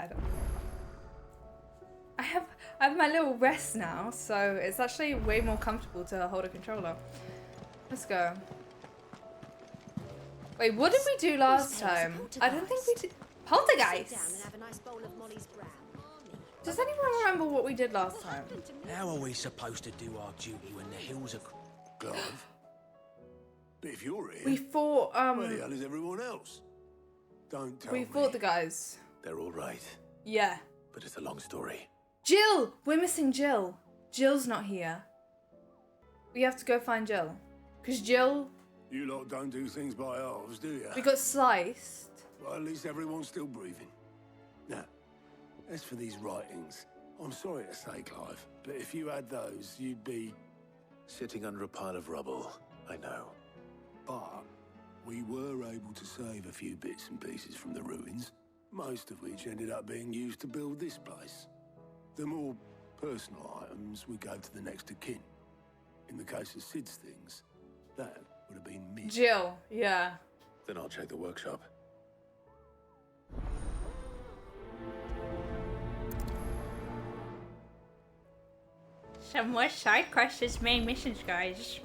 title. I have my little rest now, so it's actually way more comfortable to hold a controller. Let's go. Wait, what did we do last time? I don't think we did. Poltergeist. Does anyone remember what we did last time? How are we supposed to do our duty when the hills are... Clive? But if you're here, We fought, where the hell is everyone else? Don't tell me. we fought the guys. They're all right, Yeah. but it's a long story. Jill! We're missing Jill. Jill's not here. We have to go find Jill. Because Jill, You lot don't do things by halves, do you? we got sliced. Well, at least everyone's still breathing. Now, as for these writings, I'm sorry to say, Clive, but if you had those, you'd be... sitting under a pile of rubble, I know. But we were able to save a few bits and pieces from the ruins, most of which ended up being used to build this place. The more personal items we gave to the next of kin. In the case of Sid's things, that would have been me. Jill, yeah. Then I'll check the workshop. Some more side quests as main missions, guys.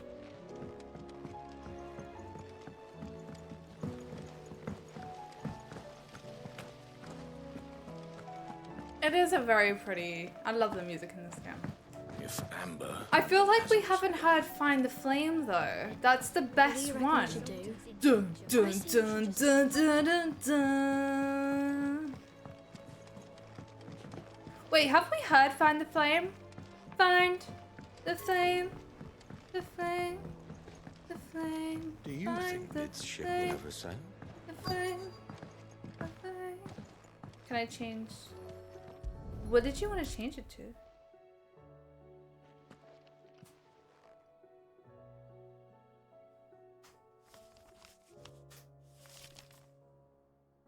It is a very pretty... I love the music in this game. If Amber... I feel like we haven't heard Find the Flame, though. That's the best one. Dun, dun, dun, dun, dun, dun, dun. Wait, have we heard Find the Flame? Find the flame, the flame, the flame. Do you find think the Mid's ship will flame, ever sail? the flame, the flame. Can I change? What did you want to change it to?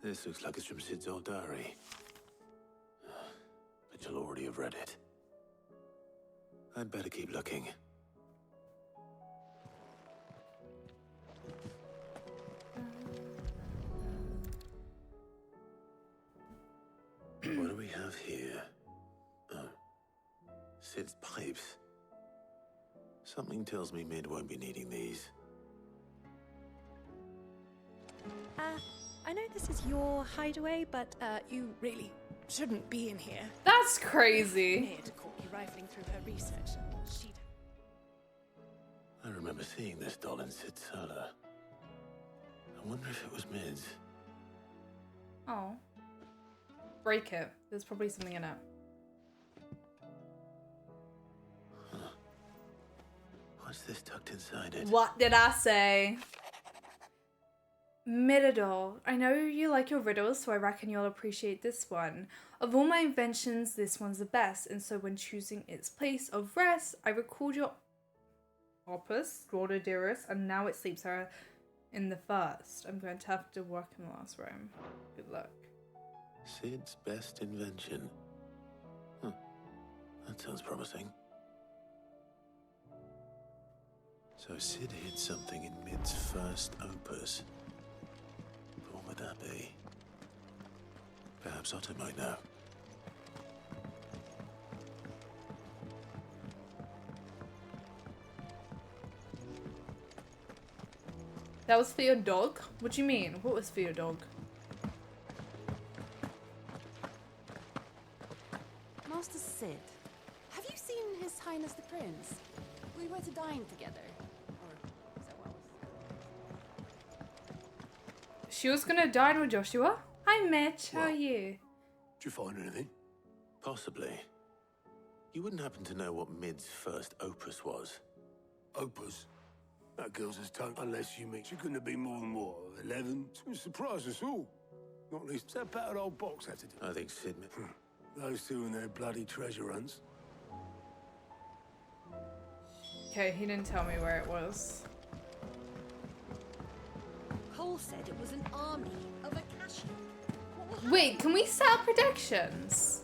This looks like it's from Sid's old diary. But you'll already have read it. I'd better keep looking. What do we have here? Oh. Sid's pipes. Something tells me Mid won't be needing these. I know this is your hideaway, but you really shouldn't be in here. That's crazy. Mid caught you rifling through her research, and she'd... I remember seeing this doll in Sid's cellar. I wonder if it was Mid's. Oh. Break it. There's probably something in it. Huh. What's this tucked inside it? What did I say? Mirador. I know you like your riddles, so I reckon you'll appreciate this one. Of all my inventions, this one's the best, and so when choosing its place of rest, I recalled your opus, Daughter Dearest, and now it sleeps her in the first. I'm going to have to work in the last room. Good luck. Sid's best invention. Huh. That sounds promising. So Sid hid something in Mid's first opus. What would that be? Perhaps Otto might know. That was for your dog? What do you mean? What was for your dog? Master Sid, have you seen His Highness the Prince? We were to dine together. Or so I was. She was gonna dine with Joshua? Hi Mitch, how are What? you? Did you find anything? Possibly. You wouldn't happen to know what Mid's first opus was? Opus? That girl's as tongue, unless you mean she couldn't have been more than what, 11? It would surprise us all. Not least, what's that battered old box have to do? I think Sid... Those two and their bloody treasure hunts. Okay, he didn't tell me where it was. Cole said it was an army of Akashi. Wait, can we set up predictions?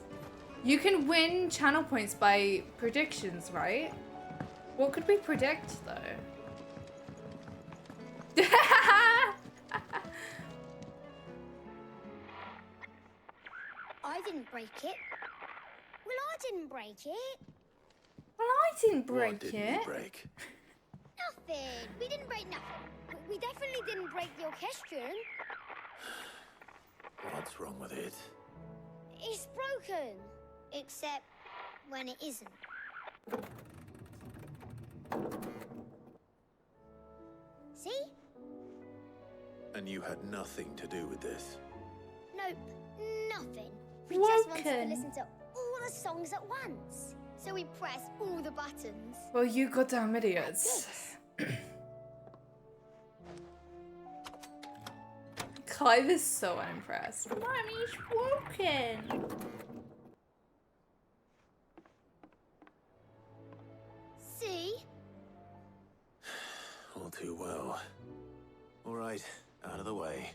You can win channel points by predictions, right? What could we predict, though? I didn't break it. Well, I didn't break it. Well, I didn't What break didn't it. you break? Nothing. We didn't break nothing. We definitely didn't break the orchestrion. What's wrong with it? It's broken. Except when it isn't. See? And you had nothing to do with this. Nope, nothing. We just wanted to Woken. listen to all the songs at once. So we pressed all the buttons. Well, you goddamn idiots. Clive is so unimpressed. Mommy's broken. See? All too well. All right, out of the way.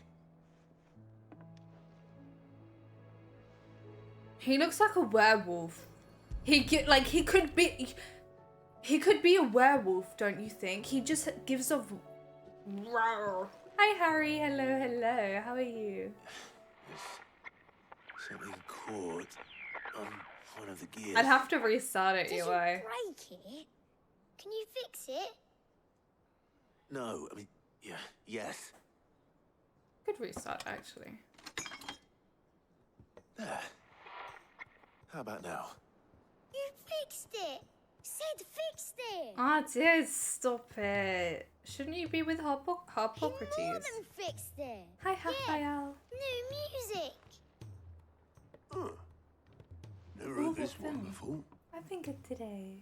He looks like a werewolf. He could be a werewolf, don't you think? He just gives off. Hi Harry, hello. How are you? There's something caught on one of the gears. I'd have to restart it, Did you Eli. break it? Can you fix it? No, I mean, yeah, yes. Could restart actually. There. How about now? You fixed it. Sid fixed it. Ah, dear, stop it. Shouldn't you be with He more Harpocrates? than fixed it. Hi, Yeah. Raphael. New music. Huh. Never Oh, heard this what one film? before. I think it today.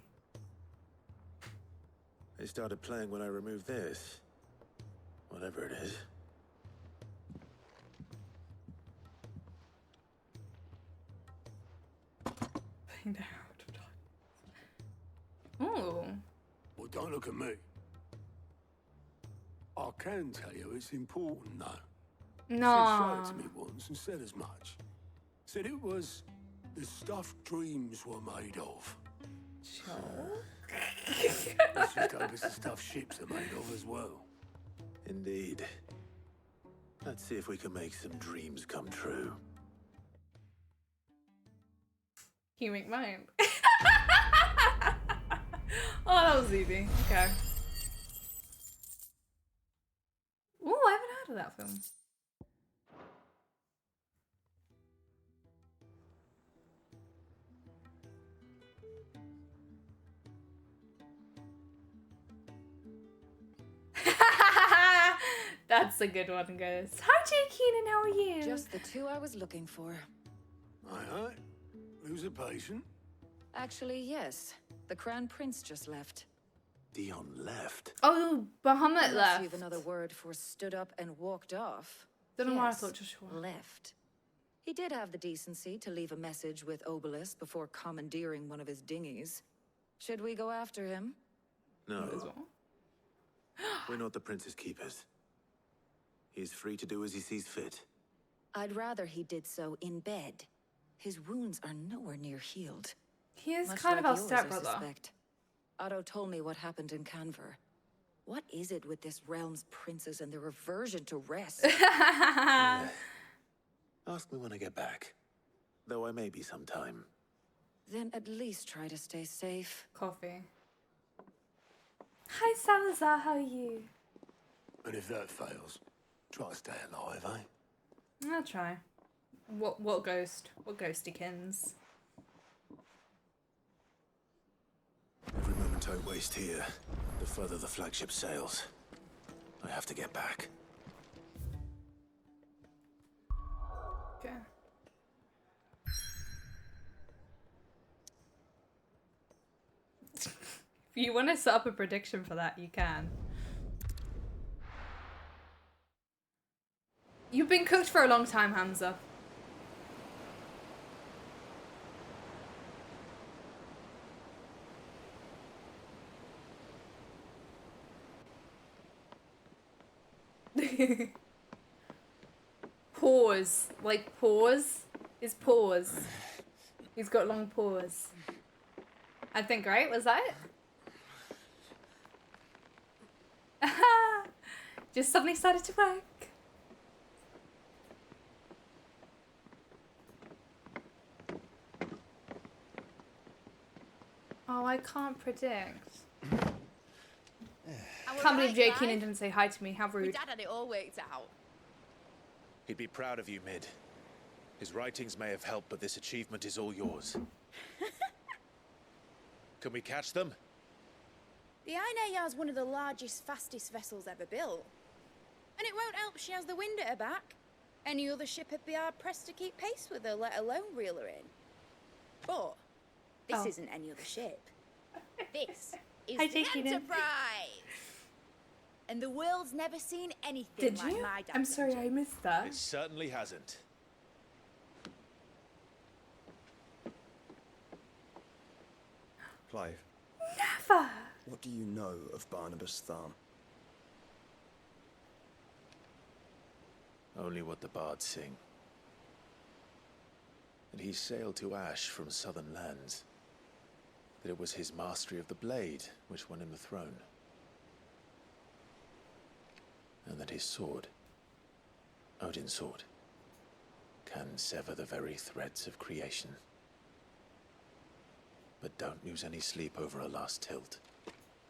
They started playing when I removed this. Whatever it is. Playing out of time. Ooh. Well, don't look at me. I can tell you it's important, though. Sid showed it No. to me once and said as much. Said it was the stuff dreams were made of. Sure. Let's just hope it's the stuff ships are made of as well. Indeed. Let's see if we can make some dreams come true. You make mine. Oh, that was easy. Okay. Ooh, I haven't heard of that film. That's a good one, guys. Hi, Jay Keenan, how are you? Just the two I was looking for. Aye. Who's a patient? Actually, yes. The Crown Prince just left. Dion left. Oh, Bahamut Unless left. you've another word for stood up and walked off. Don't know why I Yes, thought Joshua. left. He did have the decency to leave a message with Obelisk before commandeering one of his dinghies. Should we go after him? As No, well. we're not the prince's keepers. He's free to do as he sees fit. I'd rather he did so in bed. His wounds are nowhere near healed. He is Much kind like of our yours, I stepbrother. suspect. Otto told me what happened in Canver. What is it with this realm's princes and their aversion to rest? Ask me when I get back. Though I may be sometime. Then at least try to stay safe. Coffee. Hi, Salazar, how are you? And if that fails, try to stay alive, eh? I'll try. What ghost? What ghostykins? Every moment I waste here, the further the flagship sails. I have to get back. Okay. If you want to set up a prediction for that, you can. You've been cooked for a long time, Hamza. Pause. Like pause is pause. He's got long pause. I think, right? Was that it? Just suddenly started to work. Oh, I can't predict. I Can't believe Jay Keenan didn't say hi to me. How My rude. dad had it all worked out. He'd be proud of you, Mid. His writings may have helped, but this achievement is all yours. Can we catch them? The Aina Yar's one of the largest, fastest vessels ever built. And it won't help she has the wind at her back. Any other ship would be hard-pressed to keep pace with her, let alone reel her in. But this isn't any other ship. This is Hi, the Jay Keenan. Enterprise! And the world's never seen anything Did like you? my dad's I'm sorry, engine. I missed that. It certainly hasn't. Clive, Never. what do you know of Barnabas Tharm? Only what the bards sing. That he sailed to Ash from southern lands. That it was his mastery of the blade which won him the throne. And that his sword, Odin's sword, can sever the very threads of creation. But don't lose any sleep over a last tilt.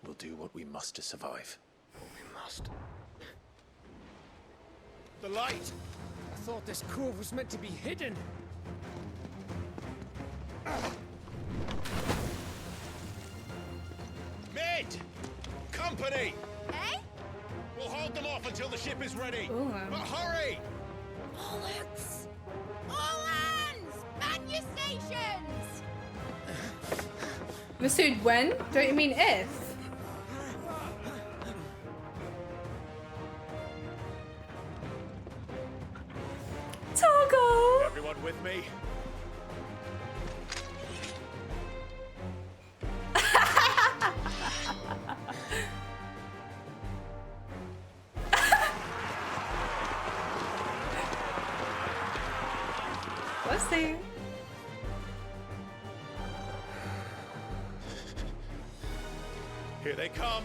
We'll do what we must to survive. We must. The light! I thought this cove was meant to be hidden. Mid! Company! Eh? We'll hold them off until the ship is ready. Ooh. But hurry! Bollocks! All hands! Man your stations! Masood, when? Don't you mean if? Toggle! Everyone with me? Let's see. Here they come.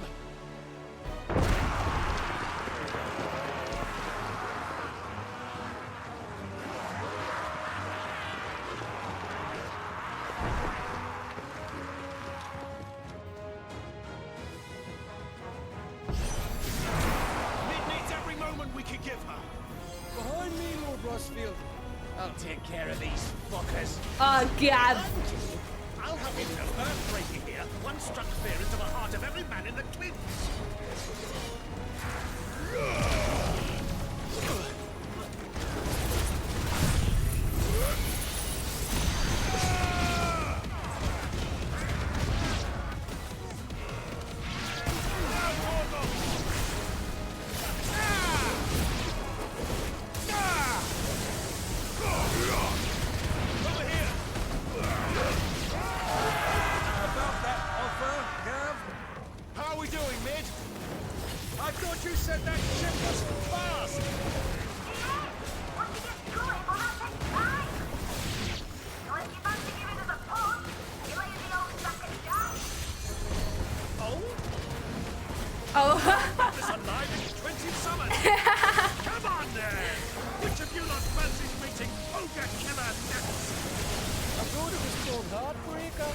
Mid needs every moment we can give her. Behind me, Lord Rosfield. I'll take care of these fuckers. Oh, Gab. I'll have you know, earthbreaking here. One struck fear into the heart of every man in the cliffs. Over here! About that offer, Gav? How are we doing, Mid? I thought you said that ship was fast. Oh. This alive in 20 summons. Come on then. Which of you lot fancies meeting Ogre Killer next? I thought it was called Heartbreaker.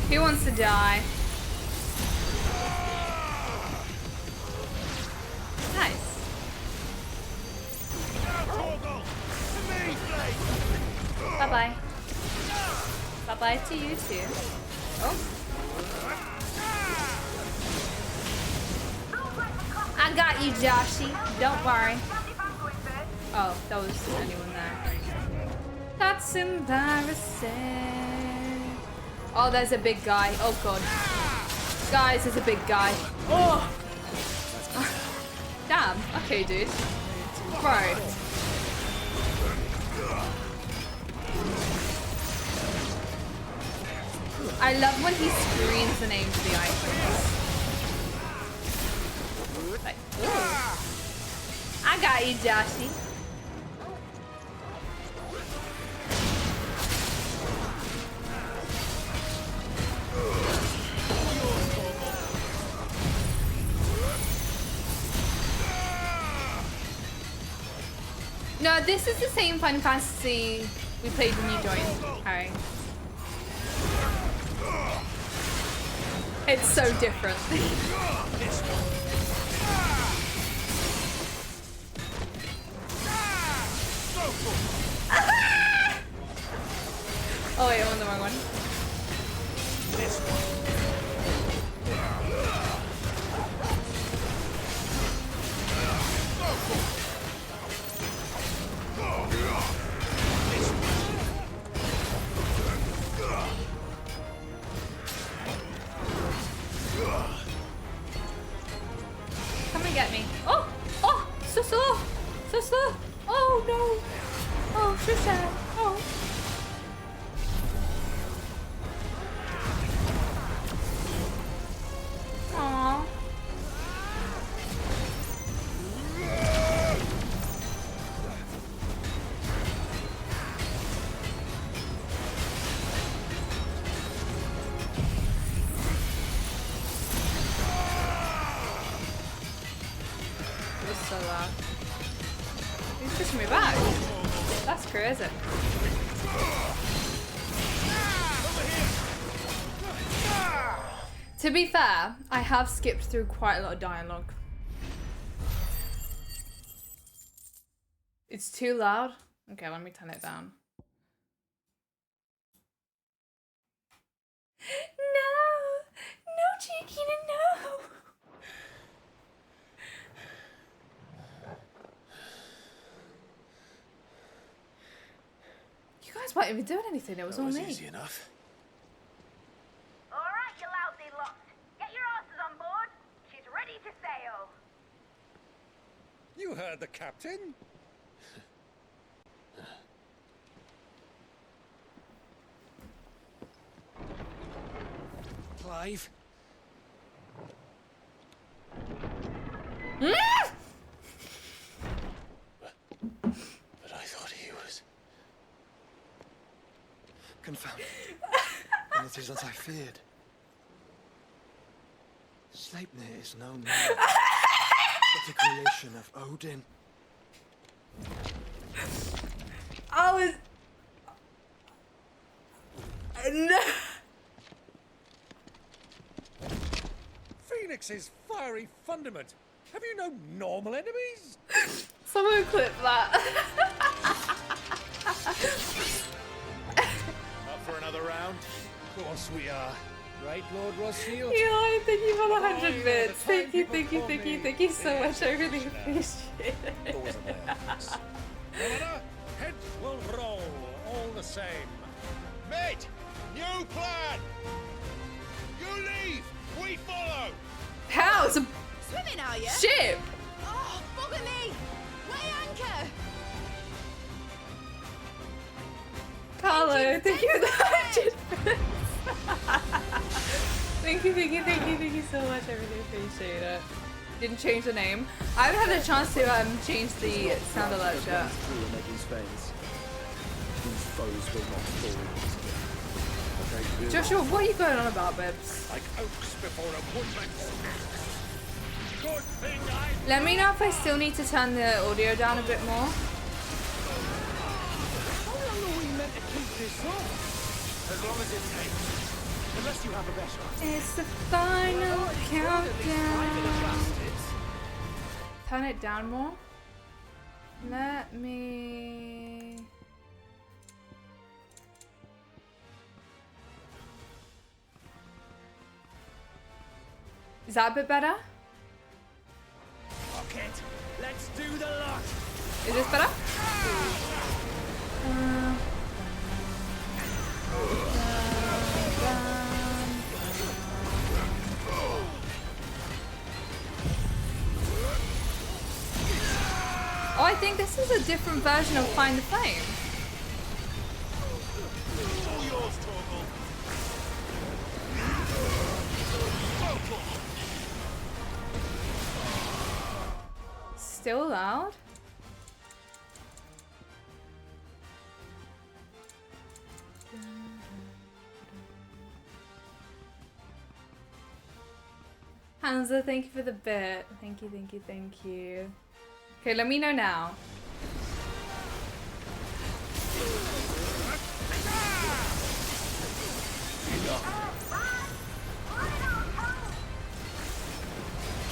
He wants to die. Nice. Bye-bye. Bye-bye to you too. Oh. I got you, Joshy. Don't worry. Oh, that was anyone there. That's embarrassing. Oh, there's a big guy. Oh, God. Guys, there's a big guy. Oh! Damn. Okay, dude. Bro. I love when he screams the name to the icons. Like, ooh. I got you, Joshy. No, this is the same Final Fantasy we played when you joined, Harry. It's so different. Oh wait, I'm on the wrong one. This one. Come and get me. Oh! Oh! So slow! So slow! Oh no! Oh, so sad. Oh. Aww. So loud. He's pushing me back. That's crazy. To be fair, I have skipped through quite a lot of dialogue. It's too loud. Okay, let me turn it down. No! No, Chiquita, no! You guys weren't even doing anything, it was all me. Easy enough. Alright, you lousy lot. Get your asses on board. She's ready to sail. You heard the captain. Clive. But I thought he was... Confounded. And it is as I feared. Sleipnir is no more, but a creation of Odin. I was... No! Phoenix's fiery fundament. Have you no normal enemies? Someone clip that. Up for another round? Of course we are. Right, Lord Rossfield? Eli, thank you for the 100 Oh, bits. the Thank you, time thank you, people thank call you, me thank you so much. I really Commissioner. appreciate it. Always a laugh. However, heads will roll all the same. Mate, new plan. You leave, we follow. How? It's a Swimming, are you? ship! Oh, bugger me! Weigh anchor! Carlo, thank you for the 100 bits. Thank you, thank you, thank you, thank you so much. I really appreciate it. Didn't change the name. I haven't had a chance to change the sound alert yet. Joshua, what are you going on about, babes? Like oaks before a woodman's good thing I... Let me know if I still need to turn the audio down a bit more. How long are we meant to keep this up? As long as it takes. Unless you have a better. It's the final countdown. Turn it down more. Let me... Is that a bit better? Rocket, let's do the lot. Is this better? Oh, I think this is a different version of Find the Flame. All yours, Torgal. Still loud? Hansa, thank you for the bit. Thank you, thank you, thank you. Okay, let me know now.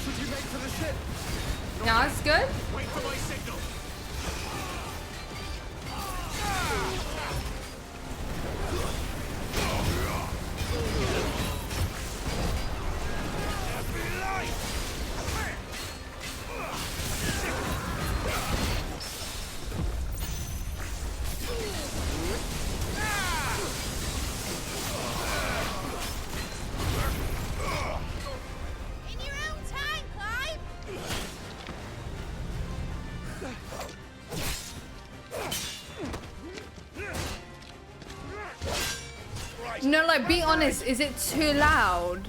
Should you make for the ship? Yeah, that's good. Wait for my signal. In your own time, Clive! No, like, be honest, is it too loud?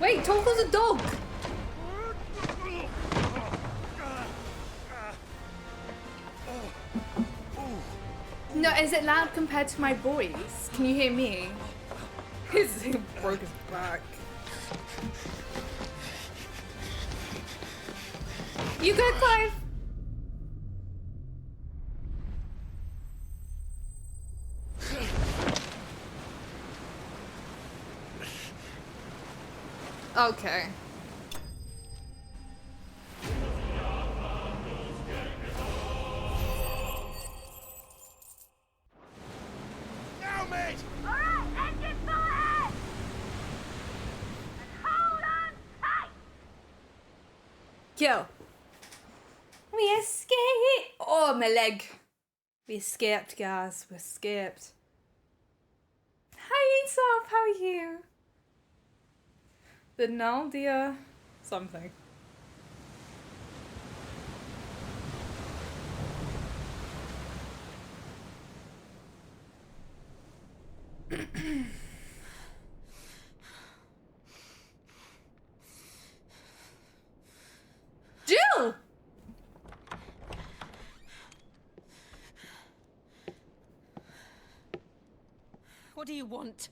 Wait, Toko's a dog! No, is it loud compared to my voice? Can you hear me? He broke his back. You go, Clive! Okay. Now, mate! Alright, engine full ahead! And hold on tight! Kill. We escaped! Oh, my leg. We escaped, guys. We escaped. Hi, Aesop. How are you? The Naldia something. Jill! What do you want?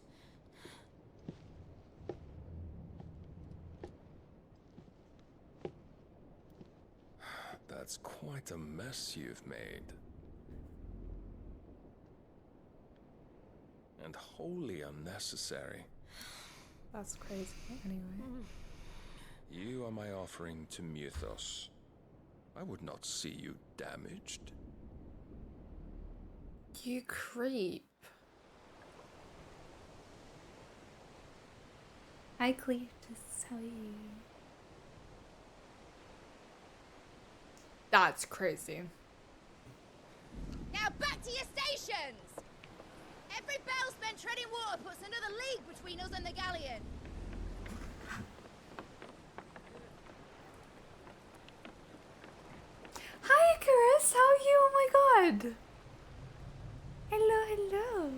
That's quite a mess you've made. And wholly unnecessary. That's crazy, anyway. You are my offering to Mythos. I would not see you damaged. You creep. Hi, Cletus. How are you? That's crazy. Now back to your stations! Every bell spent treading water puts another league between us and the galleon. Hi, Icarus. How are you? Oh my god. Hello, hello.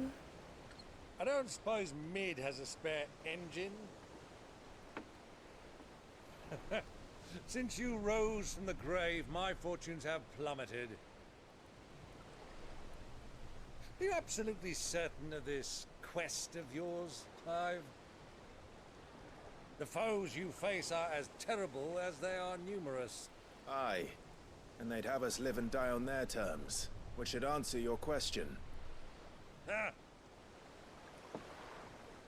I don't suppose Mid has a spare engine? Since you rose from the grave, my fortunes have plummeted. Are you absolutely certain of this quest of yours, Clive? The foes you face are as terrible as they are numerous. Aye. And they'd have us live and die on their terms, which should answer your question. Ha!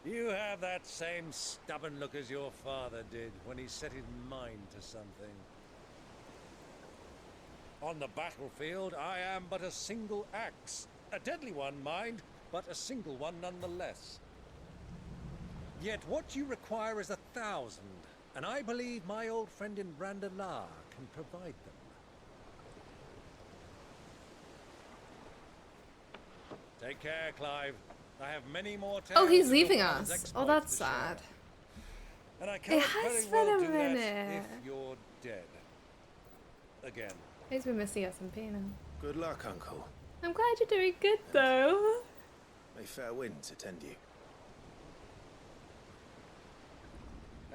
You have that same stubborn look as your father did when he set his mind to something. On the battlefield, I am but a single axe. A deadly one, mind, but a single one nonetheless. Yet what you require is 1,000, and I believe my old friend in Randalar can provide them. Take care, Clive. I have many more tales. Oh, he's of your leaving father's us. Oh, exploits that's to share. sad. And I can't has very been well a do that minute. if you're dead. Again. He's been missing SMP now. Good luck, Uncle. I'm glad you're doing good, though. May fair winds attend you.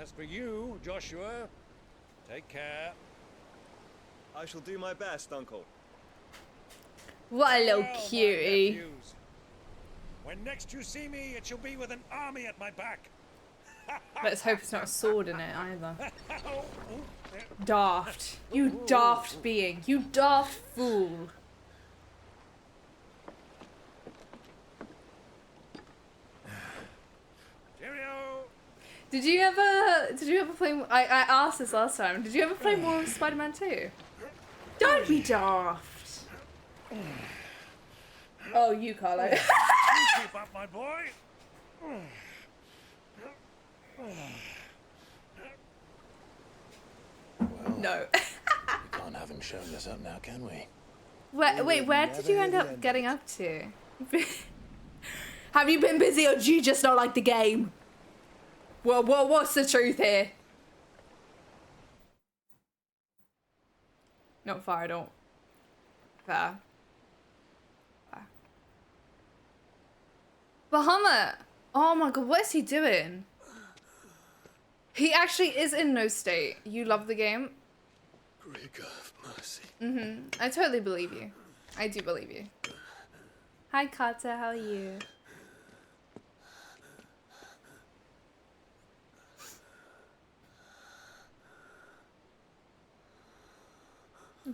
As for you, Joshua, take care. I shall do my best, Uncle. What a little Well, my cutie. nephews, when next you see me, it shall be with an army at my back. Let's hope it's not a sword in it either. Daft. You daft being. You daft fool. Cheerio. Did you ever play, I asked this last time, did you ever play more of Spider-Man 2? Don't be daft. Oh, you, Carlo. You keep up, my boy. No. We can't have him showing us up now, can we? Wait, where did you end up getting up to? Have you been busy or do you just not like the game? Well, what's the truth here? Not far at all. Fair. Bahamut! Oh my god, what is he doing? He actually is in no state. You love the game? Greek of mercy. I totally believe you. I do believe you. Hi Kata, how are you?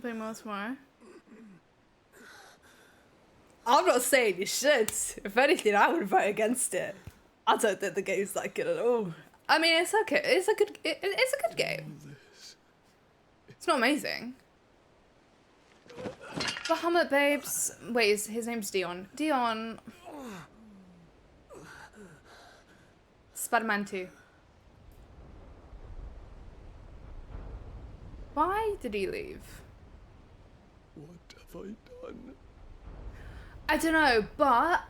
Play more tomorrow. I'm not saying you should. If anything, I would vote against it. I don't think the game's that good at all. I mean, it's okay. It's a good. It's a good game. It's not amazing. Bahamut babes. Wait, his name's Dion. Dion. Spider-Man 2. Why did he leave? What have I done? I don't know, but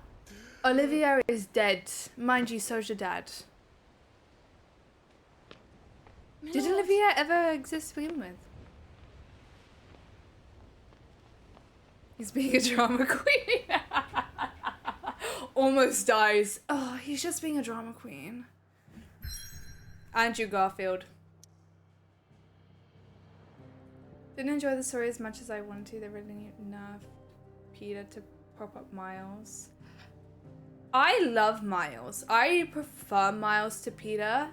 Olivia is dead. Mind you, so's your dad. Did Olivia ever exist to begin with? He's being a drama queen. Almost dies. Oh, he's just being a drama queen. Andrew Garfield. Didn't enjoy the story as much as I wanted to. They really nerfed Peter to prop up Miles. I love Miles. I prefer Miles to Peter.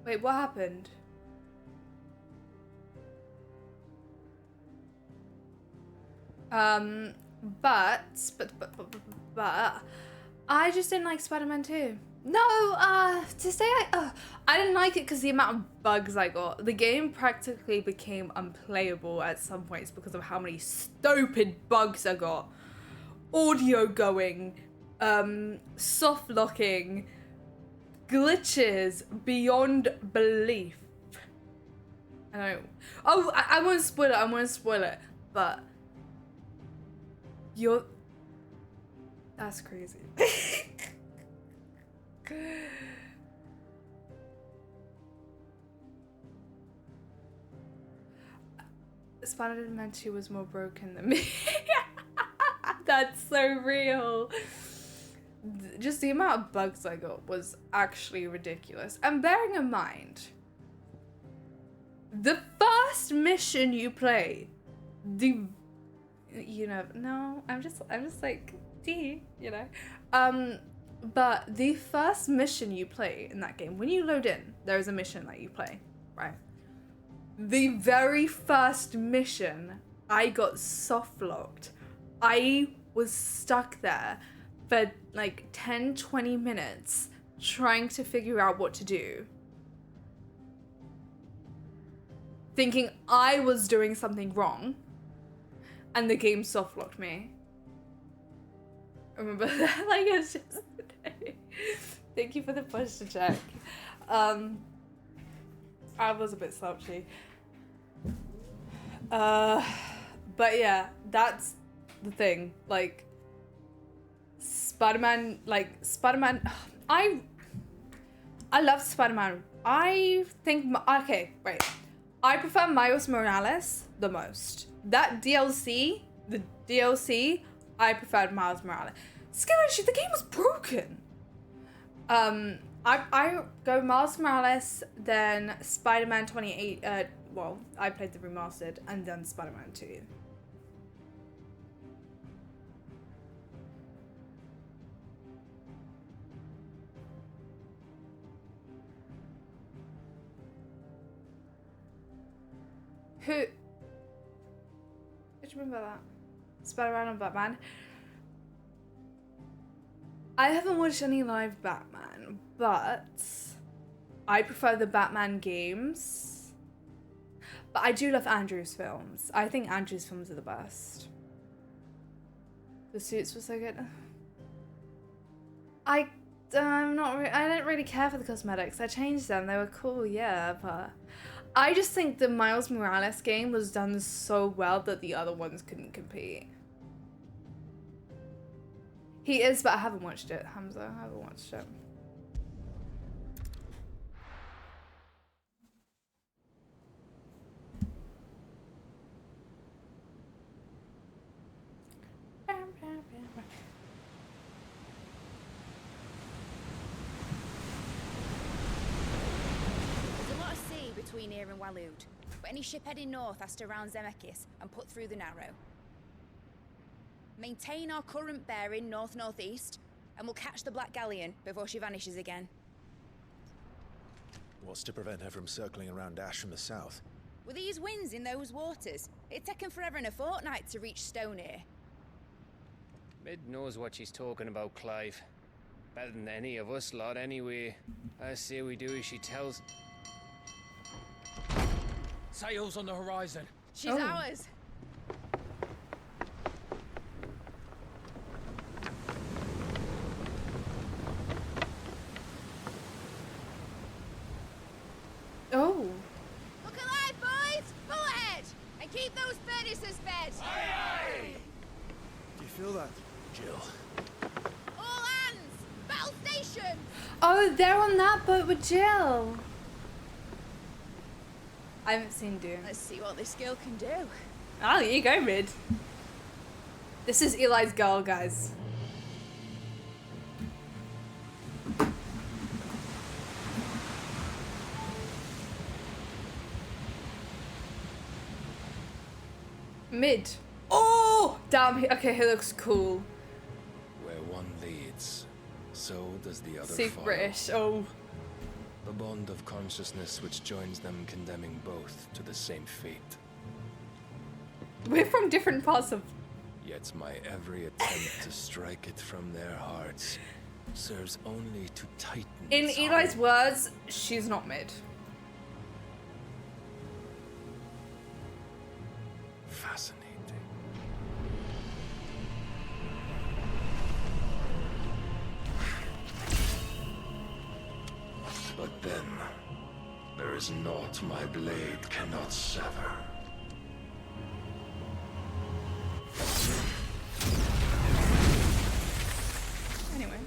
Wait, what happened? But I just didn't like Spider-Man 2. No, to say I didn't like it because the amount of bugs I got. The game practically became unplayable at some points because of how many stupid bugs I got. Audio going, soft locking, glitches beyond belief. I don't. Oh, I won't spoil it. I won't spoil it. But that's crazy. Spider-Man 2 was more broken than me. That's so real. Just the amount of bugs I got was actually ridiculous. And bearing in mind, the first mission you play, I'm just like, but the first mission you play in that game, when you load in, there is a mission that you play, right? The very first mission, I got soft locked. I was stuck there for like 10-20 minutes trying to figure out what to do. Thinking I was doing something wrong, and the game soft locked me. Remember that? Like, it's just thank you for the push to check. I was a bit slouchy. But yeah, that's the thing. Like, Spider-Man, I love Spider-Man. I think, okay, right. I prefer Miles Morales the most. That DLC, I preferred Miles Morales. Skeleton, the game was broken. I go Miles Morales, then Spider-Man 28. Well, I played the remastered, and then Spider-Man 2. Who? Do you remember that? Spider-Man and Batman. I haven't watched any live Batman, but I prefer the Batman games. But I do love Andrew's films. I think Andrew's films are the best. The suits were so good. I didn't really care for the cosmetics. I changed them. They were cool, yeah, but I just think the Miles Morales game was done so well that the other ones couldn't compete. He is, but I haven't watched it, Hamza. I haven't watched it. There's a lot of sea between here and Waloed, but any ship heading north has to round Zemeckis and put through the Narrow. Maintain our current bearing north-northeast, and we'll catch the Black Galleon before she vanishes again. What's to prevent her from circling around Ash from the south? With these winds in those waters, it'd taken forever and a fortnight to reach Stone here. Mid knows what she's talking about, Clive. Better than any of us lot, anyway. I say we do as she tells. Sails on the horizon. She's ours. Oh. Look alive, boys! Pull ahead! And keep those furnaces fed! Aye, aye! Do you feel that, Jill? All hands! Battle station! Oh, they're on that boat with Jill. I haven't seen Doom. Let's see what this girl can do. Oh, here you go, Mid. This is Eli's girl, guys. Mid. Oh! Damn, okay, he looks cool. Where one leads, so does the other Super follow. British, oh. The bond of consciousness which joins them condemning both to the same fate. We're from different parts of... Yet my every attempt to strike it from their hearts serves only to tighten In its Eli's hold. words, she's not Mid. Fascinating. But then, there is naught my blade cannot sever. Anyway.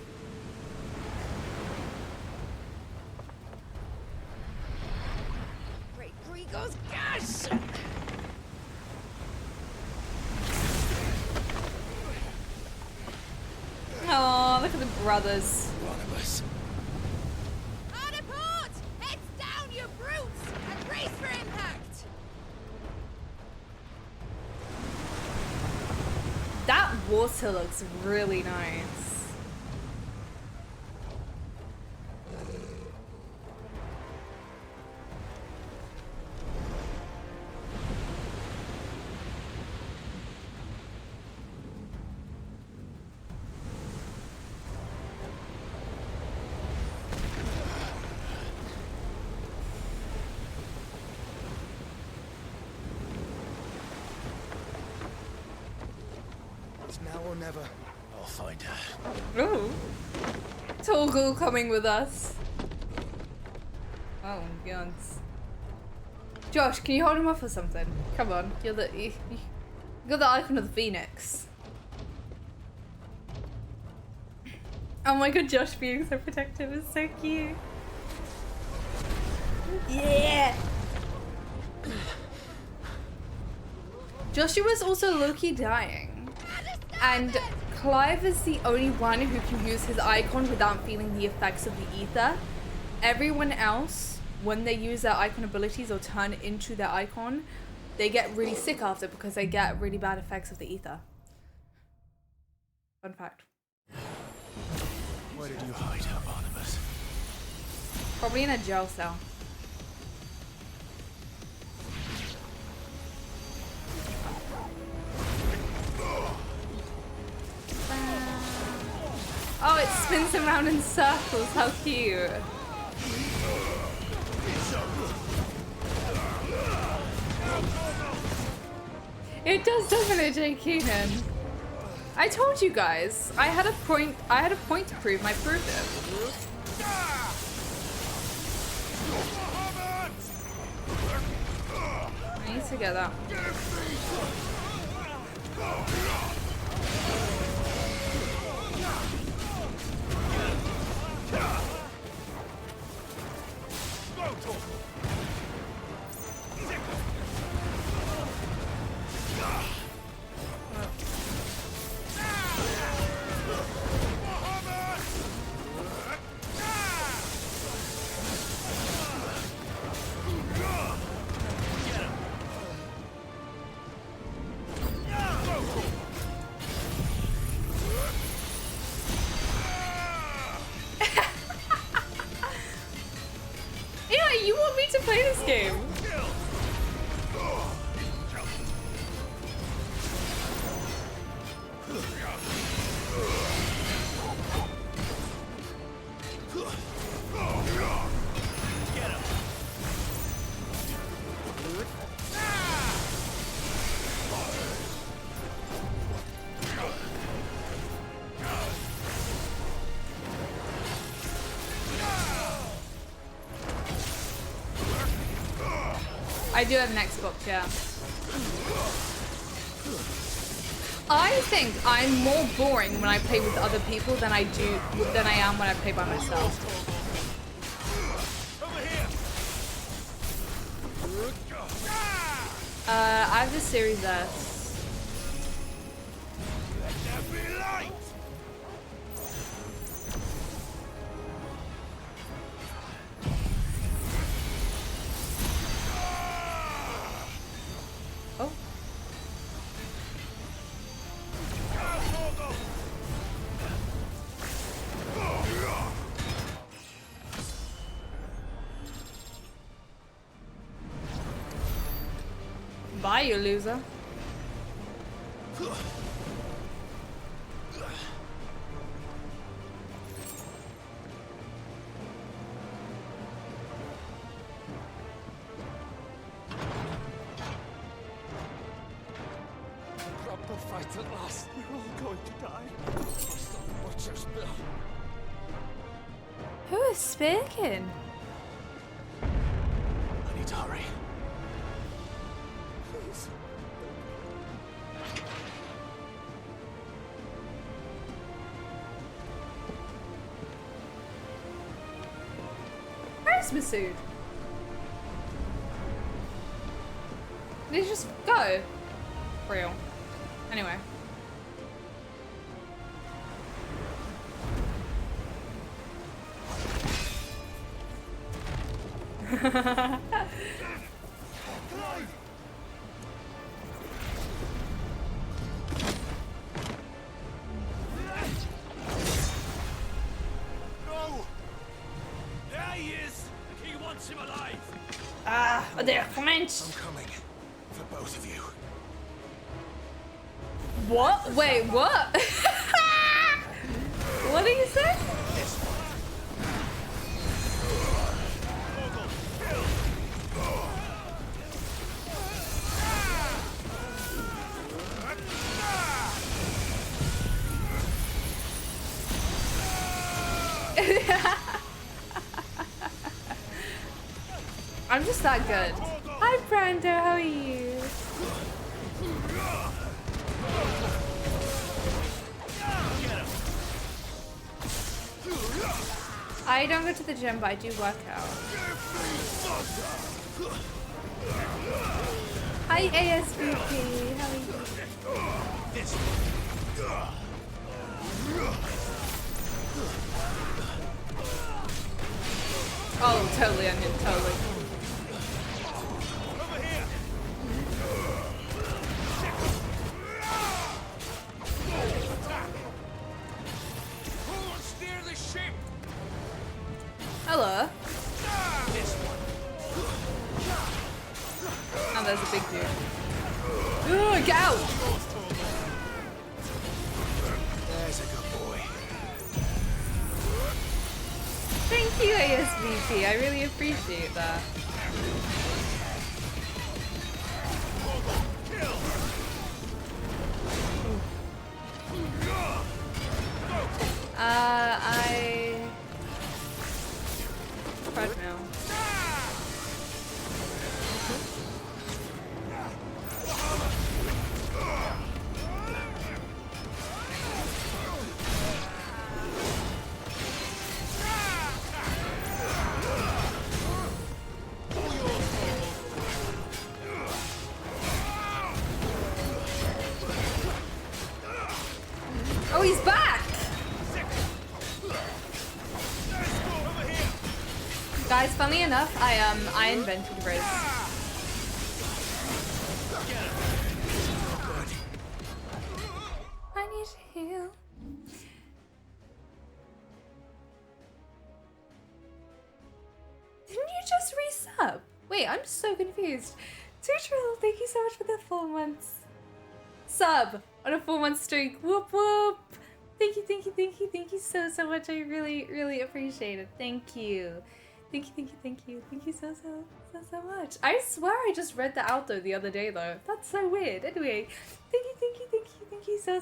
Great Grigos, gosh! Oh, look at the brothers. One of us. Hard a port! Heads down, you brutes! And brace for impact! That water looks really nice. It's now or never. I'll find her. Oh. Toggle coming with us. Oh my god. Josh, can you hold him up or something? Come on, you're the icon of the Phoenix. Oh my god, Josh being so protective is so cute. Yeah! Joshua's also low-key dying. And Clive is the only one who can use his Eikon without feeling the effects of the ether. Everyone else, when they use their Eikon abilities or turn into their Eikon, they get really sick after because they get really bad effects of the ether. Fun fact. Where did you hide her, Barnabas? Probably in a jail cell. Oh, it spins around in circles. How cute. It does, doesn't it, Jake Keenan? I told you guys. I had a point to prove, and I proved it. I need to get that. Yeah, you want me to play this game? I do have an Xbox, yeah. I think I'm more boring when I play with other people than I am when I play by myself. I have the Series S. Oh. Bye, you loser. Proper fight at last. We're all going to die. Just on the butcher's bill. Who is speaking? I need to hurry. Please. Where is Masood? Did he just go? For real. Anyway. No! There he is! The king wants him alive! Ah, they're French. I'm coming. For both of you. What? Wait, what? What did you say? I'm just that good. Hi, Brando. How are you? I don't go to the gym, but I do work out. Hi, ASVP. How are you? Oh, totally, Onion, totally. Over here. Attack. Who will steer the ship? Hello. This one. Oh, there's a big dude. Ooh, get out! There's a good boy. Thank you, ASVP. I really appreciate that. I don't know. Oh, he's back! Guys, funny enough, I invented Riz. I need to heal. Didn't you just resub? Wait, I'm so confused. Tutorial, thank you so much for the 4 months. Sub on a 4-month streak. Whoop whoop. Thank you, thank you, thank you, thank you so much. I really appreciate it. Thank you. Thank you, thank you, thank you. Thank you so much. I swear I just read the outro the other day though. That's so weird. Anyway, thank you so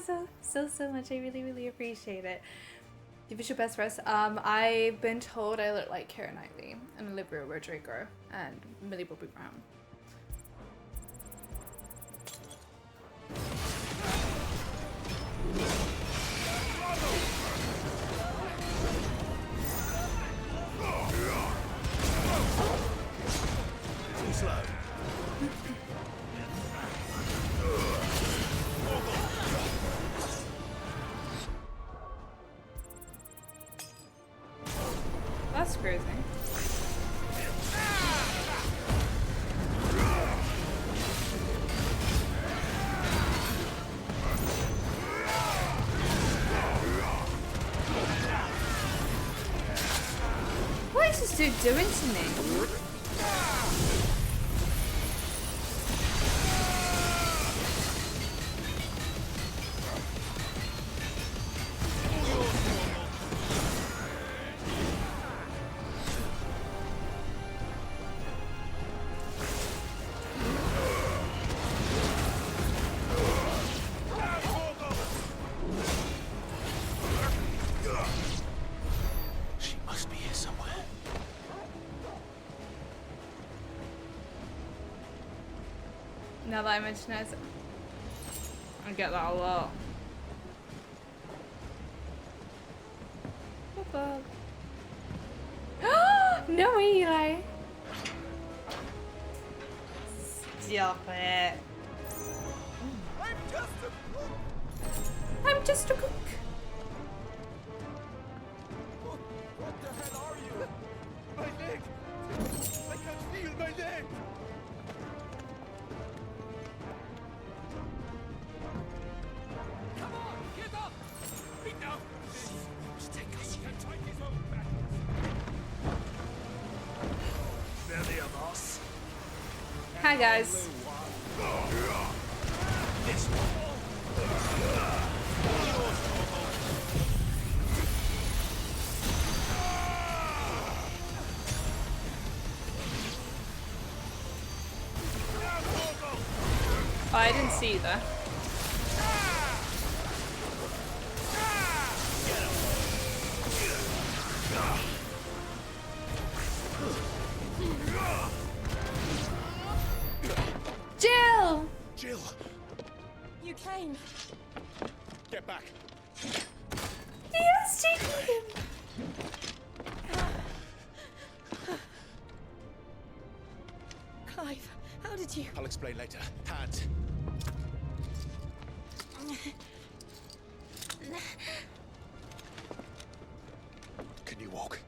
much. I really appreciate it. Give us your best rest. I've been told I look like Keira Knightley and Olivia Rodrigo and Millie Bobby Brown. Too slow. That's crazy. What is this dude doing to me? She must be here somewhere. Now that I mention it, I get that a lot. What the? No, Eli. Stop it. I'm just a cook. What the hell are you? My leg! I can't feel my leg! Come on, get up! Enough! This take us. He can fight his own battles. They're the boss. Hi guys. This one. Oh, I didn't see that. Jill! Jill! You came. Get back! Yes, taking Clive, how did you... I'll explain later. Hands. Can you walk?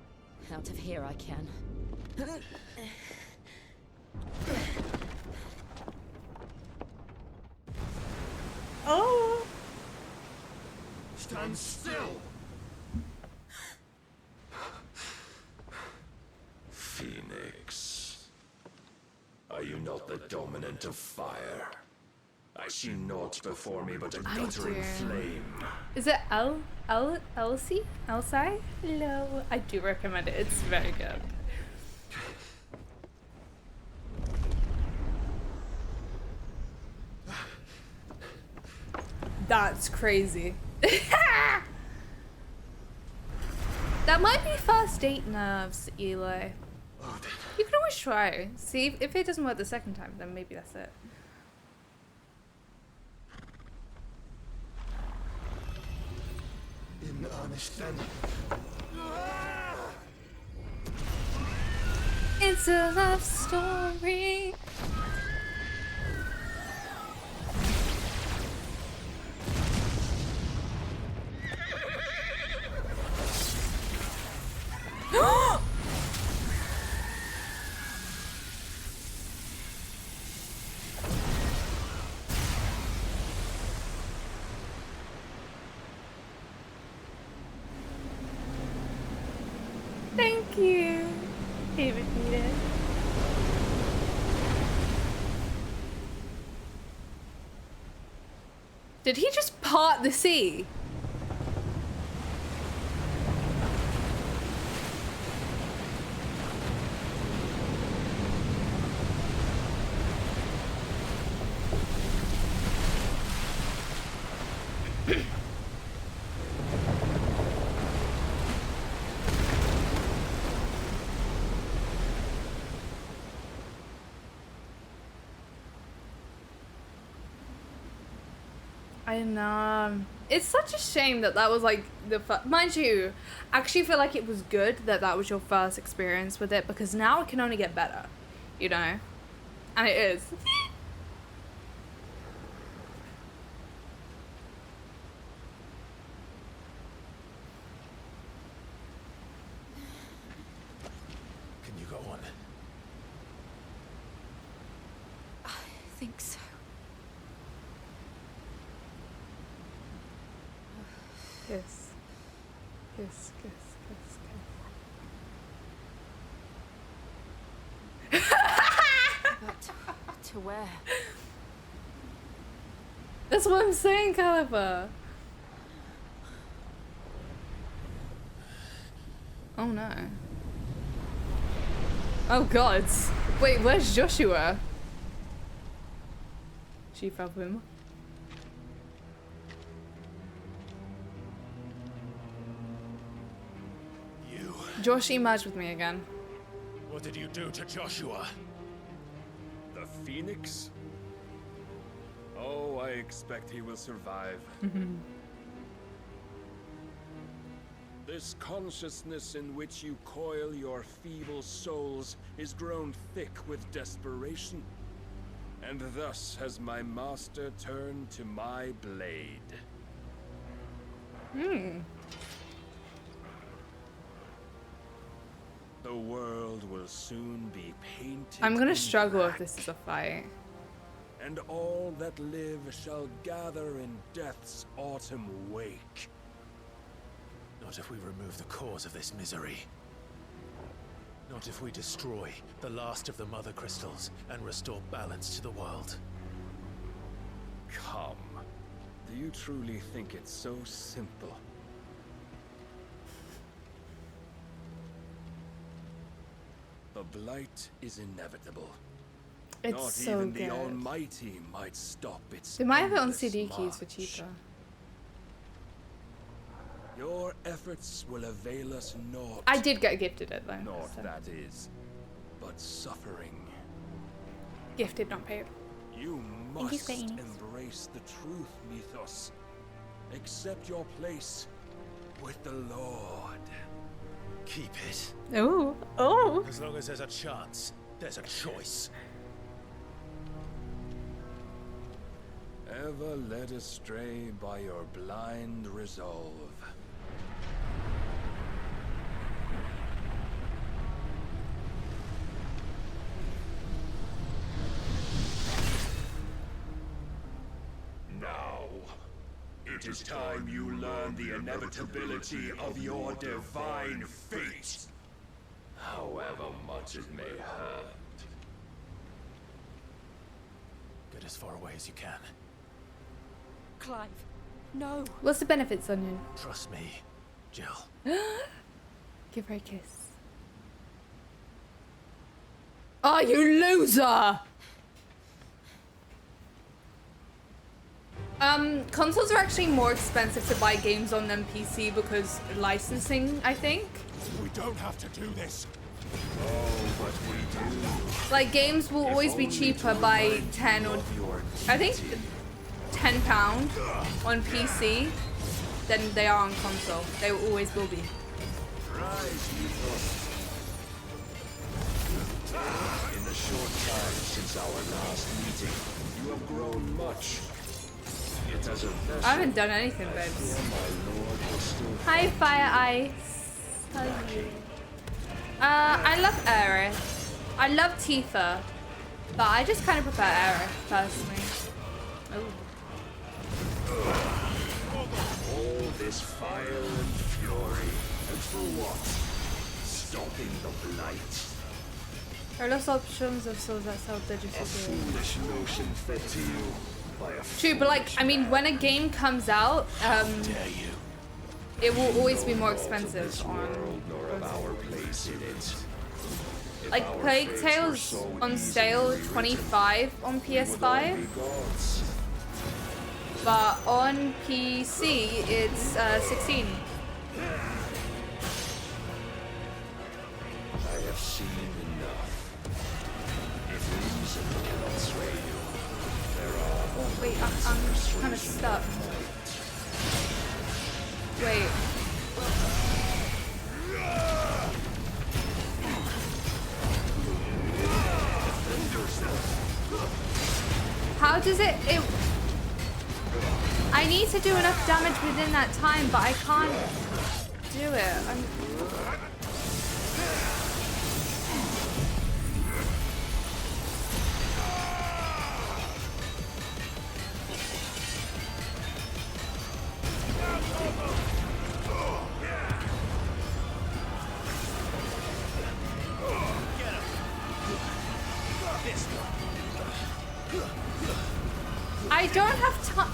Out of here I can. Oh! Stand still! Phoenix, are you not the dominant of fire? I see naught before me but a guttering flame. Is it Elsie? Elsie? Hello. I do recommend it. It's very good. That's crazy. That might be first date nerves, Eli. You can always try. See if it doesn't work the second time, then maybe that's it. In understanding. It's a love story. Thank you, David Peter. Did he just part the sea? I know. It's such a shame that that was like the first. Mind you, I actually feel like it was good that that was your first experience with it because now it can only get better, you know? And it is. Can you go on? I think so. Kiss. Kiss, kiss, kiss, kiss. But to where? That's what I'm saying, Caliber. Oh no. Oh god. Wait, where's Joshua? Chief of him. Josh, merge with me again. What did you do to Joshua? The Phoenix? Oh, I expect he will survive. This consciousness in which you coil your feeble souls is grown thick with desperation. And thus has my master turned to my blade. The world will soon be painted. I'm gonna in struggle black, if this is a fight. and all that live shall gather in death's autumn wake. Not if we remove the cause of this misery. Not if we destroy the last of the Mother Crystals and restore balance to the world. Come. Do you truly think it's so simple? The blight is inevitable. It's Not so even good. the Almighty might stop its They might have it on endless CD keys for march. cheaper. Your efforts will avail us naught. I did get gifted it though. Naught, so. that is, but suffering. Gifted, not paid. You Thank you, must Square Enix. embrace the truth, Mythos. Accept your place with the Lord. Keep it. Oh, oh. As long as there's a chance, there's a choice. Ever led astray by your blind resolve. It is time you learn the inevitability of your divine fate. However much it may hurt. Get as far away as you can. Clive, no. What's the benefits, Onion? Trust me, Jill. Give her a kiss. Oh, you loser! Consoles are actually more expensive to buy games on than PC because licensing, I think. We don't have to do this. Oh, but we do. Like, games will always be cheaper by 10 or... I think £10 on PC than they are on console. They always will be. In the short time since our last meeting, you have grown much. Yet as a vessel, I haven't done anything, babes. my lord will still Hi, Fire Ice. How are you? I love Aerith. I love Tifa, but I just kind of prefer Aerith, personally. all this fire and fury, and for what? Stopping the blight. There are lots of options of souls that sell digital games. Foolish notion fed to you by a True, but like, I mean, when a game comes out, it will always be more expensive on like Plague Tale's on sale 25 on PS5, but on PC it's 16. I have seen enough. If reason cannot sway you, there are. Oh wait, I'm kind of stuck. Wait. How does it... I need to do enough damage within that time, but I can't do it. I don't have time.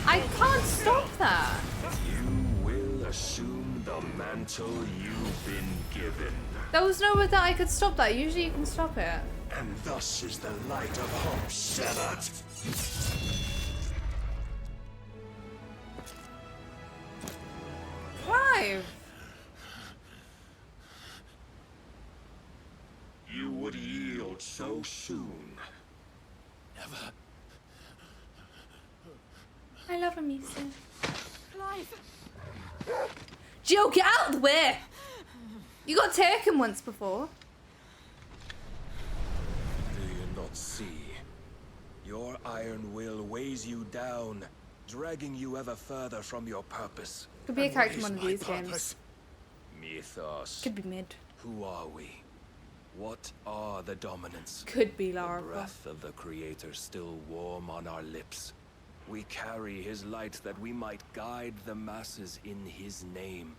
I can't stop that. You will assume the mantle you've been given. There was no way that I could stop that. Usually you can stop it. And thus is the light of hope severed. Clive! You would yield so soon. Never. I love Amisa. Clive! Jill, get out of the way! You got taken once before. Do you not see? Your iron will weighs you down, dragging you ever further from your purpose. Could be a character in one of these games. Mythos. Could be mid. Who are we? What are the dominants? Could be Lara. The breath of the Creator still warm on our lips. We carry his light that we might guide the masses in his name.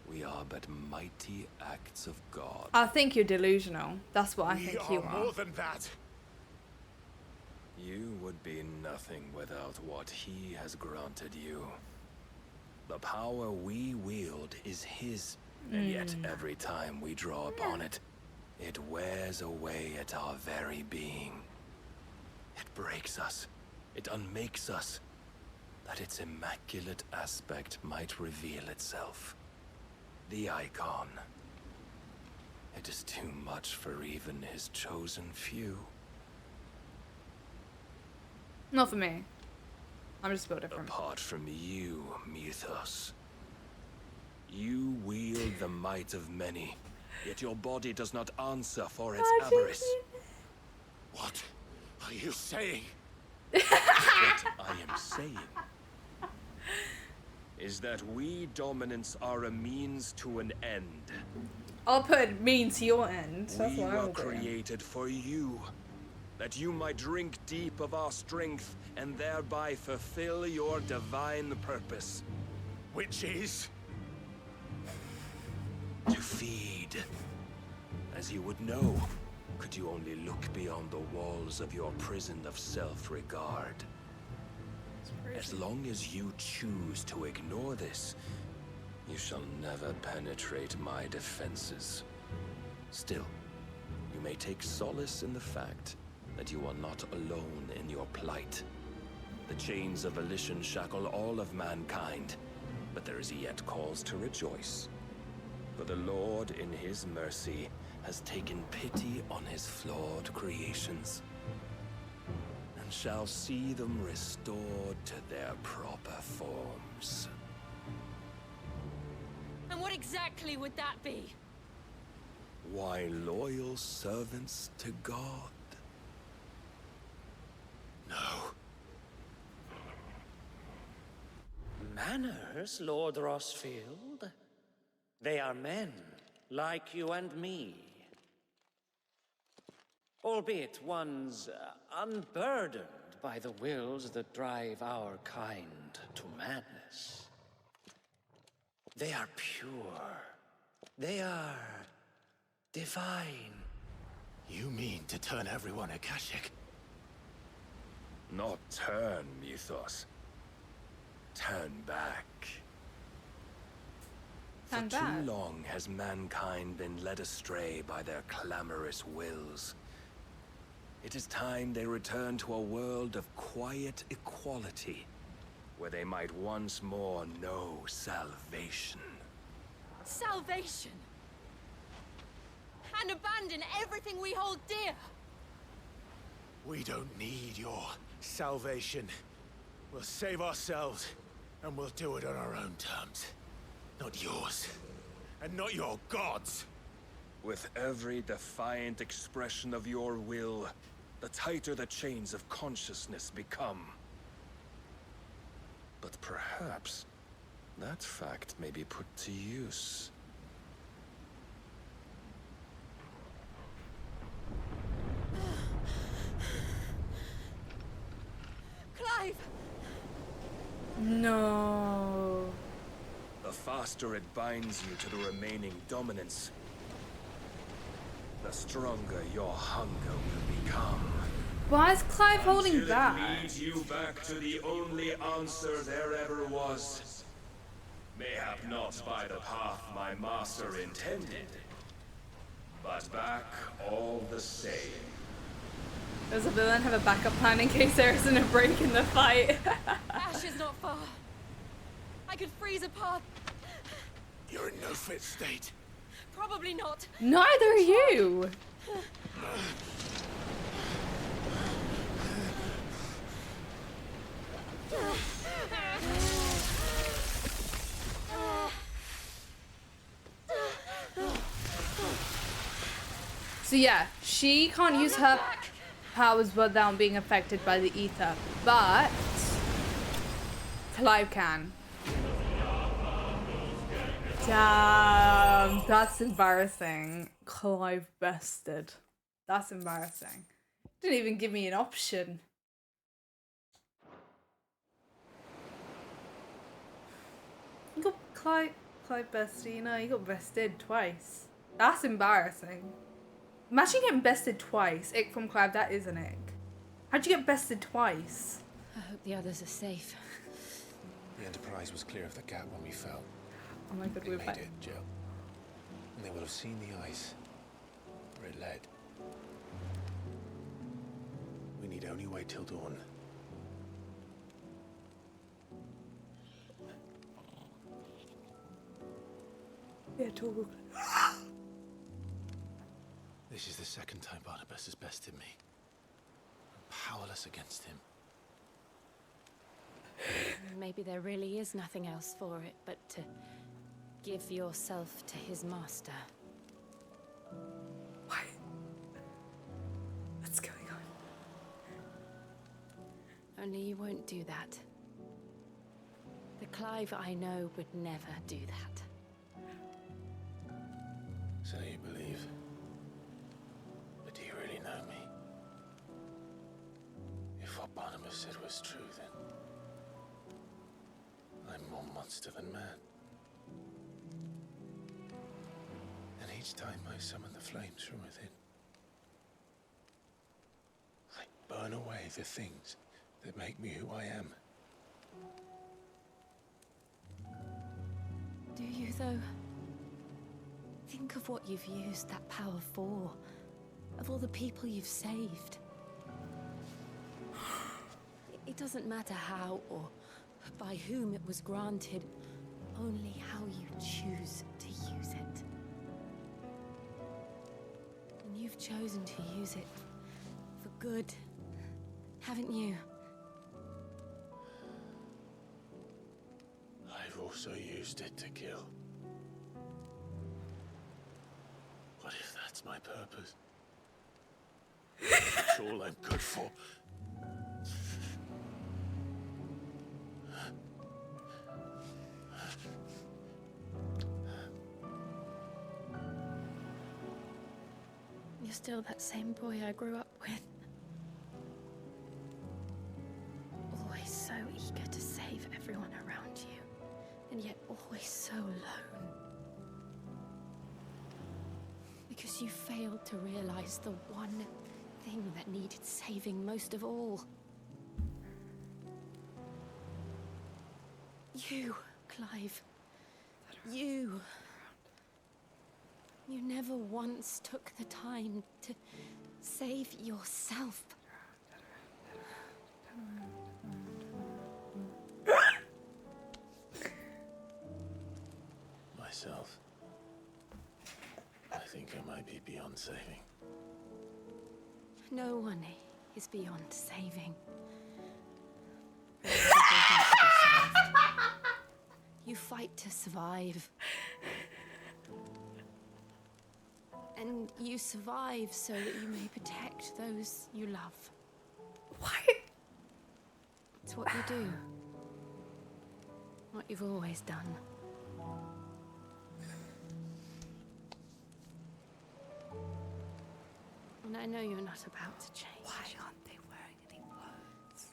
We are but mighty acts of God. I think you're delusional. That's what I think you are. More than that. You would be nothing without what he has granted you. The power we wield is his, and yet every time we draw upon it, it wears away at our very being. It breaks us. It unmakes us, that its immaculate aspect might reveal itself. The Eikon. It is too much for even his chosen few. Not for me. I'm just a bit different. Apart from you, Mythos. You wield the might of many, yet your body does not answer for its avarice. What are you saying? What I am saying is that we dominants are a means to an end. I'll put mean to your end. That's We what I were will do. created for you, that you might drink deep of our strength and thereby fulfill your divine purpose. Which is? To feed. As you would know, could you only look beyond the walls of your prison of self-regard. As long as you choose to ignore this, you shall never penetrate my defenses. Still, you may take solace in the fact that you are not alone in your plight. The chains of volition shackle all of mankind, but there is yet cause to rejoice. For the Lord, in his mercy, has taken pity on his flawed creations, and shall see them restored to their proper forms. And what exactly would that be? Why, loyal servants to God. No. Manners, Lord Rossfield? They are men, like you and me. Albeit one's unburdened by the wills that drive our kind to madness. They are pure. They are divine. You mean to turn everyone Akashic? Not turn, Mythos. Turn back. For too long has mankind been led astray by their clamorous wills. It is time they return to a world of quiet equality, where they might once more know salvation. Salvation? And abandon everything we hold dear? We don't need your salvation. We'll save ourselves, and we'll do it on our own terms. Not yours, and not your gods. With every defiant expression of your will, the tighter the chains of consciousness become. But perhaps that fact may be put to use. Clive! No. The faster it binds you to the remaining dominance, the stronger your hunger will become. Why is Clive holding Until back? it leads you back to the only answer there ever was. Mayhap not by the path my master intended, but back all the same. Does a villain have a backup plan in case there isn't a break in the fight? Ash is not far. I could freeze a path. You're in no fit state. Probably not. Neither are you. So yeah, she can't use her powers without being affected by the ether, but Clive can. Damn, that's embarrassing. Clive bested. That's embarrassing. Didn't even give me an option. You got Clive bested, you know, you got bested twice. That's embarrassing. Imagine getting bested twice. Ick from Clive, that is an ick. How'd you get bested twice? I hope the others are safe. The Enterprise was clear of the gap when we fell. Oh my god, They we're made back. it, Jill. And they will have seen the ice where it led. We need only wait till dawn. Yeah, totally. This is the second time Barnabas has bested me. I'm powerless against him. Maybe there really is nothing else for it but to give yourself to his master. What? What's going on? Only you won't do that. The Clive I know would never do that. So you believe? But do you really know me? Mother said was true, then I'm more monster than man. And each time I summon the flames from within, I burn away the things that make me who I am. Do you, though? Think of what you've used that power for. Of all the people you've saved. It doesn't matter how or by whom it was granted, only how you choose to use it. And you've chosen to use it for good, haven't you? I've also used it to kill. What if that's my purpose? That's all I'm good for. You're still that same boy I grew up with. Always so eager to save everyone around you, and yet always so alone. Because you failed to realize the one thing that needed saving most of all. You, Clive. You. You never once took the time to save yourself. Myself. I think I might be beyond saving. No one is beyond saving. You fight to survive. And you survive so that you may protect those you love. What? It's what you do. What you've always done. And I know you're not about to change. Why aren't they wearing any clothes?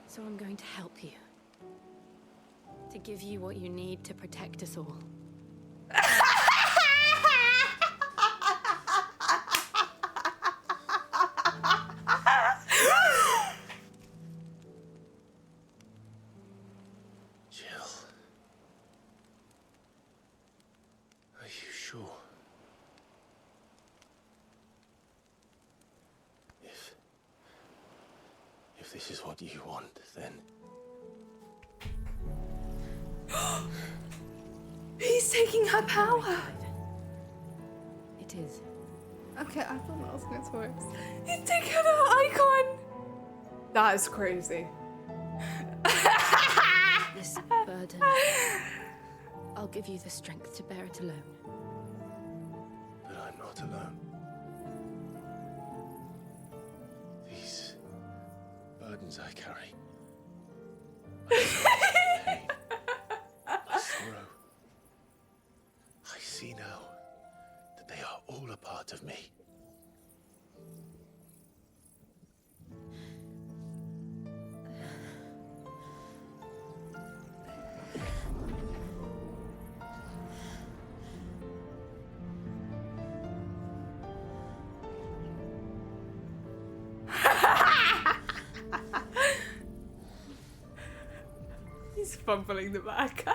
So I'm going to help you. To give you what you need to protect us all. Jill. Are you sure? If this is what you want, then... He's taking her power! It is. Okay, I thought that was notorious. He's taking her Eikon! That is crazy. This burden, I'll give you the strength to bear it alone. But I'm not alone. These burdens I carry. My pain, my sorrow. I see now that they are all a part of me. He's fumbling the back.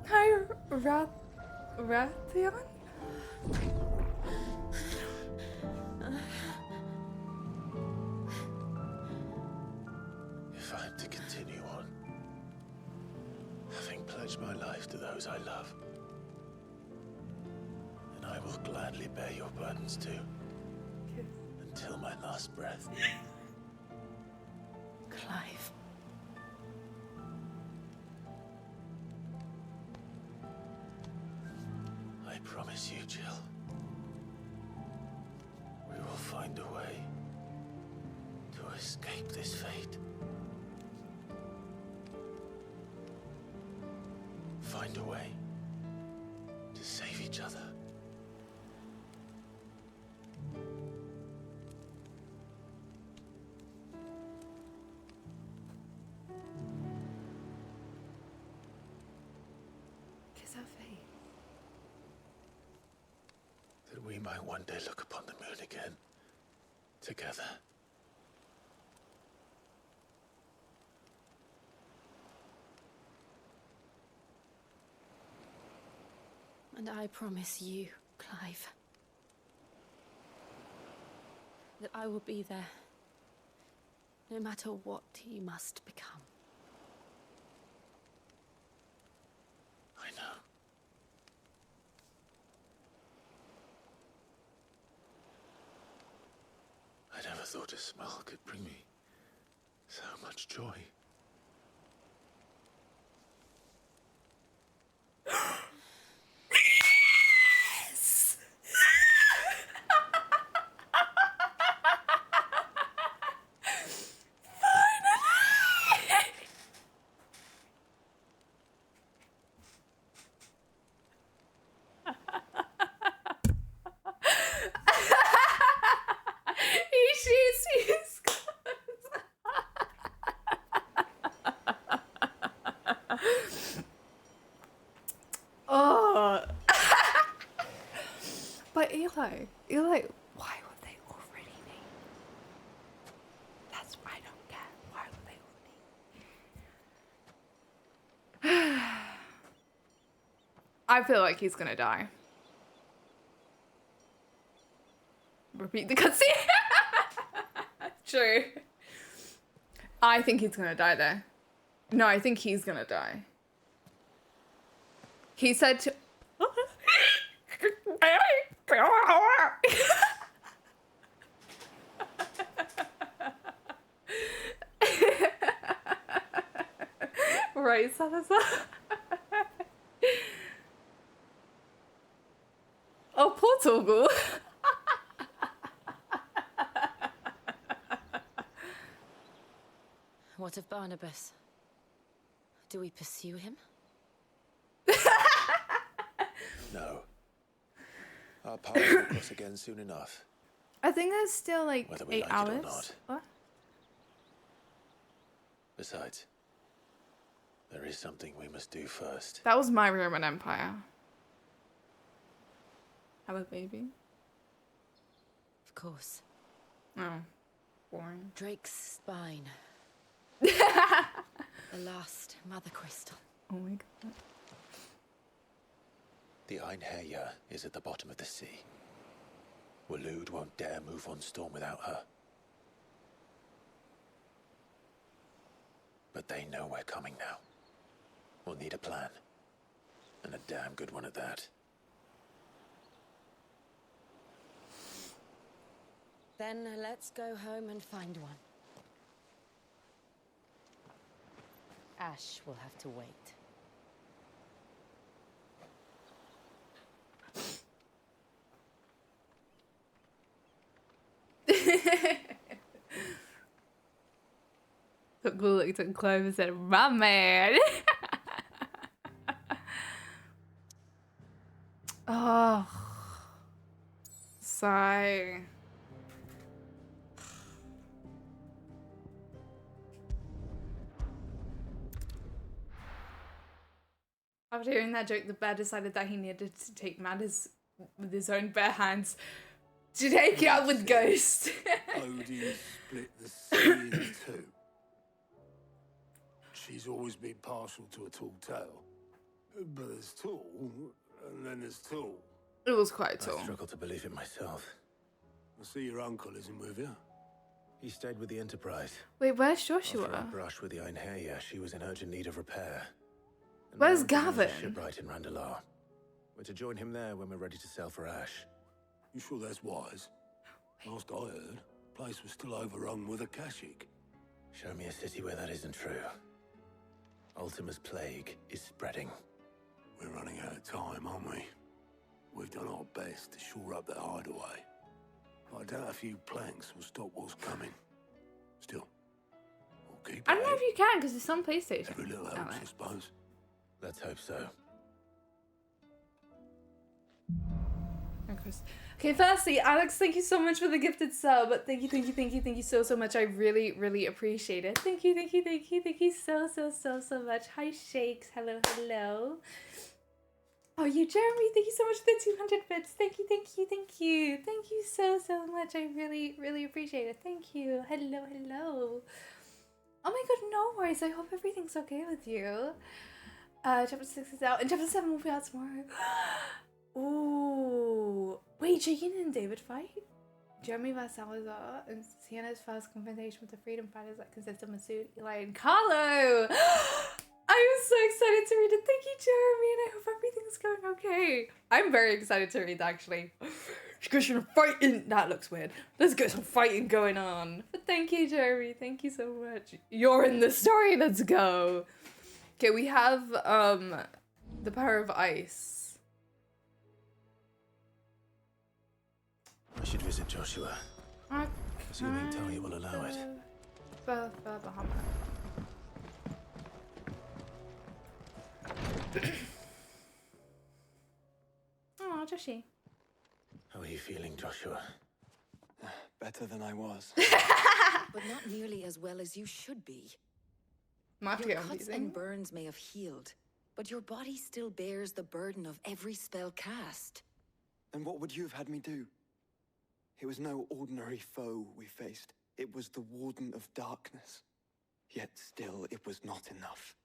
Hi, Rathion? If I'm to continue on, having pledged my life to those I love, then I will gladly bear your burdens too, until my last breath. Clive. I promise you, Jill, we will find a way to escape this fate. Find a way each other. Kiss her face. That we might one day look upon the moon again, together. And I promise you, Clive, that I will be there, no matter what you must become. I know. I never thought a smile could bring me so much joy. Yes! Finally! He shoots his guns. Oh. But Eli, why would they already be? That's what I don't get. Why would they already? I feel like he's gonna die. Repeat the cutscene. True. I think he's gonna die there. No, I think he's gonna die. He said to. Right, Salazar. Oh, poor Torgal. What of Barnabas? Do we pursue him? No. Our paths will cross again soon enough. I think there's still like Whether we 8 like it or hours. not. What? Besides, there is something we must do first. That was my Roman Empire. Have a baby? Of course. Oh, boring. Drake's spine. The last mother crystal. Oh my god. The Einherja is at the bottom of the sea. Waloed won't dare move on Storm without her. But they know we're coming now. We'll need a plan. And a damn good one at that. Then let's go home and find one. Ash will have to wait. Looked at Clive and said, "My man." Oh, sigh. After hearing that joke, the bear decided that he needed to take matters with his own bare hands to take it out with Ghost. Odin split the sea in two. She's always been partial to a tall tale. But there's tall, and then there's tall. It was quite tall. I struggle to believe it myself. I see your uncle isn't with you. He stayed with the Enterprise. Wait, where's After Joshua? a brush with the Einherja, she was in urgent need of repair. And Where's now Odin is a Gavin? shipwright in Randalar. We're to join him there when we're ready to sail for Ash. You sure that's wise? Last I heard, the place was still overrun with Akashic. Show me a city where that isn't true. Ultima's plague is spreading. We're running out of time, aren't we? We've done our best to shore up that hideaway. But I doubt a few planks will stop what's coming. Still, we'll keep I don't know at if you can because it's on PlayStation. Every little helps, Alright. I suppose. Let's hope so. Chris. Okay, firstly, Alex, thank you so much for the gifted sub. Thank you so much. I really appreciate it. Thank you so much. Hi, Shakes. Hello. Oh, you, Jeremy, thank you so much for the 200 bits. Thank you. Thank you so much. I really appreciate it. Thank you. Hello. Oh my god, no worries. I hope everything's okay with you. Chapter 6 is out, and Chapter 7 will be out tomorrow. Ooh. Wait, Jagan and David fight? Jeremy vs. Salazar and Sienna's first confrontation with the freedom fighters that consist of Masood, Eli, and Carlo! I'm so excited to read it. Thank you, Jeremy, and I hope everything's going okay. I'm very excited to read, actually. Let's get some fighting. That looks weird. Let's get some fighting going on. But thank you, Jeremy. Thank you so much. You're in the story. Let's go. Okay, we have the power of ice. I should visit Joshua. Assuming Talia will allow it. Bahamut. Oh, Joshi. How are you feeling, Joshua? Better than I was. But not nearly as well as you should be. Not Your cuts and burns may have healed, but your body still bears the burden of every spell cast. And what would you have had me do? It was no ordinary foe we faced. It was the Warden of Darkness. Yet still, it was not enough.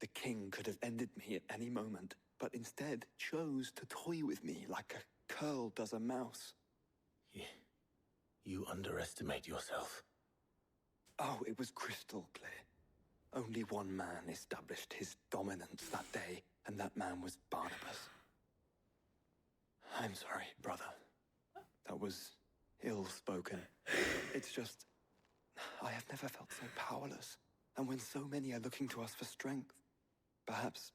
The king could have ended me at any moment, but instead chose to toy with me like a curl does a mouse. You underestimate yourself. Oh, it was crystal clear. Only one man established his dominance that day, and that man was Barnabas. I'm sorry, brother. That was ill-spoken. It's just, I have never felt so powerless. And when so many are looking to us for strength, perhaps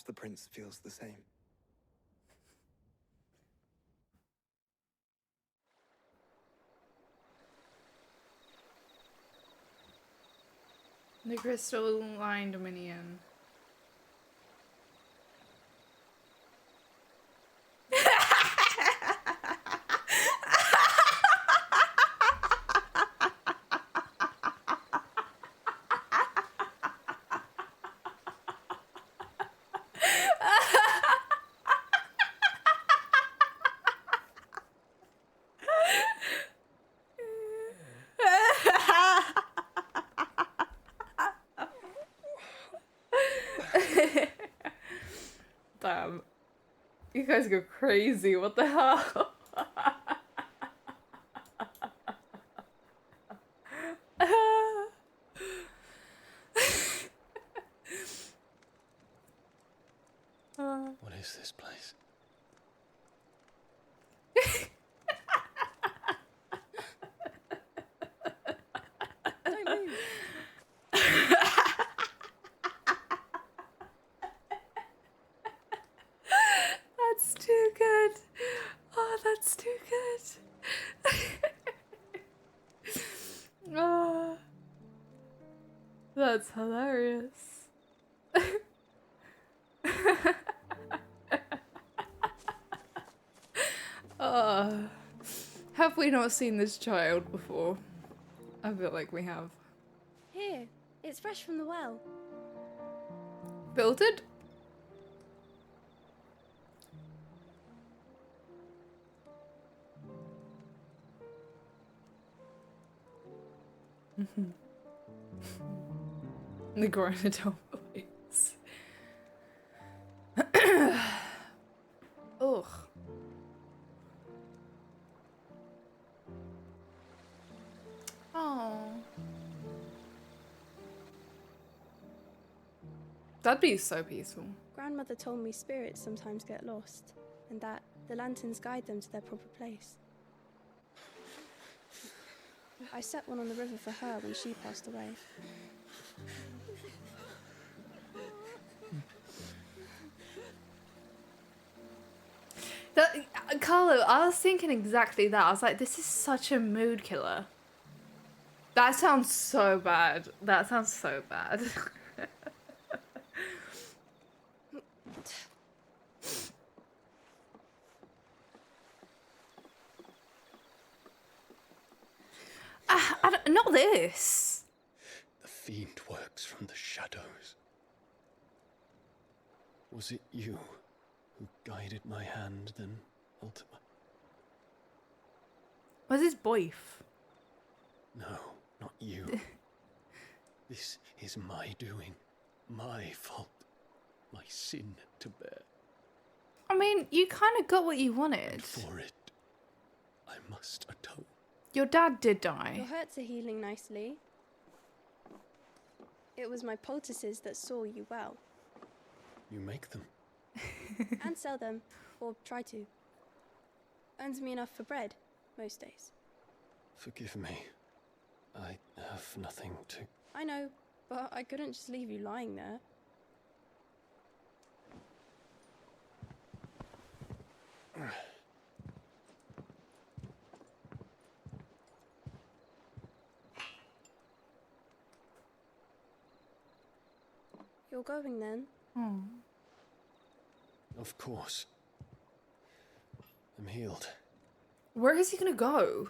the prince feels the same. The crystal line dominion. Damn. You guys go crazy. What the hell? What is this place? Don't move. That's too good. Oh, that's too good. Oh, that's hilarious. Have we not seen this child before? I feel like we have. Here, it's fresh from the well. Built it? The Granadome voice. Ugh. Oh. That'd be so peaceful. Grandmother told me spirits sometimes get lost, and that the lanterns guide them to their proper place. I set one on the river for her when she passed away. Carlo, I was thinking exactly that. I was like, this is such a mood killer. That sounds so bad. That sounds so bad. this? The fiend works from the shadows. Was it you who guided my hand then, Ultima? Was his boyf? No, not you. This is my doing, my fault, my sin to bear. I mean, you kind of got what you wanted. And for it, I must atone. Your dad did die. Your hurts are healing nicely. It was my poultices that saw you well. You make them? And sell them, or try to. Earns me enough for bread, most days. Forgive me. I have nothing to... I know, but I couldn't just leave you lying there. You're going then? Of course. I'm healed. Where is he gonna go?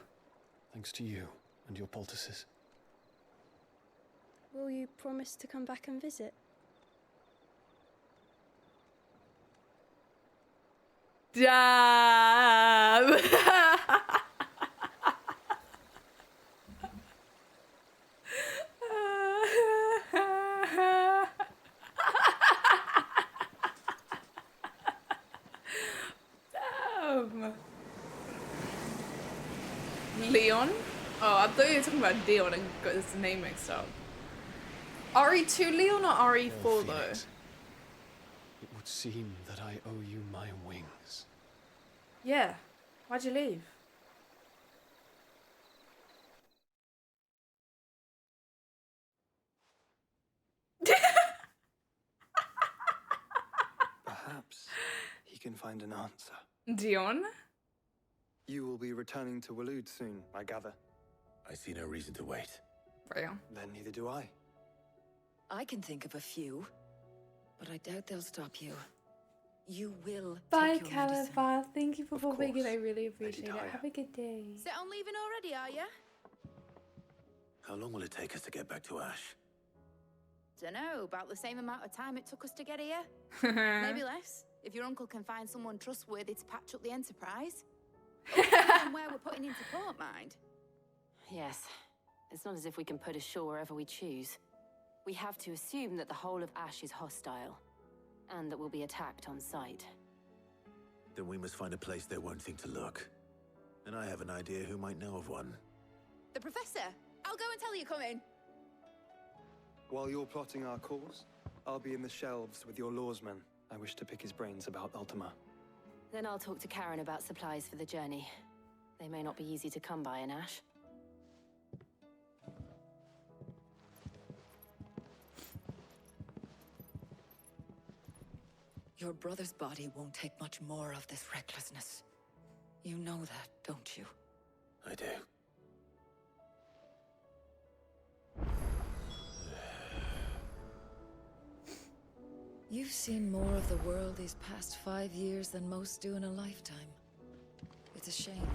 Thanks to you and your poultices. Will you promise to come back and visit? Damn! Damn! Leon? Oh, I thought you were talking about Dion and got his name mixed up. RE2 Leon or RE4 though? It would seem that I owe you my wings. Yeah. Why'd you leave? Perhaps he can find an answer. Dion? You will be returning to Waloed soon, I gather. I see no reason to wait. Real. Then neither do I. I can think of a few, but I doubt they'll stop you. You will Bye, take your medicine. Califa. Thank you for popping in. I really appreciate it. Have a good day. Set on leaving already, are ya? How long will it take us to get back to Ash? Dunno, about the same amount of time it took us to get here. Maybe less, if your uncle can find someone trustworthy to patch up the Enterprise. And where we're putting into port, mind. Yes. It's not as if we can put ashore wherever we choose. We have to assume that the whole of Ash is hostile, and that we'll be attacked on sight. Then we must find a place they won't think to look. And I have an idea who might know of one. The Professor! I'll go and tell you come in. While you're plotting our course, I'll be in the shelves with your lawsman. I wish to pick his brains about Ultima. Then I'll talk to Karen about supplies for the journey. They may not be easy to come by in Ash. Your brother's body won't take much more of this recklessness. You know that, don't you? I do. You've seen more of the world these past 5 years than most do in a lifetime. It's a shame.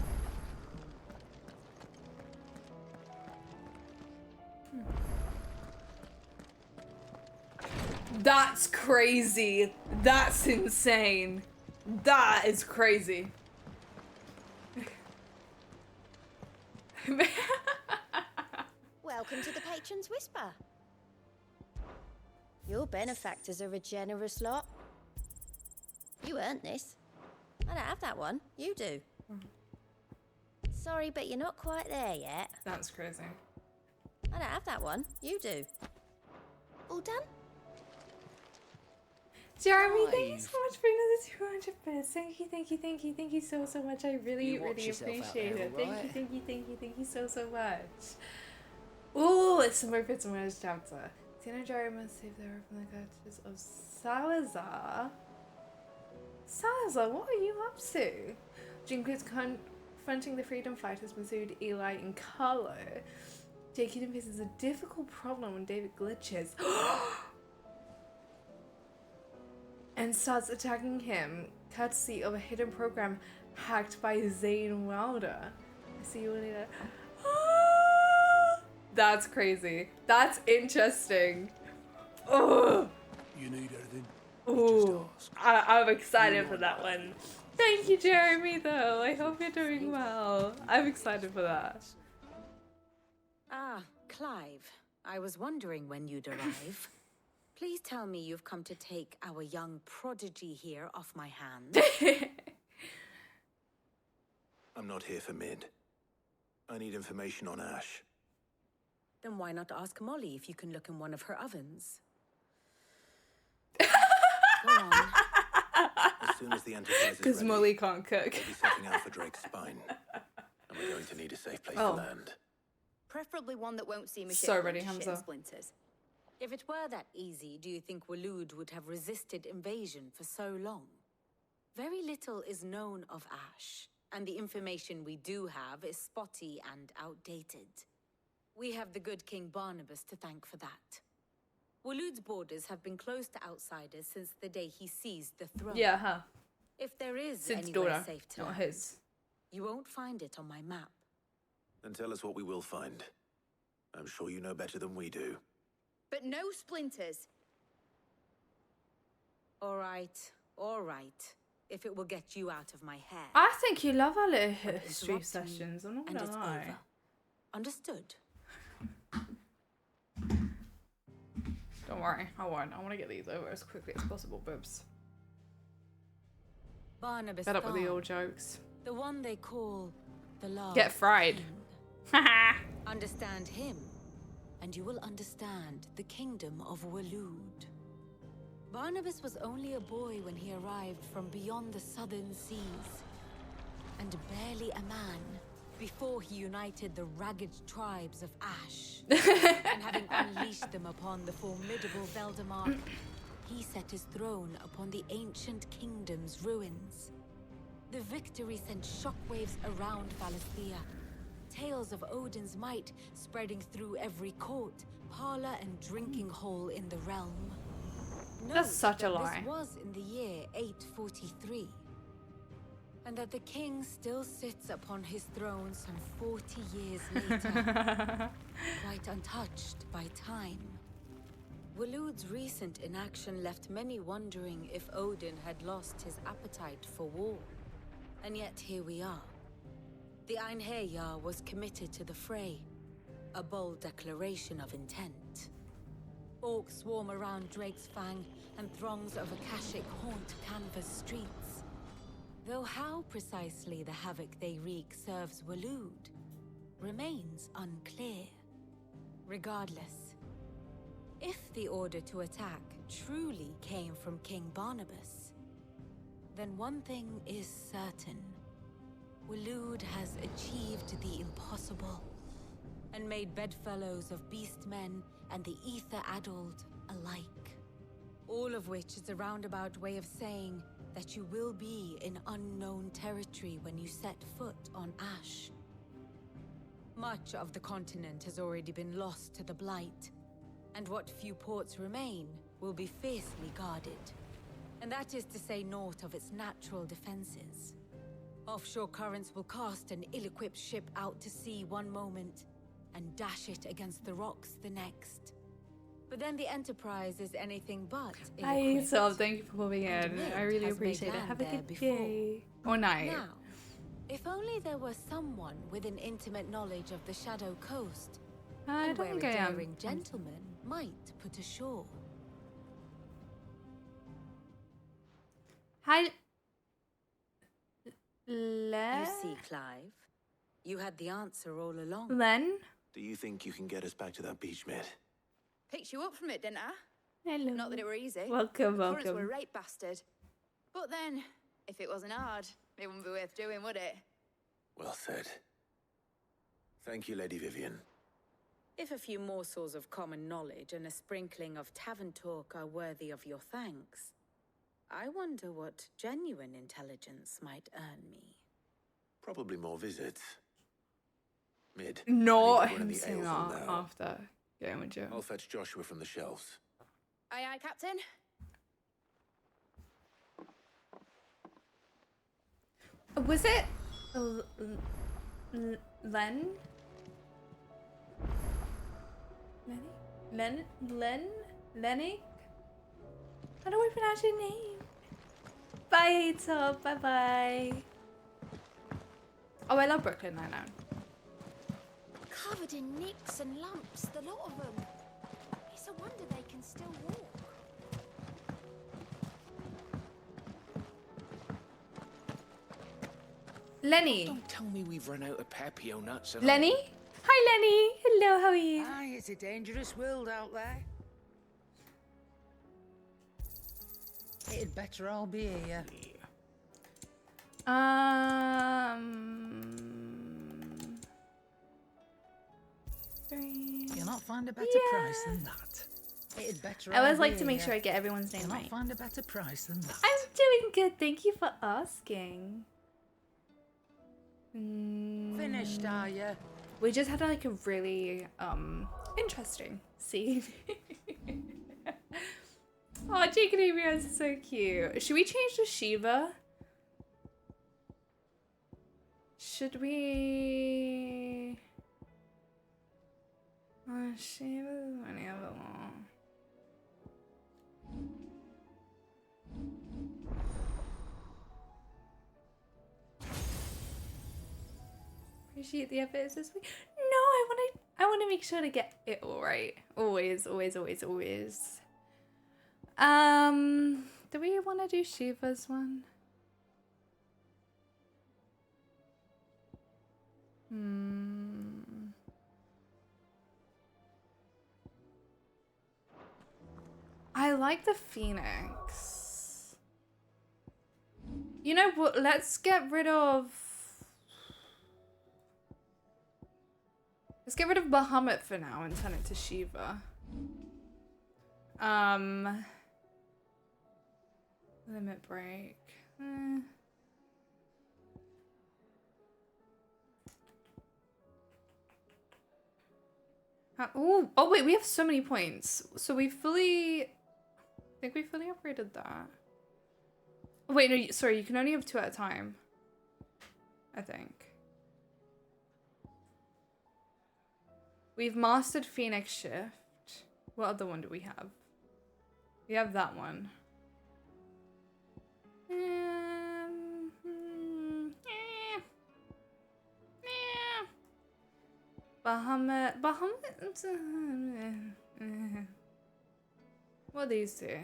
That's crazy. That's insane. That is crazy. Welcome to the Patron's Whisper. Your benefactors are a generous lot. You earned this. I don't have that one. You do. Sorry, but you're not quite there yet. That's crazy. I don't have that one. You do. All done? Jeremy, thank you so much for another 200 bits. Thank you, thank you, thank you, thank you so much. I really, really appreciate it. Thank you, thank you, thank you, thank you so much. Ooh, it's some more bits in this chapter. Tina and Jerry must save their from the clutches of Salazar. Salazar, what are you up to? Jinx confronting the freedom fighters, Masood, Eli, and Carlo. Jacob faces a difficult problem when David glitches. And starts attacking him, courtesy of a hidden program hacked by Zane Wilder. I see you later. That's crazy. That's interesting. Oh. You need anything? Ooh. I'm excited for that one. Thank you, Jeremy, though. I hope you're doing well. I'm excited for that. Ah, Clive. I was wondering when you'd arrive. Please tell me you've come to take our young prodigy here off my hands. I'm not here for Mid. I need information on Ash. Then why not ask Molly if you can look in one of her ovens? Go on. As soon as the Enterprise is Because ready, Molly can't cook. we'll be setting out for Drake's spine. And we're going to need a safe place to land. Preferably one that won't seem a So shit ready, bunch of shit Hamza. splinters. If it were that easy, do you think Waloed would have resisted invasion for so long? Very little is known of Ash, and the information we do have is spotty and outdated. We have the good King Barnabas to thank for that. Waloed's borders have been closed to outsiders since the day he seized the throne. Yeah, huh? If there is Sid's anywhere daughter, safe to not land, his. you won't find it on my map. Then tell us what we will find. I'm sure you know better than we do. But no splinters. All right. If it will get you out of my hair. I think you love our little But history interrupt me, sessions. I'm not and gonna it's lie. over. Understood? Don't worry, I won't. I want to get these over as quickly as possible, Bibs. Barnabas Fed up with the Thorne, old jokes. the one they call the Last Get fried. King. Understand him, and you will understand the kingdom of Waloed. Barnabas was only a boy when he arrived from beyond the southern seas, and barely a man before he united the ragged tribes of Ash. And having unleashed them upon the formidable Veldamark, he set his throne upon the ancient kingdom's ruins. The victory sent shockwaves around Valisthea. Tales of Odin's might spreading through every court, parlor, and drinking hole in the realm. That's Note such a that lie. This was in the year 843. And that the king still sits upon his throne some 40 years later, quite untouched by time. Waloed's recent inaction left many wondering if Odin had lost his appetite for war. And yet here we are. The Einherjar was committed to the fray, a bold declaration of intent. Orcs swarm around Drake's Fang, and throngs of Akashic haunt Canvas streets. Though how precisely the havoc they wreak serves Waloed remains unclear. Regardless, if the order to attack truly came from King Barnabas, then one thing is certain. Waloed has achieved the impossible, and made bedfellows of beastmen and the ether-addled alike. All of which is a roundabout way of saying that you will be in unknown territory when you set foot on Ash. Much of the continent has already been lost to the Blight, and what few ports remain will be fiercely guarded. And that is to say naught of its natural defenses. Offshore currents will cast an ill-equipped ship out to sea one moment, and dash it against the rocks the next. But then the Enterprise is anything but Hi, ill-equipped. so thank you for coming in. Mid I really has made appreciate it. land Have a there good before. day. Or night. Now, if only there were someone with an intimate knowledge of the Shadow Coast, I and don't where think a I am. daring gentleman might put ashore. Hi. You see, Clive, you had the answer all along. Len? Do you think you can get us back to that beach, Mid? Picked you up from it, didn't I? Hello. Not that it were easy. Welcome, The currents welcome. were a right bastard. But then, if it wasn't hard, it wouldn't be worth doing, would it? Well said. Thank you, Lady Vivian. If a few morsels of common knowledge and a sprinkling of tavern talk are worthy of your thanks, I wonder what genuine intelligence might earn me. Probably more visits. Mid. Not I need to run him the saying ale hall that now. after going with Joe. I'll fetch Joshua from the shelves. Aye, aye, Captain. Was it Len? Lenny? How do I pronounce your name? Bye, Top. Bye-bye. Oh, I love Brooklyn Nine-Nine. Covered in nicks and lumps, the lot of them. It's a wonder they can still walk. Lenny. Don't tell me we've run out of Papio nuts at Lenny? all. Hi, Lenny. Hello, how are you? Aye, it's a dangerous world out there. It'd better all be here. You'll not find a better price than that. It'd better I always all like be to make here. sure I get everyone's name You'll right. not find a better price than that. I'm doing good. Thank you for asking. Finished, are you? We just had like a really interesting scene. Oh, Jake and Adrian is so cute. Should we change to Shiva? Should we? Shiva's running a bit long. Appreciate the efforts this week. No, I wanna make sure to get it all right. Always, always, always, always. Do we wanna do Shiva's one? I like the Phoenix. You know what? Let's get rid of Bahamut for now and turn it to Shiva. Limit break. Oh wait, we have so many points. So I think we fully upgraded that. Oh, wait, no, sorry, you can only have 2 at a time. I think. We've mastered Phoenix Shift. What other one do we have? We have that one. Bahamut. What are these two?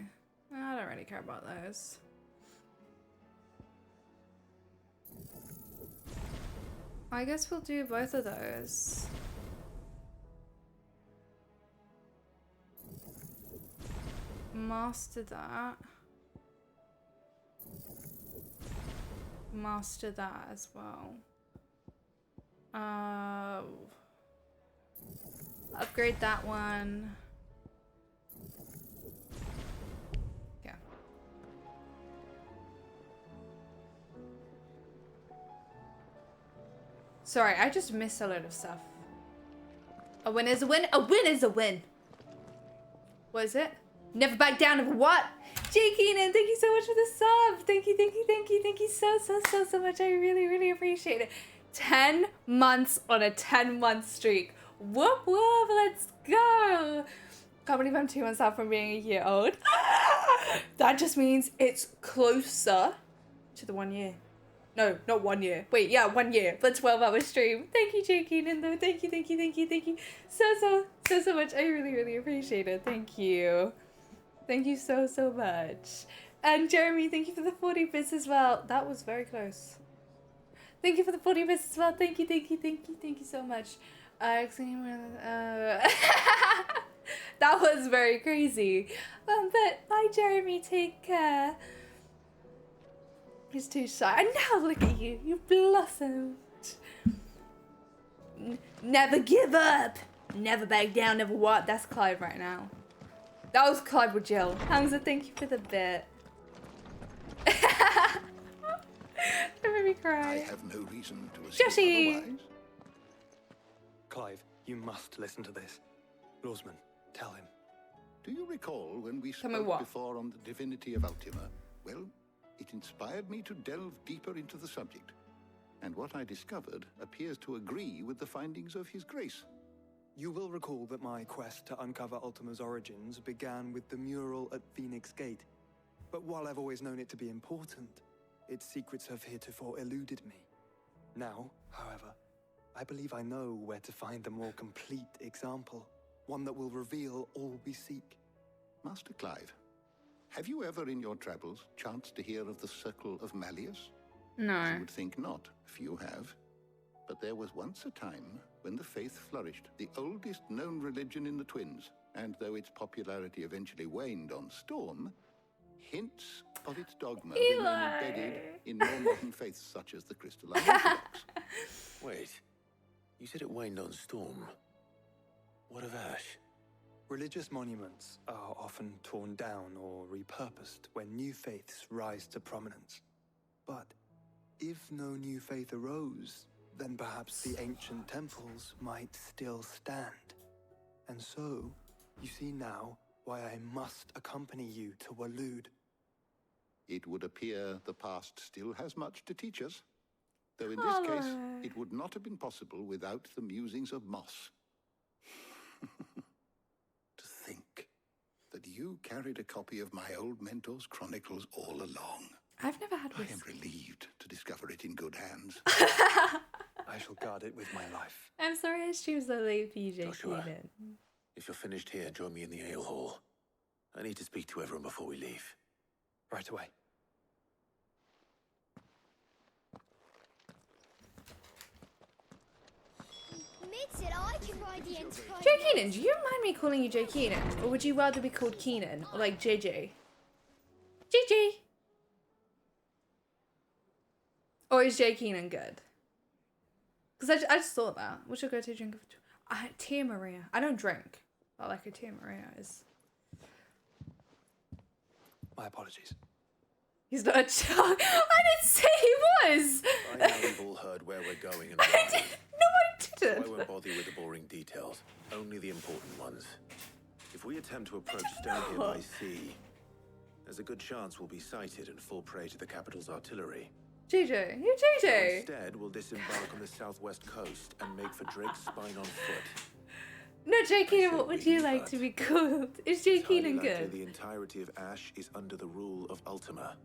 I don't really care about those. I guess we'll do both of those. Master that. Master that as well. Upgrade that one. Yeah. Sorry, I just missed a load of stuff. A win is a win. A win is a win. What is it? Never back down, never what? Jay Keenan, thank you so much for the sub. Thank you, thank you, thank you, thank you so much. I really, really appreciate it. 10 months on a 10-month streak. Whoop whoop, let's go. Can't believe I'm 2 months out from being a year old. That just means it's closer to the 1 year. No, not 1 year. Wait, yeah, 1 year. But 12-hour stream. Thank you, Jay Keenan, though. Thank you, thank you, thank you, thank you so much. I really, really appreciate it. Thank you. Thank you so much. And Jeremy, thank you for the 40 bits as well. That was very close. Thank you for the 40 bits as well. Thank you so much. That was very crazy. But bye, Jeremy. Take care. He's too shy. And now look at you. You blossomed. Never give up. Never back down. Never what? That's Clive right now. That was Clive with Jill. Hamza, thank you for the bit. That made me cry. I have no reason to assume Joshi! otherwise. Clive, you must listen to this. Lawsman, tell him. Do you recall when we Tell me spoke what? before on the divinity of Ultima? Well, it inspired me to delve deeper into the subject. And what I discovered appears to agree with the findings of His Grace. You will recall that my quest to uncover Ultima's origins began with the mural at Phoenix Gate. But while I've always known it to be important, its secrets have heretofore eluded me. Now, however, I believe I know where to find the more complete example, one that will reveal all we seek. Master Clive, have you ever in your travels chanced to hear of the Circle of Malleus? No. You would think not. Few have. But there was once a time when the faith flourished, the oldest known religion in the Twins. And though its popularity eventually waned on Storm, hints of its dogma remain embedded in more modern faiths such as the Crystalline Orthodox. Wait, you said it waned on Storm. What of Ash? Religious monuments are often torn down or repurposed when new faiths rise to prominence. But if no new faith arose, then perhaps the ancient temples might still stand. And so, you see now why I must accompany you to Waloed. It would appear the past still has much to teach us. Though in this case, it would not have been possible without the musings of Moss. To think that you carried a copy of my old mentor's chronicles all along. I've never had I am relieved to discover it in good hands. I shall guard it with my life. I'm sorry I streamed so late for you, Joshua, Keenan. if you're finished here, join me in the ale hall. I need to speak to everyone before we leave. Right away. Mid said I can ride the Enterprise. Joe Keenan, do you mind me calling you Joe Keenan? Or would you rather be called Keenan? Or like JJ? JJ! Or is Jay Keenan good? Because I just thought that. What's your go-to drink? Tia Maria. I don't drink. But like a Tia Maria is... My apologies. He's not a child. I didn't say he was! By now you've all heard where we're going and why. No, I didn't. So I won't bother you with the boring details. Only the important ones. If we attempt to approach down here by sea, there's a good chance we'll be sighted and fall prey to the capital's artillery. JJ, you're JJ. Instead, we'll disembark on the southwest coast and make for Drake's Spine on foot. No, Jay Keenan, what would you like to be called? Is Jay Keenan good? The entirety of Ash is under the rule of Ultima.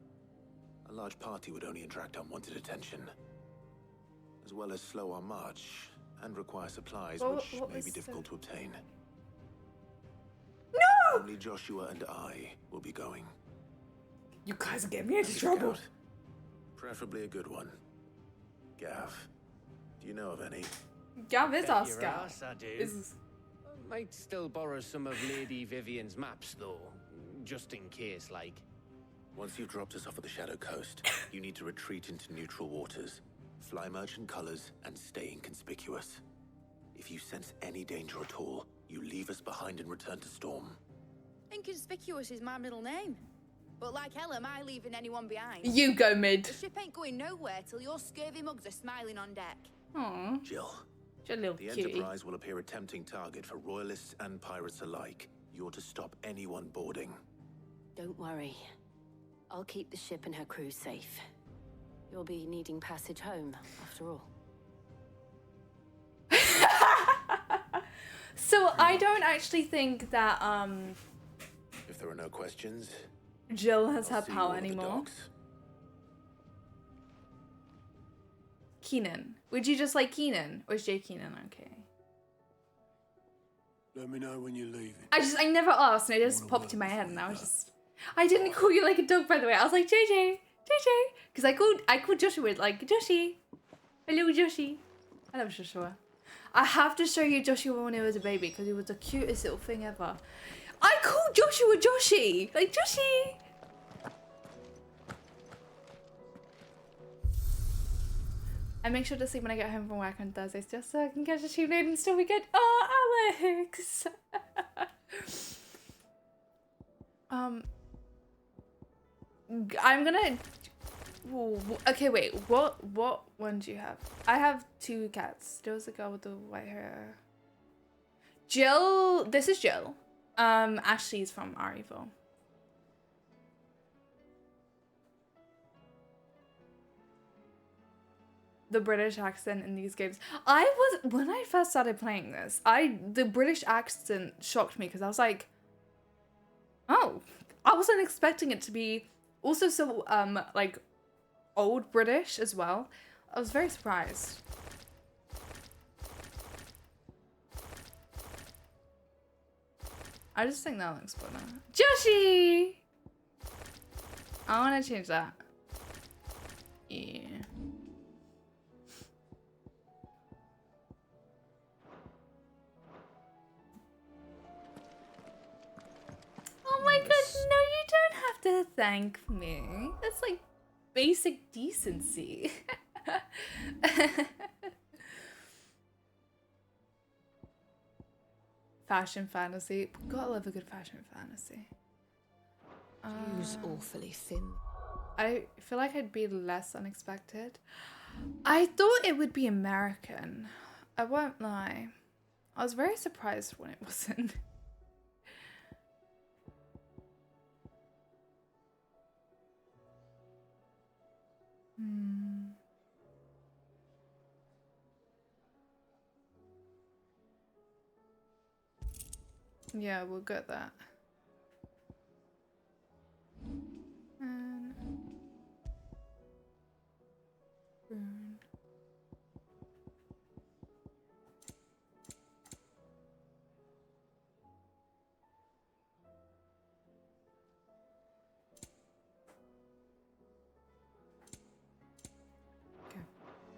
A large party would only attract unwanted attention, as well as slow our march and require supplies which may be difficult to obtain. No! Only Joshua and I will be going. You guys are getting me into trouble. Preferably a good one. Gav, do you know of any? Gav is our Bet your scout. ass I do. Is... I might still borrow some of Lady Vivian's maps, though, just in case, like. Once you've dropped us off at the Shadow Coast, you need to retreat into neutral waters, fly merchant colors, and stay inconspicuous. If you sense any danger at all, you leave us behind and return to Storm. Inconspicuous is my middle name. But like hell am I leaving anyone behind. You go mid. The ship ain't going nowhere till your scurvy mugs are smiling on deck. Aww. Jill, little the cutie. Enterprise will appear a tempting target for royalists and pirates alike. You're to stop anyone boarding. Don't worry. I'll keep the ship and her crew safe. You'll be needing passage home, after all. So I don't actually think that If there are no questions, Jill has her see you power all at the anymore. docks. Keenan. Would you just like Keenan? Or is Jay Keenan okay? Let me know when you're leaving. I never asked and it just popped in my head and I was just... I didn't call you like a dog, by the way. I was like, JJ. Because I called Joshua like, Joshi. Hello, Joshi. I love Joshua. I have to show you Joshua when he was a baby because he was the cutest little thing ever. I called Joshua Joshi. Like, Joshi. I make sure to sleep when I get home from work on Thursdays just so I can catch a tube load and still be good. Oh, Alex. I'm gonna... Okay, wait. What one do you have? I have two cats. Jill's the girl with the white hair. Jill... This is Jill. Ashley's from Ariville. the British accent in these games. When I first started playing this, the British accent shocked me because I was like, oh, I wasn't expecting it to be also so like old British as well. I was very surprised. I just think that looks better. Joshi! I want to change that. Yeah. Oh my god, no, you don't have to thank me. That's like basic decency. Fashion fantasy. Gotta love a good fashion fantasy. Use awfully thin. I feel like I'd be less unexpected. I thought it would be American. I won't lie. I was very surprised when it wasn't. Yeah, we'll get that. And burn.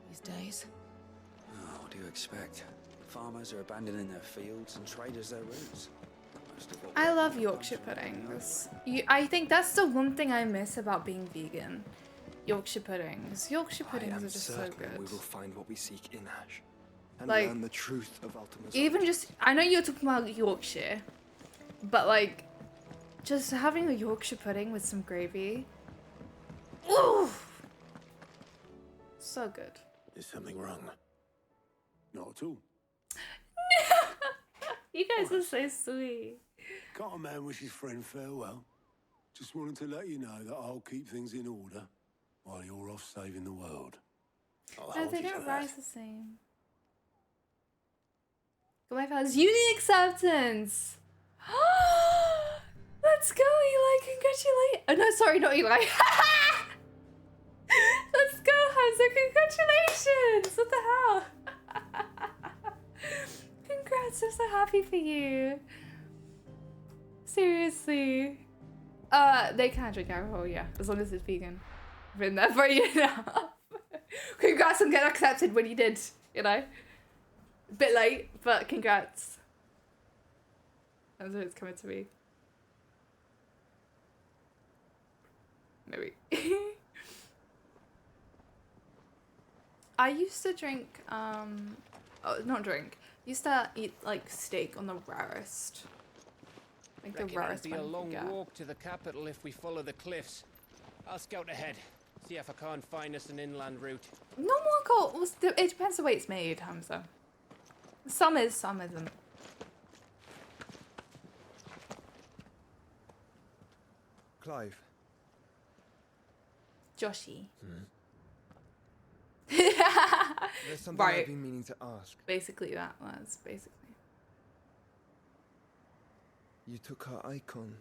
These days. Oh, what do you expect? Farmers are abandoning their fields and traders their roots. I love Yorkshire puddings. I think that's the one thing I miss about being vegan. Yorkshire puddings. Yorkshire puddings are just so good. We will find what we seek in Ash, and Like, learn the truth of Ultima's. Even just, I know you're talking about Yorkshire, but like, just having a Yorkshire pudding with some gravy. Ooh! So good. Is something wrong? Not at all. You guys are so sweet. Can't a man wish his friend farewell? Just wanted to let you know that I'll keep things in order while you're off saving the world. No, they don't rise the same. Goodbye, pals. Union acceptance! Let's go, Eli. Congratulate. Oh, no, sorry, not Eli. Let's go, Hamza. Congratulations. What the hell? Congrats. I'm so happy for you. Seriously. They can drink alcohol, yeah, as long as it's vegan. Been there for you now. Congrats on getting accepted when you did, you know? A bit late, but congrats. That's what it's coming to me. Maybe. I used to drink, not drink. Used to eat like steak on the rarest. Like the rarest it'll be a one long you can walk to the capital if we follow the cliffs. I'll scout ahead, see if I can't find us an inland route. get. No more gold. It depends the way it's made, Hamza. Some is, some isn't. Clive. Joshy. There's something Right. I've been meaning to ask. Basically that was basically. You took her Eikon,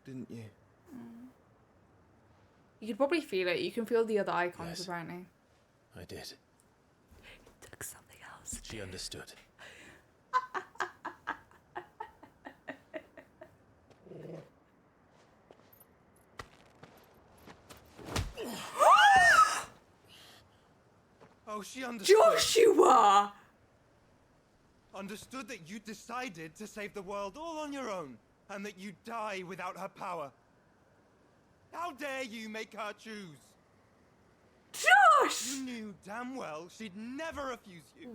didn't you? You could probably feel it. You can feel the other icons, apparently. I did. He took something else. She understood. Oh, she understood. Joshua! Understood that you decided to save the world all on your own, and that you'd die without her power. How dare you make her choose? Josh! You knew damn well she'd never refuse you.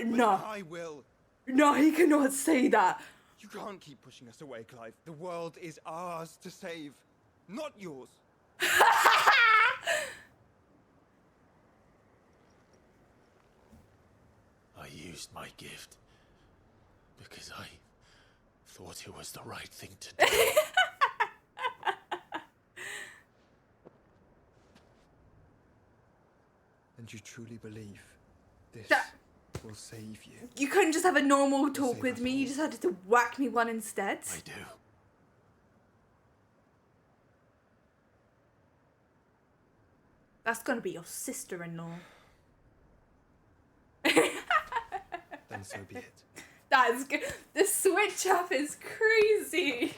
No. I will. No, he cannot say that. You can't keep pushing us away, Clive. The world is ours to save, not yours. I used my gift because I thought it was the right thing to do. And you truly believe this will save you? You couldn't just have a normal talk with me. You decided to whack me one instead. I do. That's gonna be your sister-in-law. Then so be it. That's good. The switch up is crazy.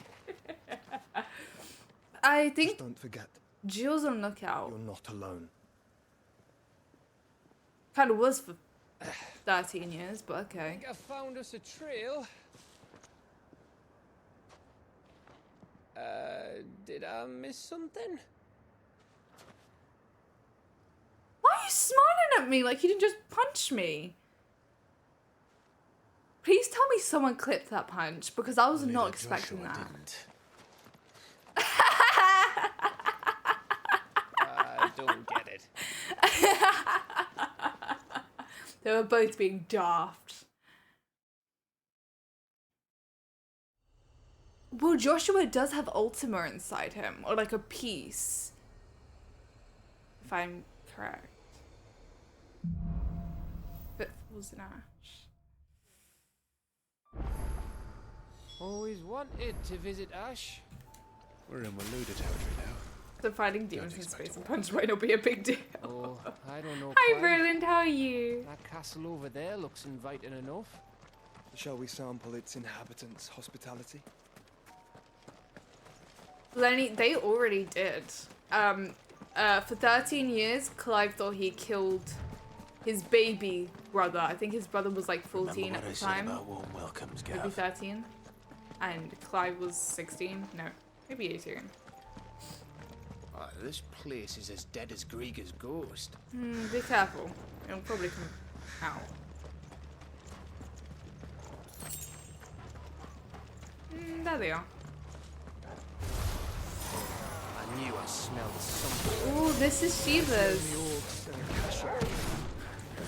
I think. Just don't forget. Jill's on lookout. You're not alone. Kind of was for 13 years, but okay. I think I found us a trail. Did I miss something? Why are you smiling at me like you didn't just punch me? Please tell me someone clipped that punch, because I was not expecting that. I don't get it. They were both being daft. Well, Joshua does have Ultima inside him, or like a piece. If I'm correct. But was an Ash. Always wanted to visit Ash. We're in Waluda territory now. So fighting demons in space and punch might not be a big deal. Oh, I don't know. Hi, Clive. Roland, how are you? That castle over there looks inviting enough. Shall we sample its inhabitants' hospitality? Lenny, they already did. For 13 years, Clive thought he killed his baby brother. I think his brother was like 14 at the time. About warm welcomes, Maybe 13. And Clive was 16. No, maybe 18. Oh, this place is as dead as Grieger's ghost. Be careful. It'll probably come out. There they are. I knew I smelled something. Ooh, this is Shiva's.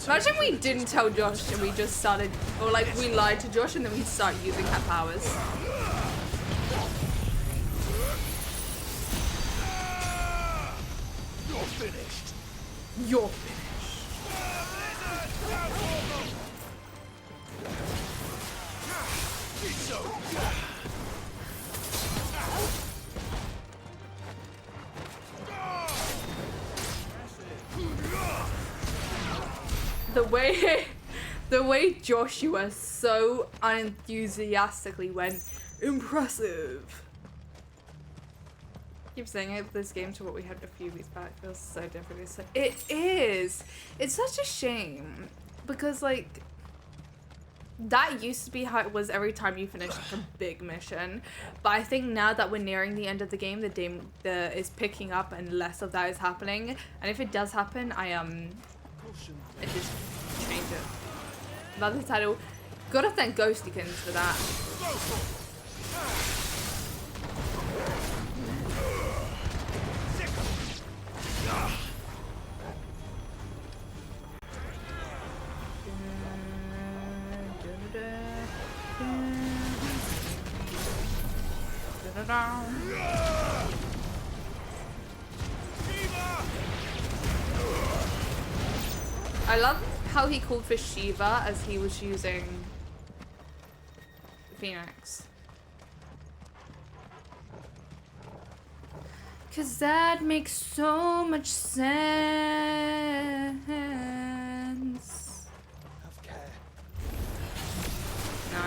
Imagine we didn't tell Josh and we just started, or like we lied to Josh and then we start using her powers. You're finished. You're finished. The way Joshua so unenthusiastically went, impressive. Keep saying it, this game to what we had a few weeks back feels so different. It is. It's such a shame because like that used to be how it was every time you finished like a big mission, but I think now that we're nearing the end of the game, the game is picking up and less of that is happening. And if it does happen, I just change it. Another title. Gotta thank Ghostykins for that. I love how he called for Shiva as he was using Phoenix. Cause that makes so much sense. Have care. No.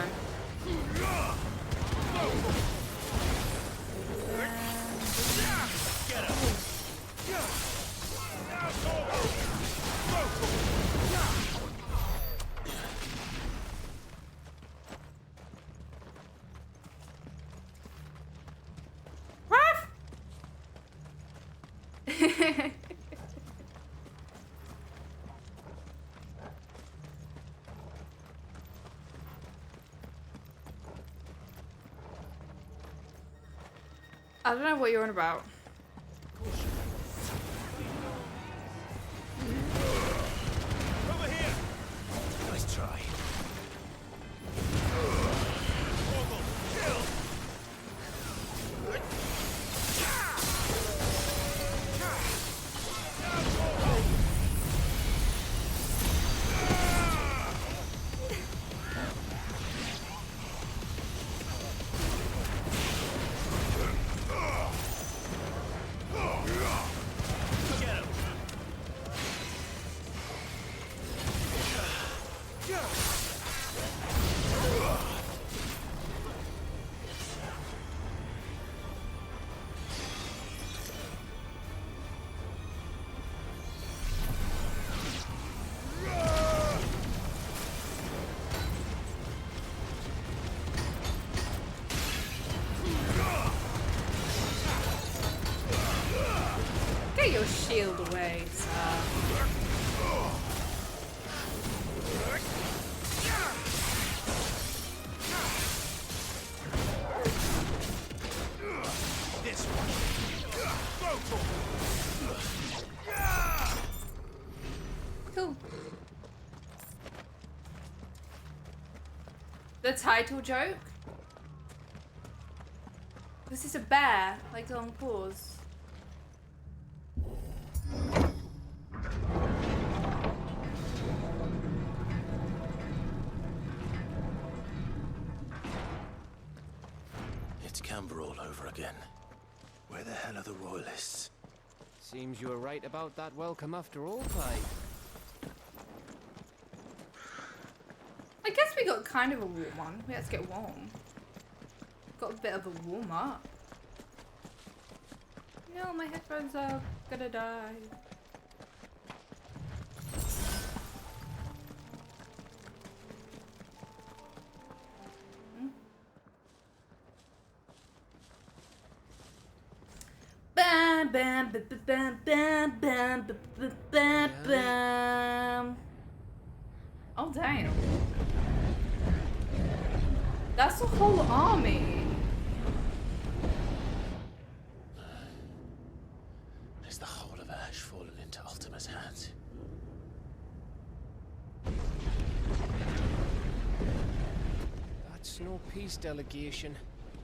I don't know what you're on about. Over here. Nice try. Get your shield away, sir. This one. Go for it. Cool. The title joke? This is a bear, like long paws. It's Camber all over again. Where the hell are the royalists? Seems you were right about that welcome after all, Clive. I guess we got kind of a warm one. We had to get warm. Got a bit of a warm up. No, my headphones are gonna die. Bam bam bam bam bam bam bam bam. Oh damn. That's a whole army. Is the whole of Ash fallen into Ultima's hands? That's no peace delegation.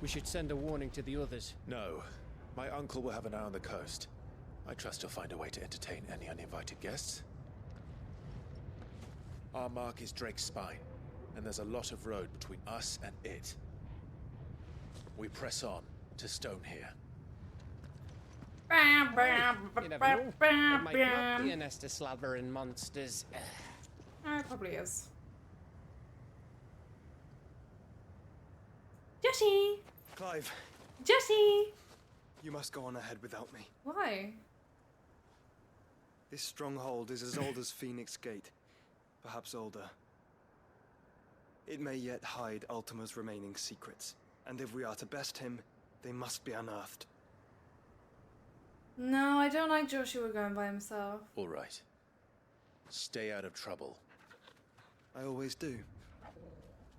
We should send a warning to the others. No. My uncle will have an eye on the coast. I trust he'll find a way to entertain any uninvited guests. Our mark is Drake's Spine, and there's a lot of road between us and it. We press on to Stonehere. You never know. It might not be a nest of slathering monsters. It probably is. Joshi! Clive, Joshi! you must go on ahead without me. Why? This stronghold is as old as Phoenix Gate, perhaps older. It may yet hide Ultima's remaining secrets, and if we are to best him, they must be unearthed. No, I don't like Joshua going by himself. All right. Stay out of trouble. I always do.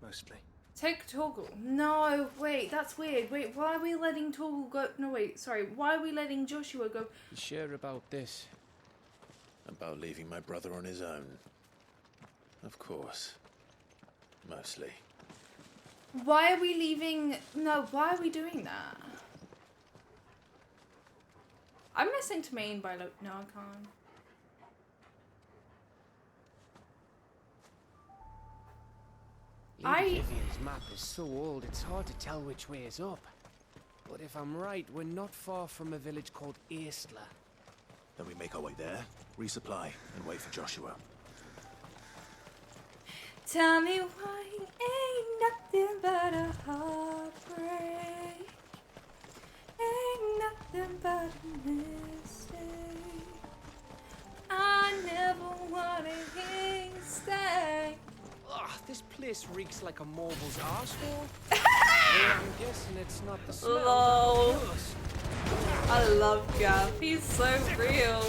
Mostly. Take Torgal. No, wait, that's weird. Wait, why are we letting Torgal go? No, wait, sorry. Why are we letting Joshua go? You sure about this? About leaving my brother on his own. Of course. Mostly. Why are we leaving? No, why are we doing that? I'm listening to Maine by no, I can't. Lady Vivian's map is so old it's hard to tell which way is up. But if I'm right, we're not far from a village called Aistla. Then we make our way there, resupply, and wait for Joshua. Tell me why ain't nothing but a heartbreak. Ain't nothing but a mistake. I never wanna hear you say. Ugh, this place reeks like a moble's arsehole. Yeah, I'm guessing it's not the smell. Lol. I love Gav. He's so real.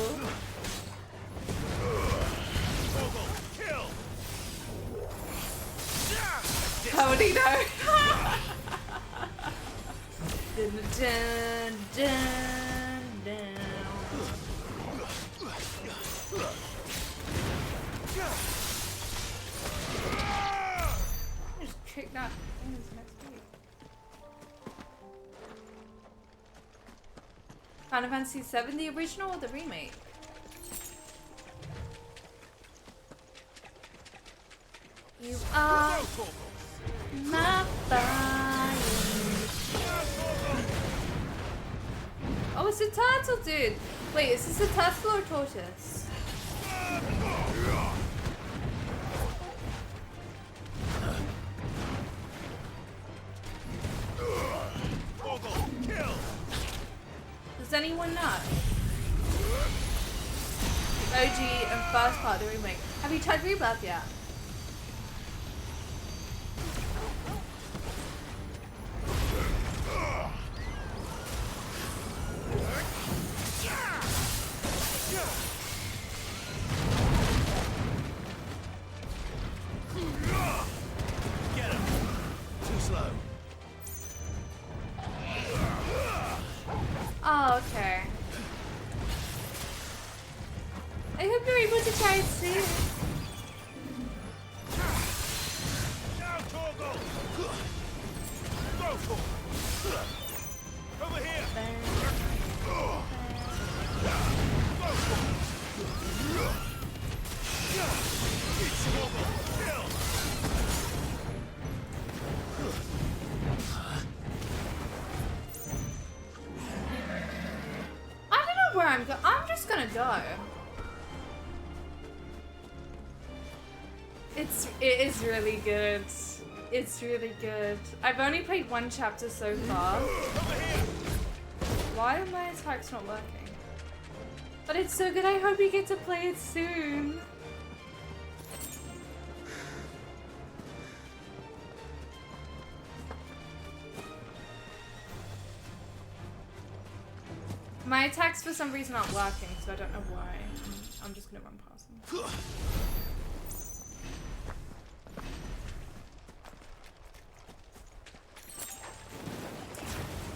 How would he know? Dun, dun, dun, dun. Just kick that in his next week. Final Fantasy VII, the original or the remake? You are my fire. Oh, it's a turtle, dude. Wait, is this a turtle or a tortoise? Does anyone know? OG and first part of the remake. Have you tried Rebirth yet? I hope you're able to try it soon. Now, Torgal! Go for it! Over here! Go for it! It's Torgal! Kill! I don't know where I'm going. I'm just gonna go. It is really good. It's really good. I've only played one chapter so far. Why are my attacks not working? But it's so good. I hope you get to play it soon. My attacks for some reason aren't working, so I don't know why. I'm just gonna run past them.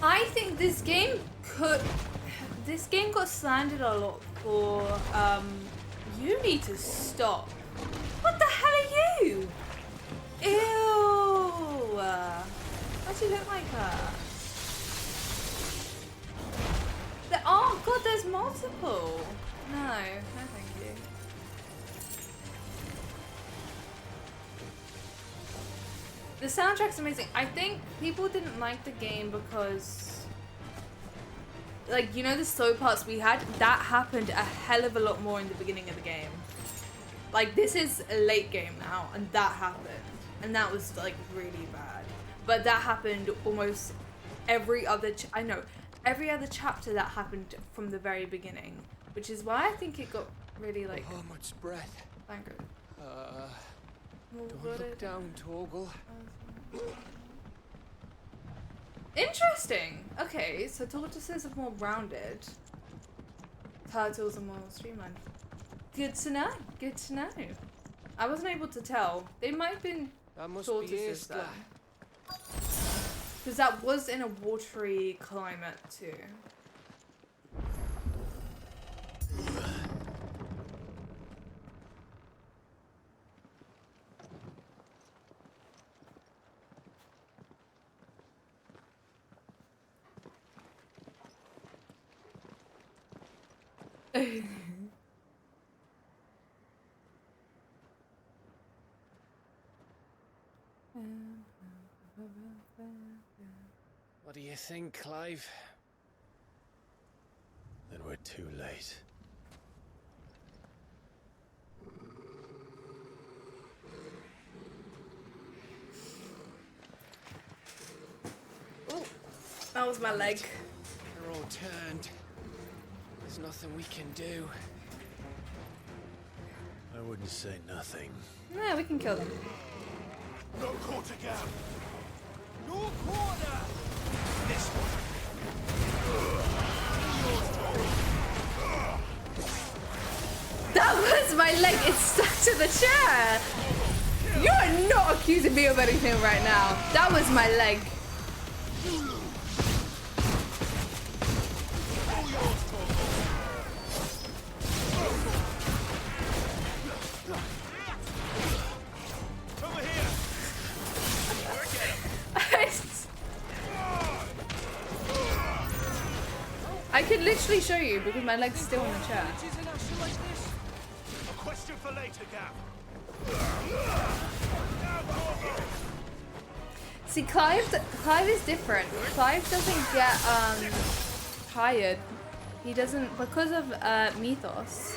I think this game got slandered a lot for, you need to stop. What the hell are you? Ew. Why do you look like that? Oh god, there's multiple. No, thank you. The soundtrack's amazing. I think people didn't like the game because, like, you know the slow parts we had? That happened a hell of a lot more in the beginning of the game. Like, this is a late game now, and that happened. And that was, like, really bad. But that happened almost every other every other chapter that happened from the very beginning. Which is why I think it got really, like... Oh, much breath. Angry. Don't look down, Torgal. Interesting. Okay, so tortoises are more rounded. Turtles are more streamlined. Good to know. Good to know. I wasn't able to tell. They might have been tortoises then. Because that was in a watery climate too. What do you think, Clive? Then we're too late. Oh, that was my leg. They're all turned. There's nothing we can do. I wouldn't say nothing. Yeah, we can kill them. No quarter gap! No quarter! This one! That was my leg. It's stuck to the chair. You are not accusing me of anything right now. That was my leg. I could literally show you because my leg's still in the chair. A question for later, Gap. See, Clive is different. Clive doesn't get tired. He doesn't, because of Mythos.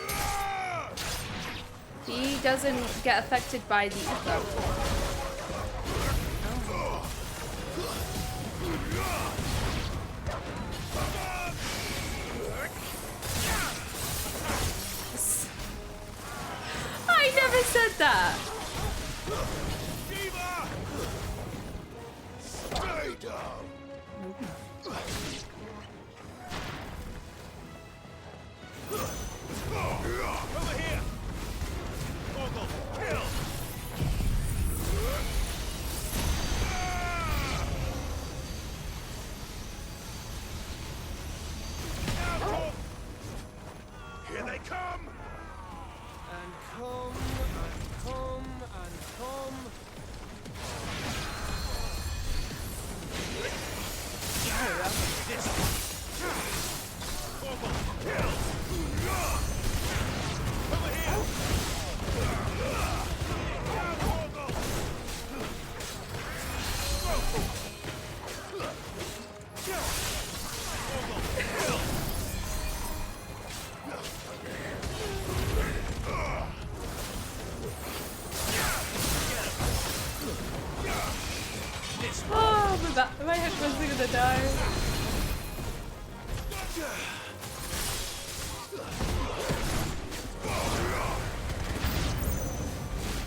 He doesn't get affected by the echo. I never said that. Stay down. Over here. Torgal, kill. Here they come. And come, and come, and come. Oh, my headphones are gonna die.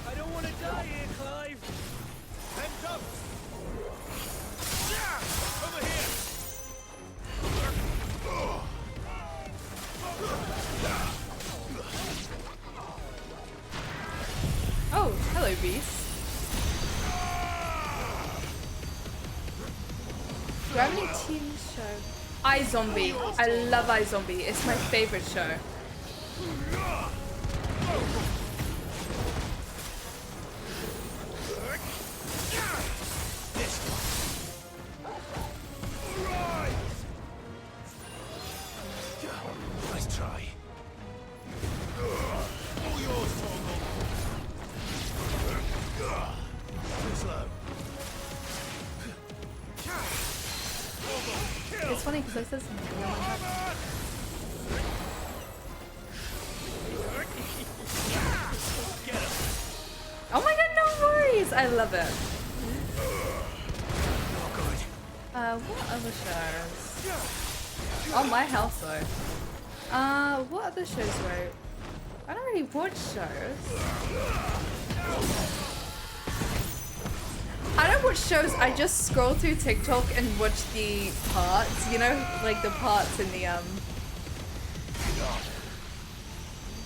I don't want to die here, Clive. Hands up. Over here. Oh, hello, Beast. Do I have any TV show? iZombie. I love iZombie. It's my favorite show. Nice try. All yours, Torgal. Too slow. It's funny because I said something. Oh my god, no worries! I love it. What other shows? Oh, my house though. What other shows were? I don't really watch shows. I don't watch shows, I just scroll through TikTok and watch the parts, you know, like the parts in the,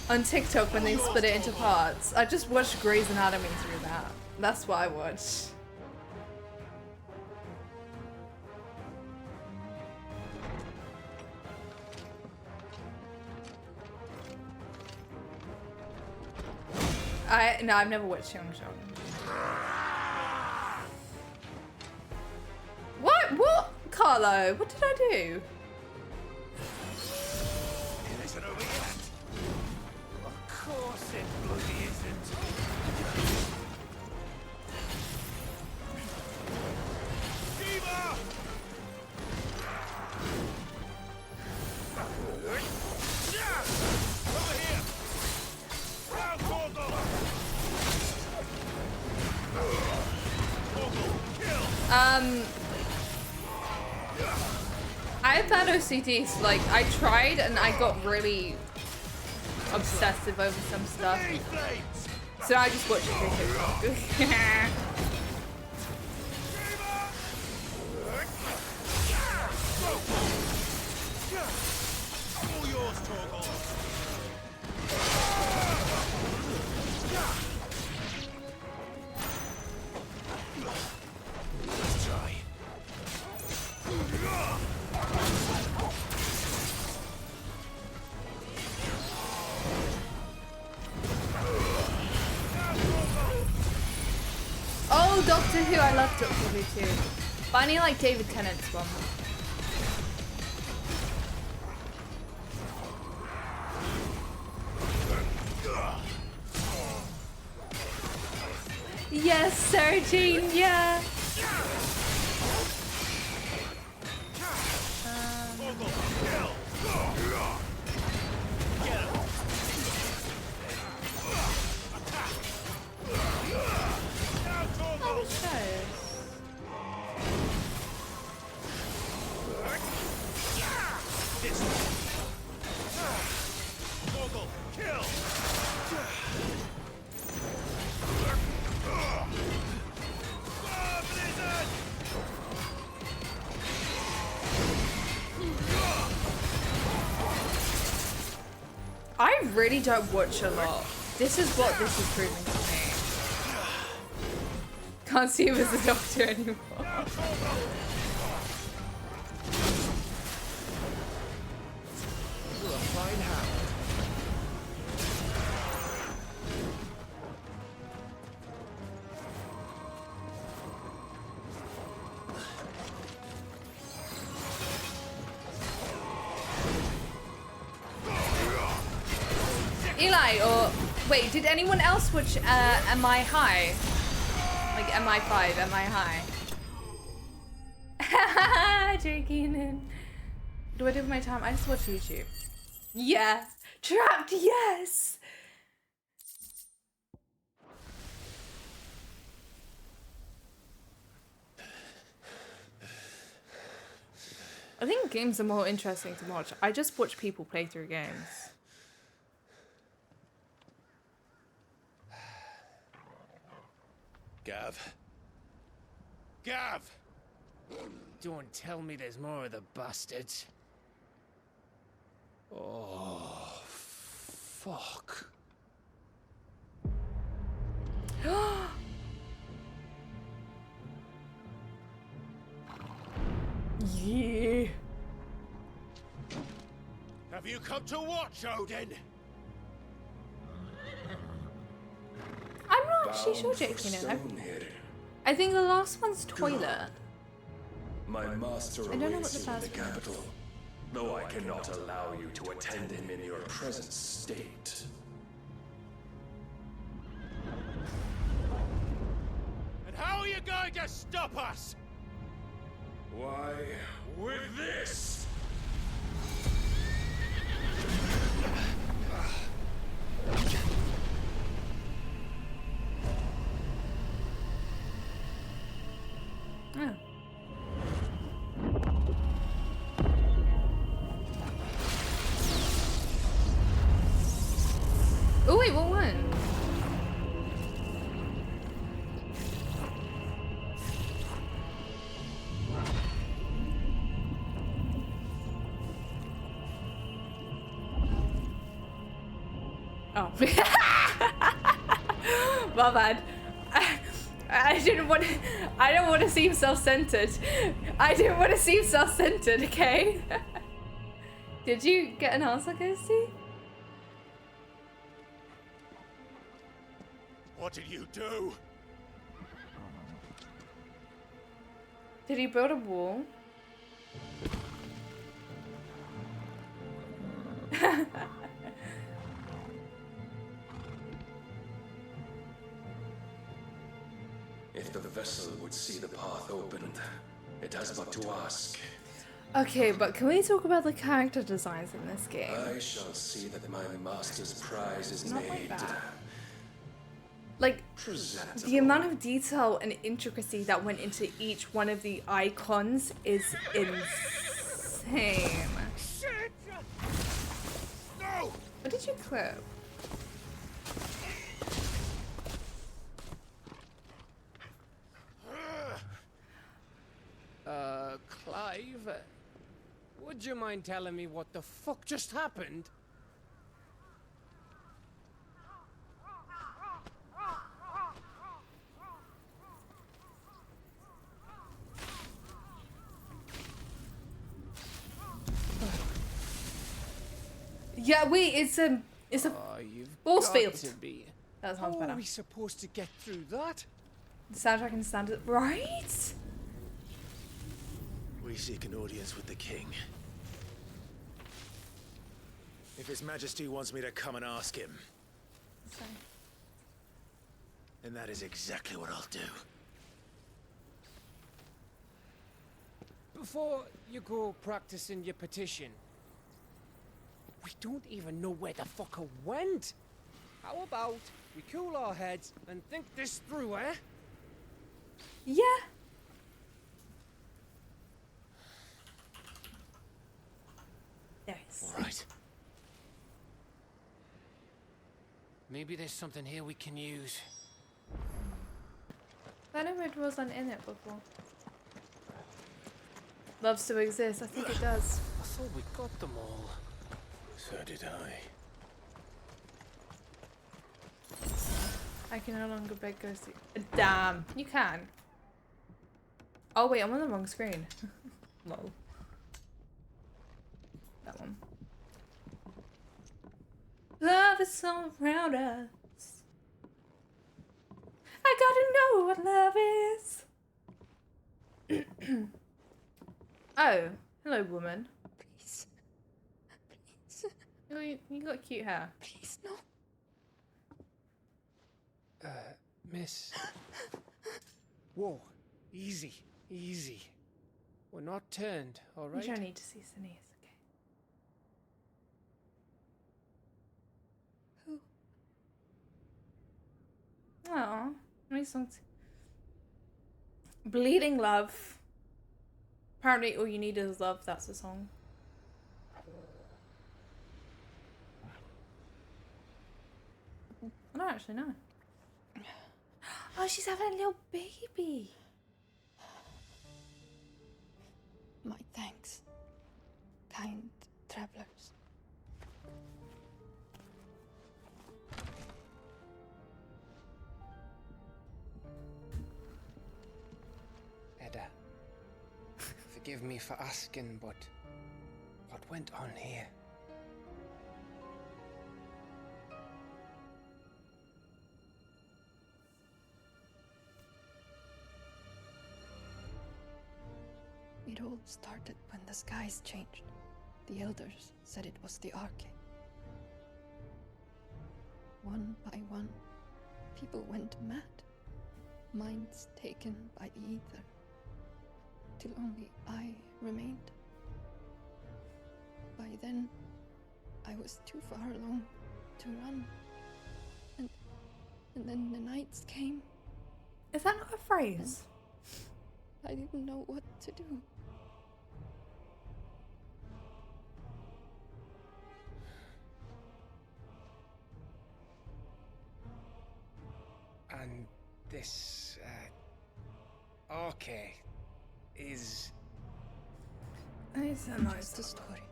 on TikTok when they split it into parts. I just watch Grey's Anatomy through that. That's what I watch. No, I've never watched Young Sheldon. What? Carlo, what did I do? It isn't over yet. Of course it bloody isn't. Diva! Over here! Round Torgal! I've had OCDs, like, I tried and I got really obsessive over some stuff. So I just watched it. All yours, Torgal. Let's try. Oh, Doctor Who, I love Doctor Who too. But I need like David Tennant's one. Yes, Sarah Jane, yeah. I really don't watch a lot. This is what this is proving to me. Can't see him as a doctor anymore. Eli, or wait, did anyone else watch Am I High? Like MI5, Am I High? Drinking in. What do I do with my time? I just watch YouTube. Yeah. Trapped, yes! I think games are more interesting to watch. I just watch people play through games. Gav. Gav! Don't tell me there's more of the bastards. Oh, fuck. Yeah. Have you come to watch, Odin? I'm not actually sure, Jake. I think the last one's toilet. My master I don't know what awaits the you in the first one is. capital, though I cannot allow you to attend him in your present state. And how are you going to stop us? Why, with this! Oh. Oh wait, what one? Oh. My bad. I didn't want to, I don't want to seem self-centered. I didn't want to seem self-centered, okay? Did you get an answer, Ghosty? What did you do? Did he build a wall? If the vessel would see the path opened, it has but to ask. Okay, but can we talk about the character designs in this game? I shall see that my master's prize is Not made. like that. Like, the amount of detail and intricacy that went into each one of the icons is insane. Shit! No! What did you clip? Clive, would you mind telling me what the fuck just happened? Yeah, wait, it's a force got field. to be. That sounds How better. are we supposed to get through that? The soundtrack and standard, right? We seek an audience with the king. If His Majesty wants me to come and ask him, then that is exactly what I'll do. Before you go practicing your petition, we don't even know where the fucker went. How about we cool our heads and think this through, eh? Yeah. Nice. All right. Maybe there's something here we can use. I know it wasn't in it before. Loves to exist. I think it does. I thought we got them all. So did I. I can no longer beg Ghosty. Damn, you can. Oh wait, I'm on the wrong screen. Lol. That one. Love is all around us. I gotta know what love is. Oh, hello, woman. Please. You got cute hair. Please, no. Miss. Whoa, easy, easy. We're not turned, all right? You don't need to see Sinise, okay? Who? Oh, nice songs. Bleeding Love. Apparently, all you need is love. That's the song. I don't actually know. Oh, she's having a little baby. My thanks, kind travelers. Edda, forgive me for asking, but what went on here? It all started when the skies changed. The elders said it was the Arche. One by one, people went mad. Minds taken by the ether. Till only I remained. By then, I was too far along to run. And then the nights came. Is that not a phrase? I didn't know what to do. And this, Arche is... It's just a story.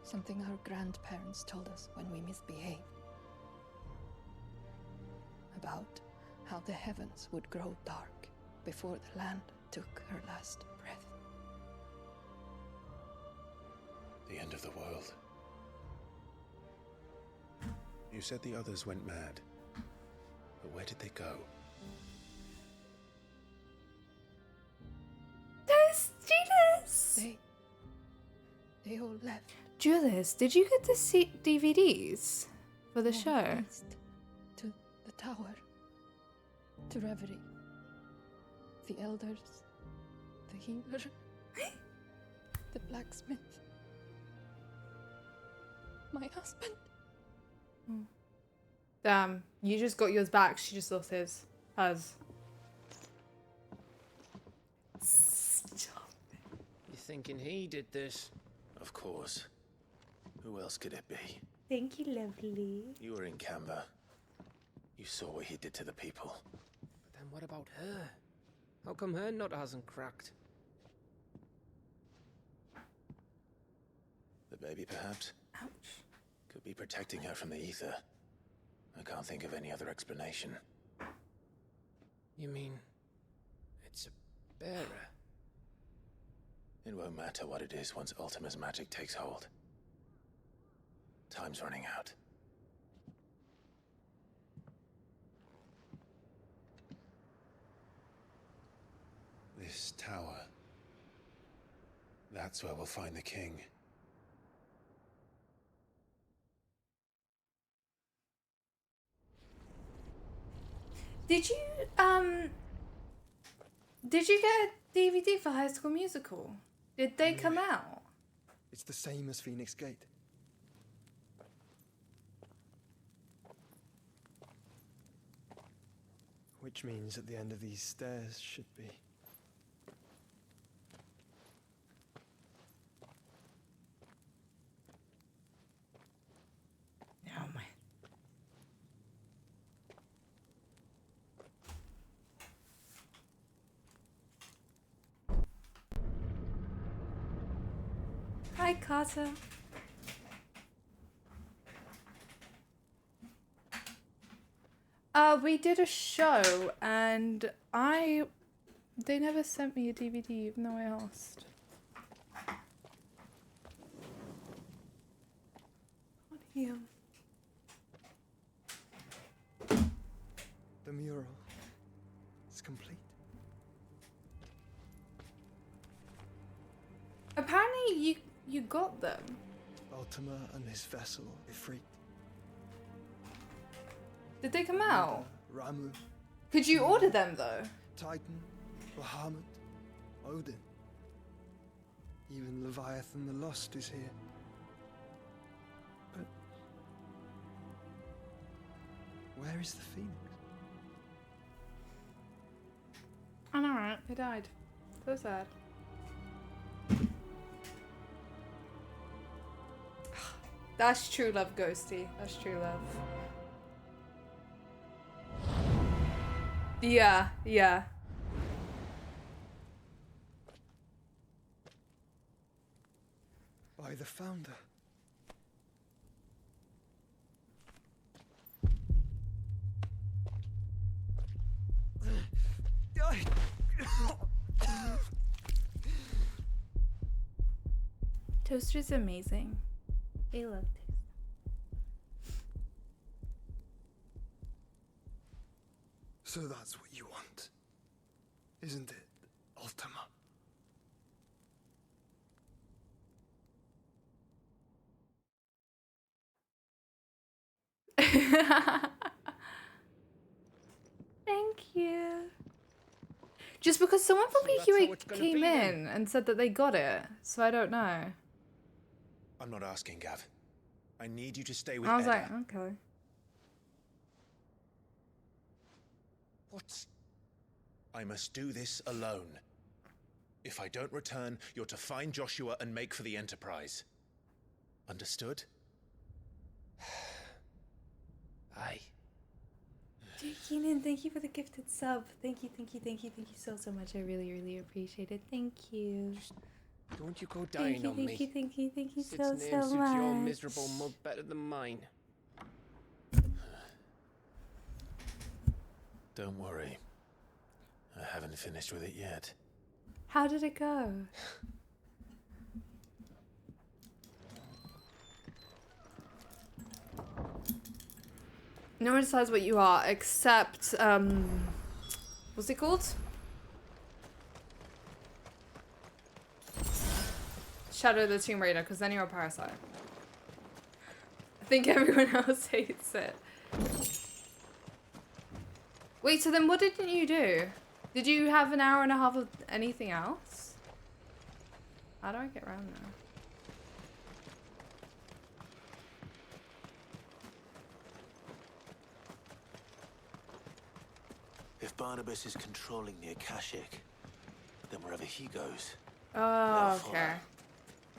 Something our grandparents told us when we misbehaved. About how the heavens would grow dark before the land took her last breath. The end of the world. You said the others went mad. But where did they go? There's Julius! They all left. Julius, did you get to see DVDs for the show? East, to the tower. To Reverie. The elders. The healer. The blacksmith. My husband. Damn, you just got yours back. She just lost his. Hers. Stop. You thinking he did this? Of course. Who else could it be? Thank you, lovely. You were in Camber. You saw what he did to the people. But then what about her? How come her nut hasn't cracked? The baby, perhaps? Ouch. Could be protecting her from the ether. I can't think of any other explanation. You mean... it's a bearer? It won't matter what it is once Ultima's magic takes hold. Time's running out. This tower. That's where we'll find the king. Did you get a DVD for High School Musical? Did they come out? It's the same as Phoenix Gate. Which means at the end of these stairs should be... Oh my. Hi, Carter. We did a show and they never sent me a DVD even though I asked. Can't hear. The mural is complete. Apparently you got them. Ultima and his vessel, Ifrit. Did they come out? Ramu. Could you order them though? Titan, Bahamut, Odin. Even Leviathan the Lost is here. But where is the Phoenix? I know, right? They died. So sad. That's true love, Ghosty. That's true love. Yeah, yeah. By the Founder. Toaster's amazing. I love toast. So that's what you want, isn't it, Ultima? Thank you. Just because someone from PQA came in and said that they got it, so I don't know. I'm not asking, Gav. I need you to stay with I was Edda. like, okay. What? I must do this alone. If I don't return, you're to find Joshua and make for the Enterprise. Understood? Aye. Keenan, thank you for the gifted sub. Thank you so much. I really, really appreciate it. Thank you. Don't you go dying on me. Thank you Sid's so name suits your much. miserable mug better than mine. Don't worry. I haven't finished with it yet. How did it go? No one decides what you are except, what's it called? Shadow the Tomb Raider, because then you're a parasite. I think everyone else hates it. Wait, so then what didn't you do? Did you have an hour and a half of anything else? How do I get around there? If Barnabas is controlling the Akashic, then wherever he goes, Oh, okay.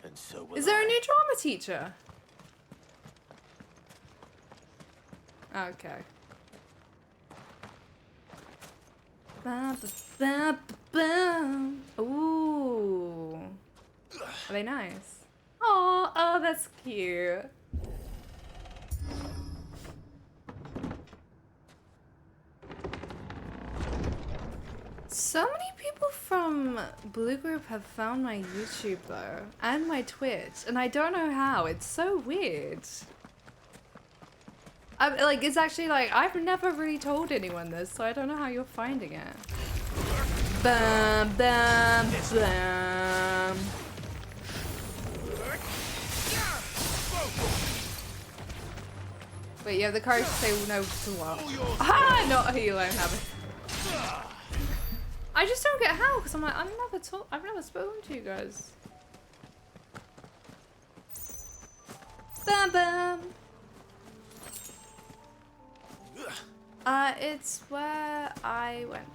and so will Is there I. a new drama teacher? Okay. Ba, ba, ba, ba, ba. Ooh. Are they nice? Oh, that's cute. So many people from Blue Group have found my YouTube though, and my Twitch, and I don't know how. It's so weird. Like, it's actually like, I've never really told anyone this, so I don't know how you're finding it. Bam, bam, bam. Wait, you have the courage to say no to what? Ah, not a healer, I have it. I just don't get how, because I'm like, I've never spoken to you guys. Bam, bam. It's where I went.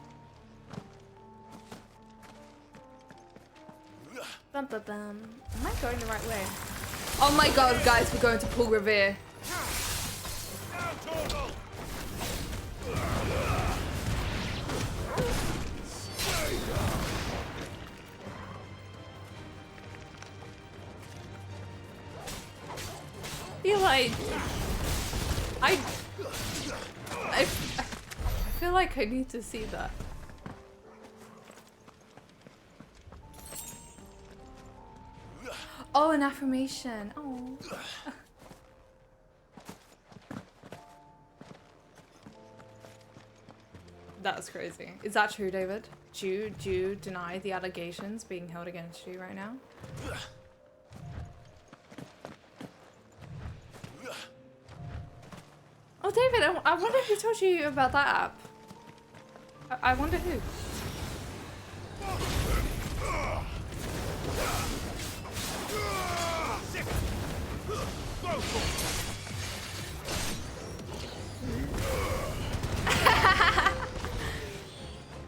Bum, bum, bum. Am I going the right way? Oh my god, guys, we're going to Paul Revere. Feel like I feel like I need to see that. Oh, an affirmation. Oh. That was crazy. Is that true, David? Do you deny the allegations being held against you right now? Oh, Oh, David, I wonder who told you about that app. I wonder who.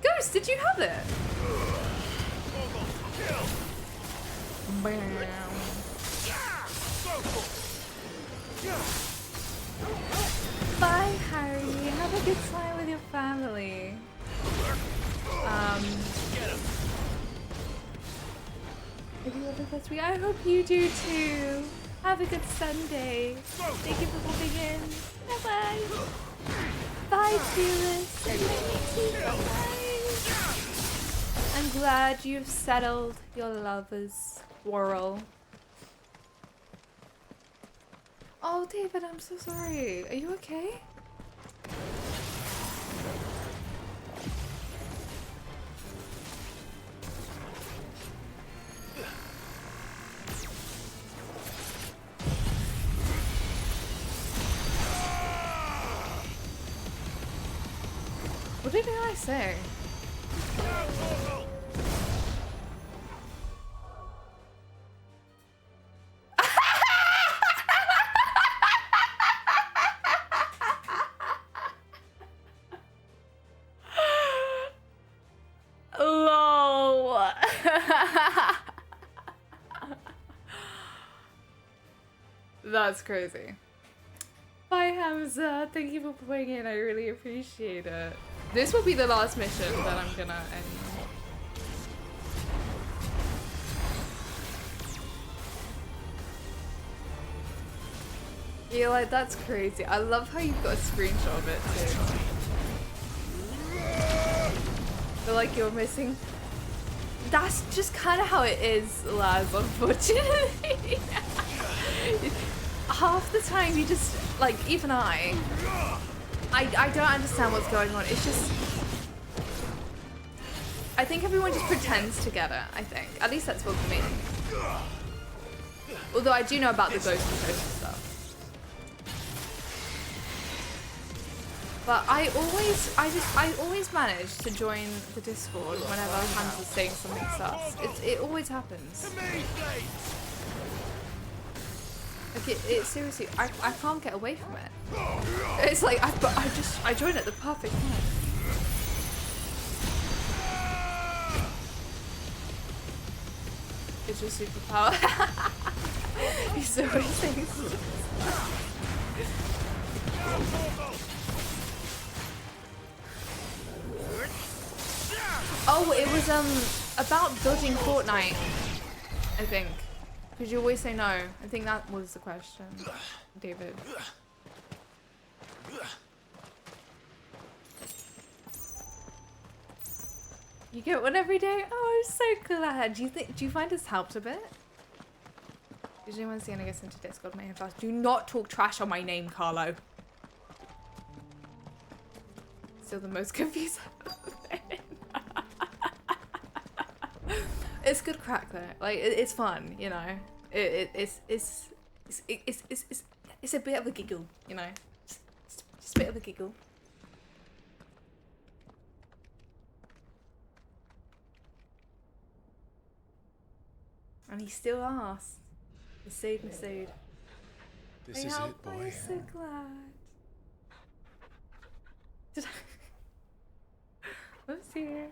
Ghost, did you have it? Bye, Harry. Have a good time with your family. If you have a good week, I hope you do too. Have a good Sunday. Thank you for popping in. Bye bye. Bye, Fearless. Bye. I'm glad you've settled your lover's quarrel. Oh, David, I'm so sorry. Are you okay? What did I say? LOL. That's crazy. Bye, Hamza. Thank you for playing in. I really appreciate it. This will be the last mission that I'm gonna end. Yeah, like, that's crazy. I love how you've got a screenshot of it too. Feel like you're missing. That's just kind of how it is, Laz, unfortunately. Half the time you just, like, even I don't understand what's going on. It's just, I think everyone just pretends to get it, I think. At least that's what for me. Although I do know about the ghost and toast stuff. But I always manage to join the Discord whenever Hamza's saying something sus. It always happens. Like it seriously, I can't get away from it. It's like I joined at the perfect time. It's your superpower. He's always saying Oh, it was about dodging Fortnite, I think. Because you always say no. I think that was the question, David. You get one every day? Oh, I'm so glad. Do you find this helped a bit? Usually when Sienna gets into Discord, my fast. Do not talk trash on my name, Carlo. Still the most confused I've ever been. It's good crack though. Like it's fun, you know. It's a bit of a giggle, you know. Just a bit of a giggle. And he still asks. Masood. This is it, boy. I'm so glad. Did I? What's here?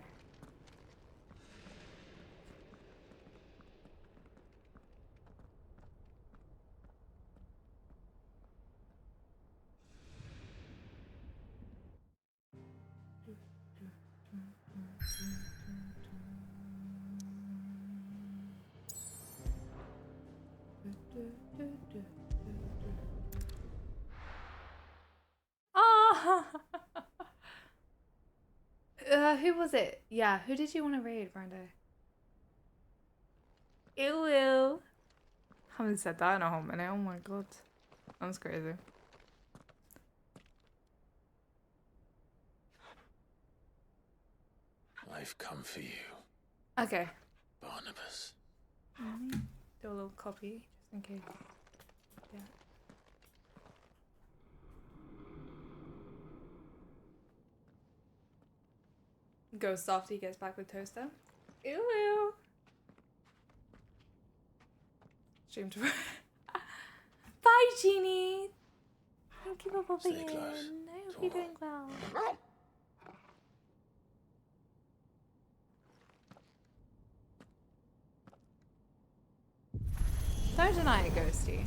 Oh! Who was it? Yeah, who did you want to raid, Brando? Ew. Haven't said that in a whole minute. Oh my god. That's crazy. I've come for you. Okay. Barnabas. Do a little copy, just in case. Yeah. Ghost after he gets back with Toaster. Ew, ew. Stream to Bye, Jeannie. Thank you for popping in. I hope you're doing well. Don't deny it, Ghosty.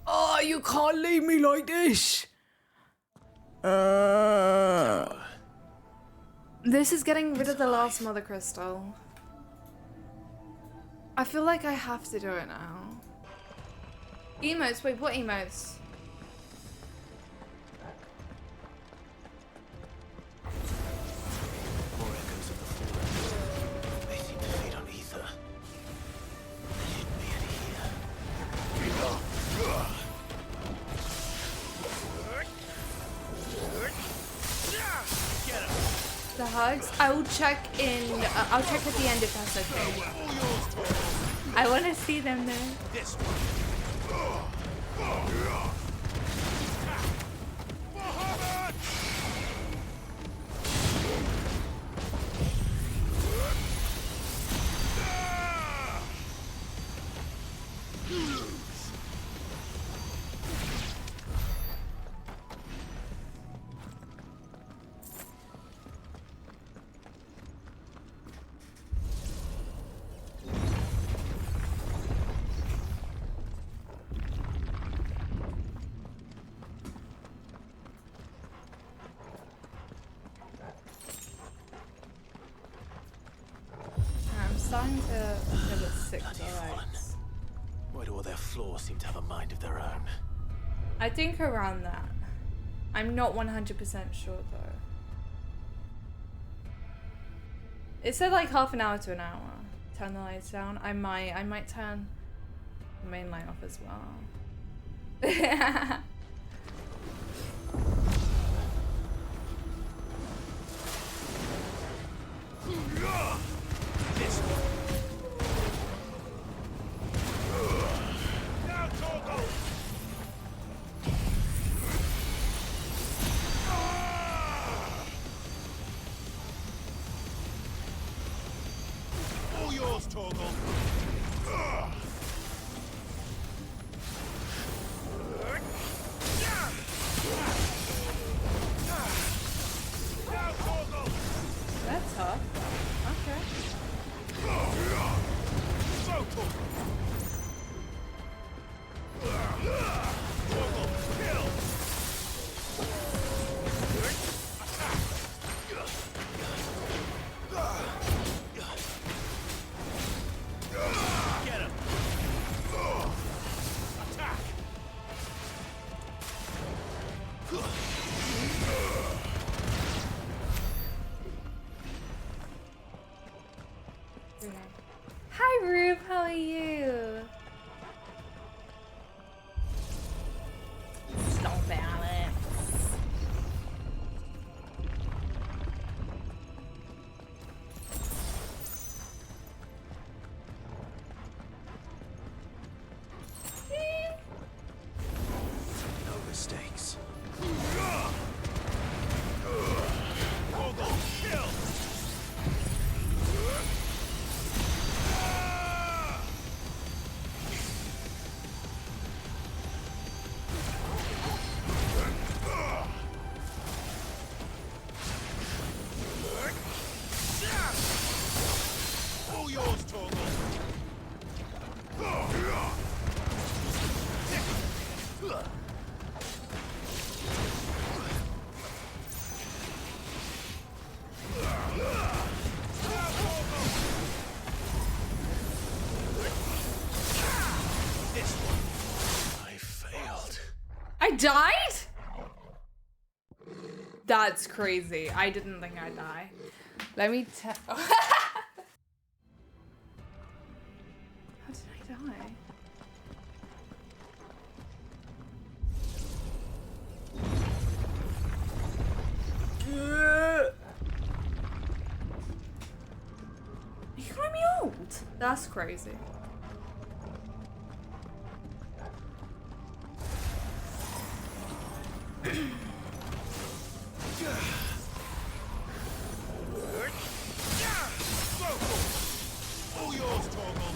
Oh, you can't leave me like this! This is getting rid of the last Mother Crystal. I feel like I have to do it now. Emotes? Wait, what emotes? More echoes of the fallen. They seem to feed on ether. There shouldn't be any here. Get him. The hugs? I will check in. I'll check at the end if that's okay. I want to see them there. This one. I'm starting to feel a bit sick to legs. Why do all their floors seem to have a mind of their own? I think around that. I'm not 100% sure though. It said like half an hour to an hour. Turn the lights down. I might turn the main light off as well. This now, Torgal! All yours, Torgal! Now, Torgal! That's tough. Okay. So, Torgal! Torgal, kill! Get him! Attack! Hi Rube, how are you? Stop it, Alex. No mistakes. Torgal, kill! All yours, Torgal! This one. I failed. I died? That's crazy. I didn't think I'd die. Let me tell. How did I die? That's crazy. All yours, Torgal.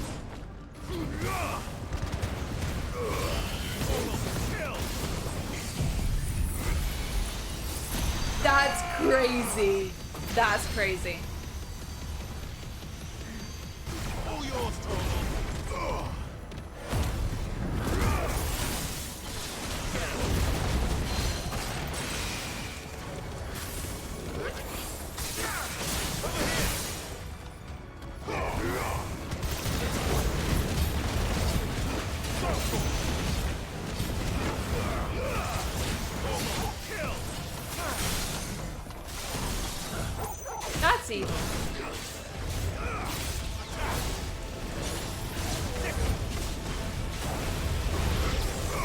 That's crazy. That's crazy. All yours, Torgal. That's evil.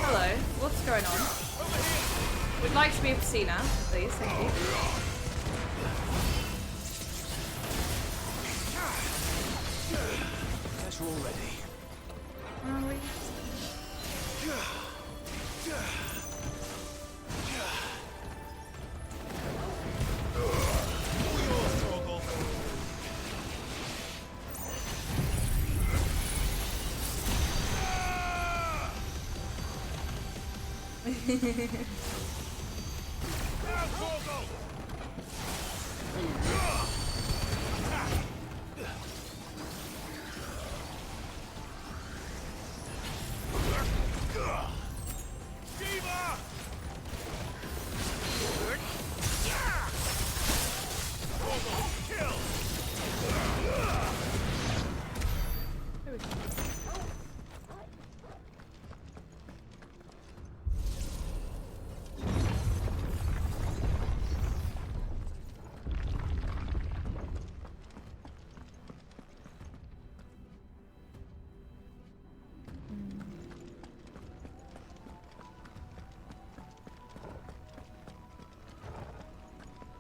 Hello, what's going on? Would like to be a Pacina, please, thank you. Guess we're all ready. Are we?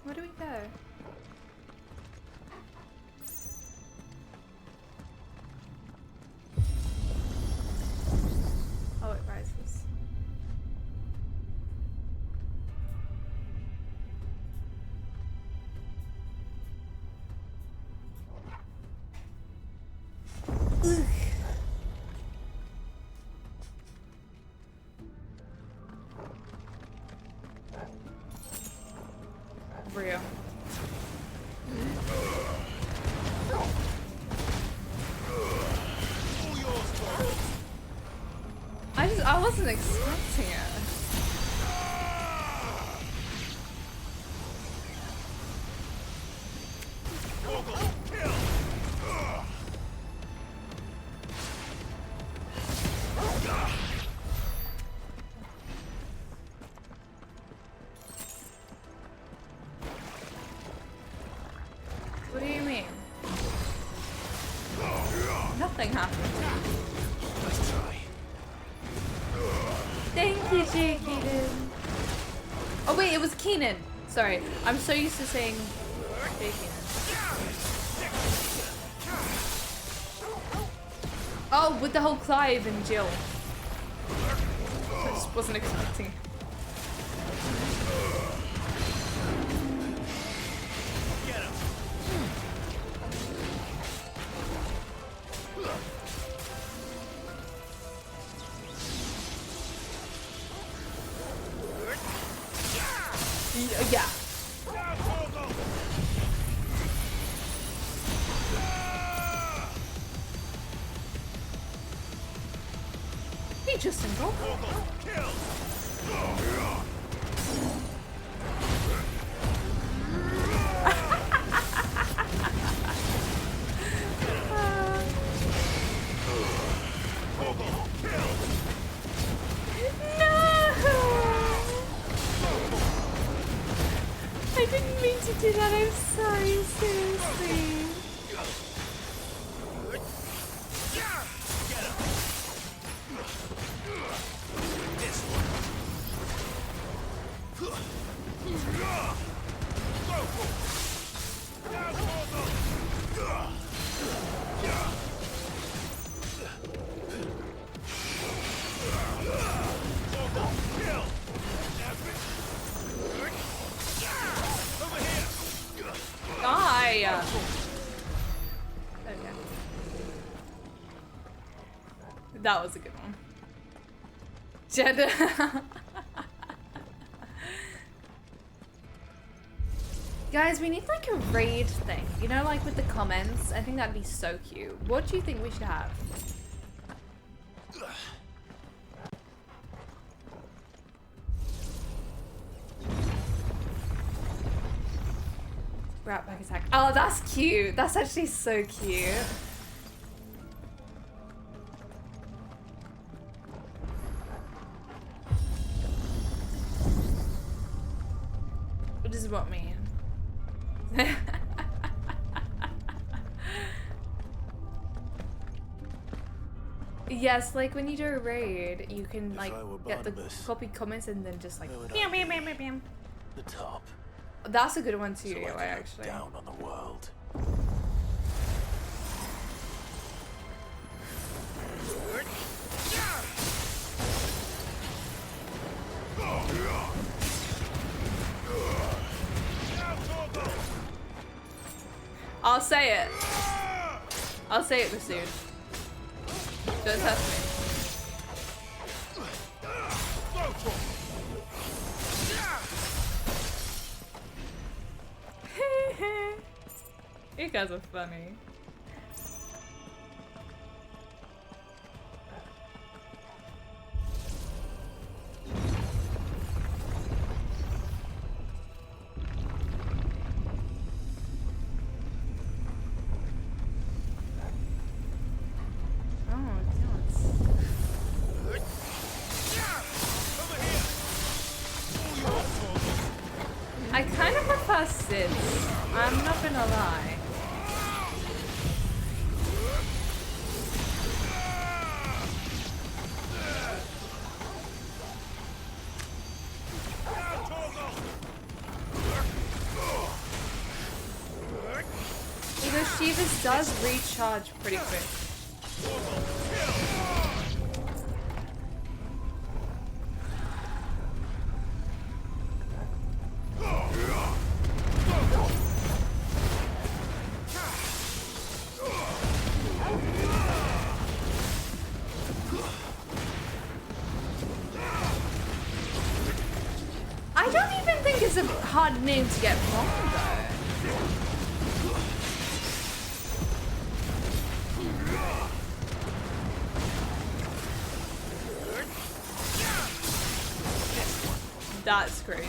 Where do we go? Oh, it rises. Ugh. Real. I wasn't expecting it. What do you mean? Nothing happened. Let's try. Thank you, Keenan. Oh wait, it was Keenan. Sorry, I'm so used to saying Jay Keenan. Oh, with the whole Clive and Jill. I just wasn't expecting it. Yeah. He just involved. I didn't mean to do that, I'm sorry, seriously. That was a good one. Jeddah. Guys, we need like a raid thing. You know, like with the comments. I think that'd be so cute. What do you think we should have? Rat back attack. Oh, that's cute. That's actually so cute. What does what mean? Yes, like when you do a raid, you can like get the copy comments and then just like bam, bam, bam, bam, bam. The top. That's a good one too, So I can look actually. down on the world. I'll say it. I'll say it, Masood. Don't test me. You guys are funny. I kind of prefer Sid's. I'm not gonna lie. Although Shiva's does recharge pretty quick. I don't even think it's a hard name to get wrong though. That's crazy.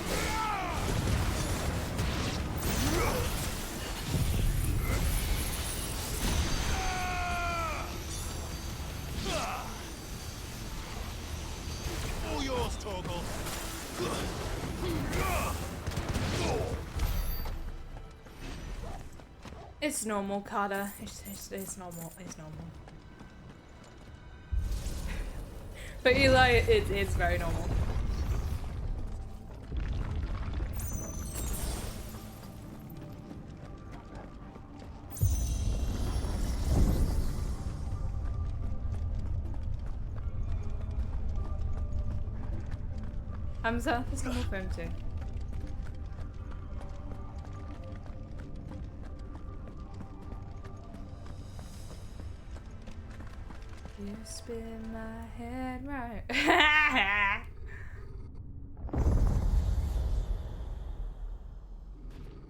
All yours, Torgal. It's normal, Carter. It's normal. It's normal. But Eli, it's very normal. Hamza, it's normal for him too. You spin my head right.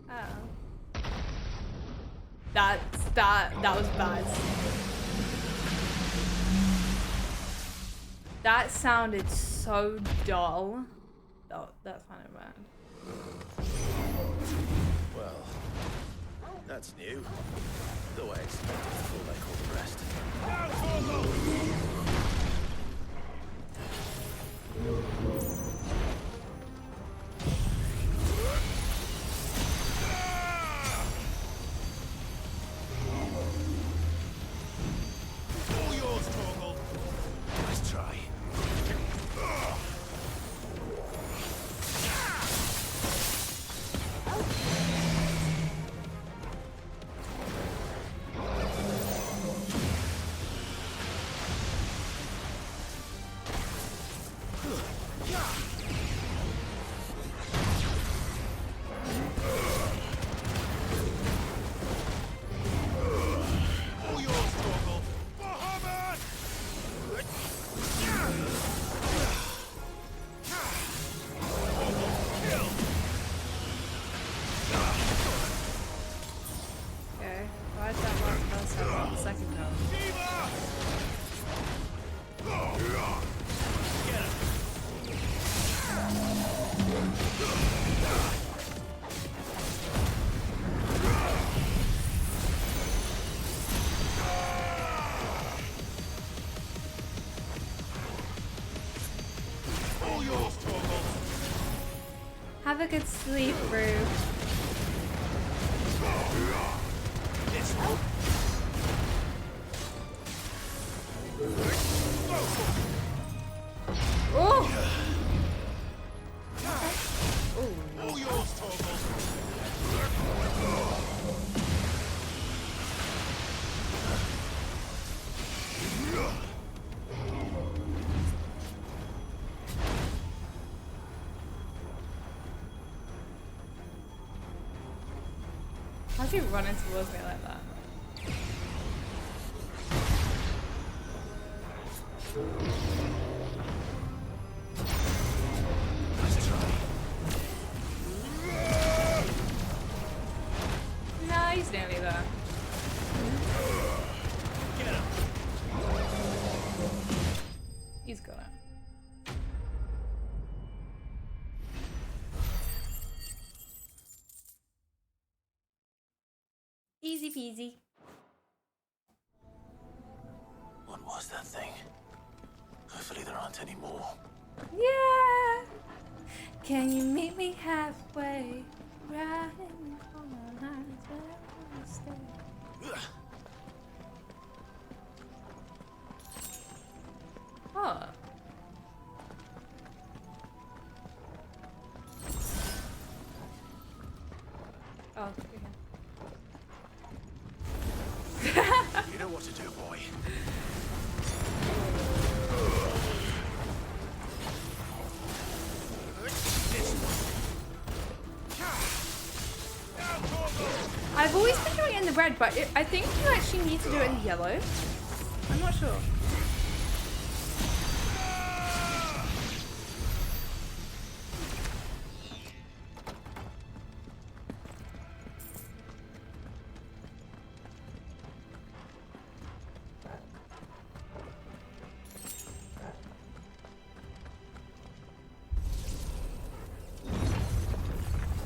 Oh. That was bad. That sounded so dull. Oh, that sounded bad. Well, that's new. Though I expected to feel like all the rest. All yours, Torgal. Nice try. All yours, Torgal. Bahamut! Okay, why did that work first time, not the second time? Have a good sleep, Rue. Oh! All yours, Torgal. How's he running towards me like that? No, he's nearly there. He's got it. Easy peasy. What was that thing? Hopefully there aren't any more. Yeah! Can you meet me halfway? Riding on the lines where we stay. What? Oh, okay. You know what to do, boy. I've always been doing it in the red, but I think you actually need to do it in the yellow. I'm not sure.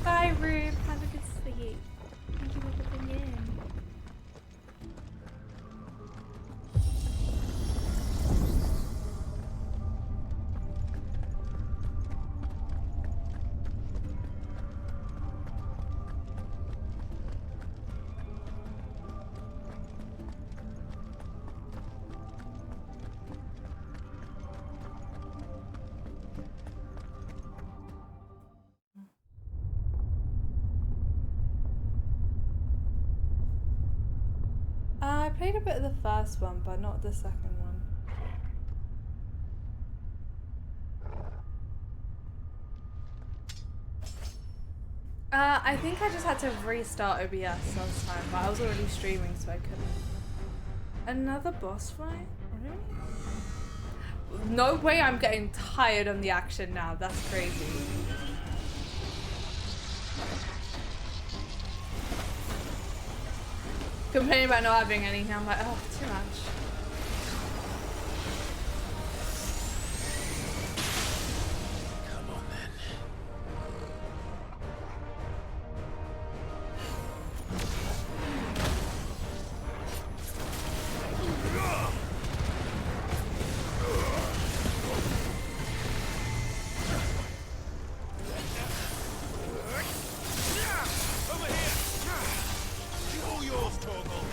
Bye, Rube. Have a good sleep. Thank you for coming in. I played a bit of the first one, but not the second one. I think I just had to restart OBS last time, but I was already streaming, so I couldn't. Another boss fight? Really? No way I'm getting tired on the action now. That's crazy. Complaining about not having anything, I'm like, oh, too much. Come on then. Over here! All yours, Torgal.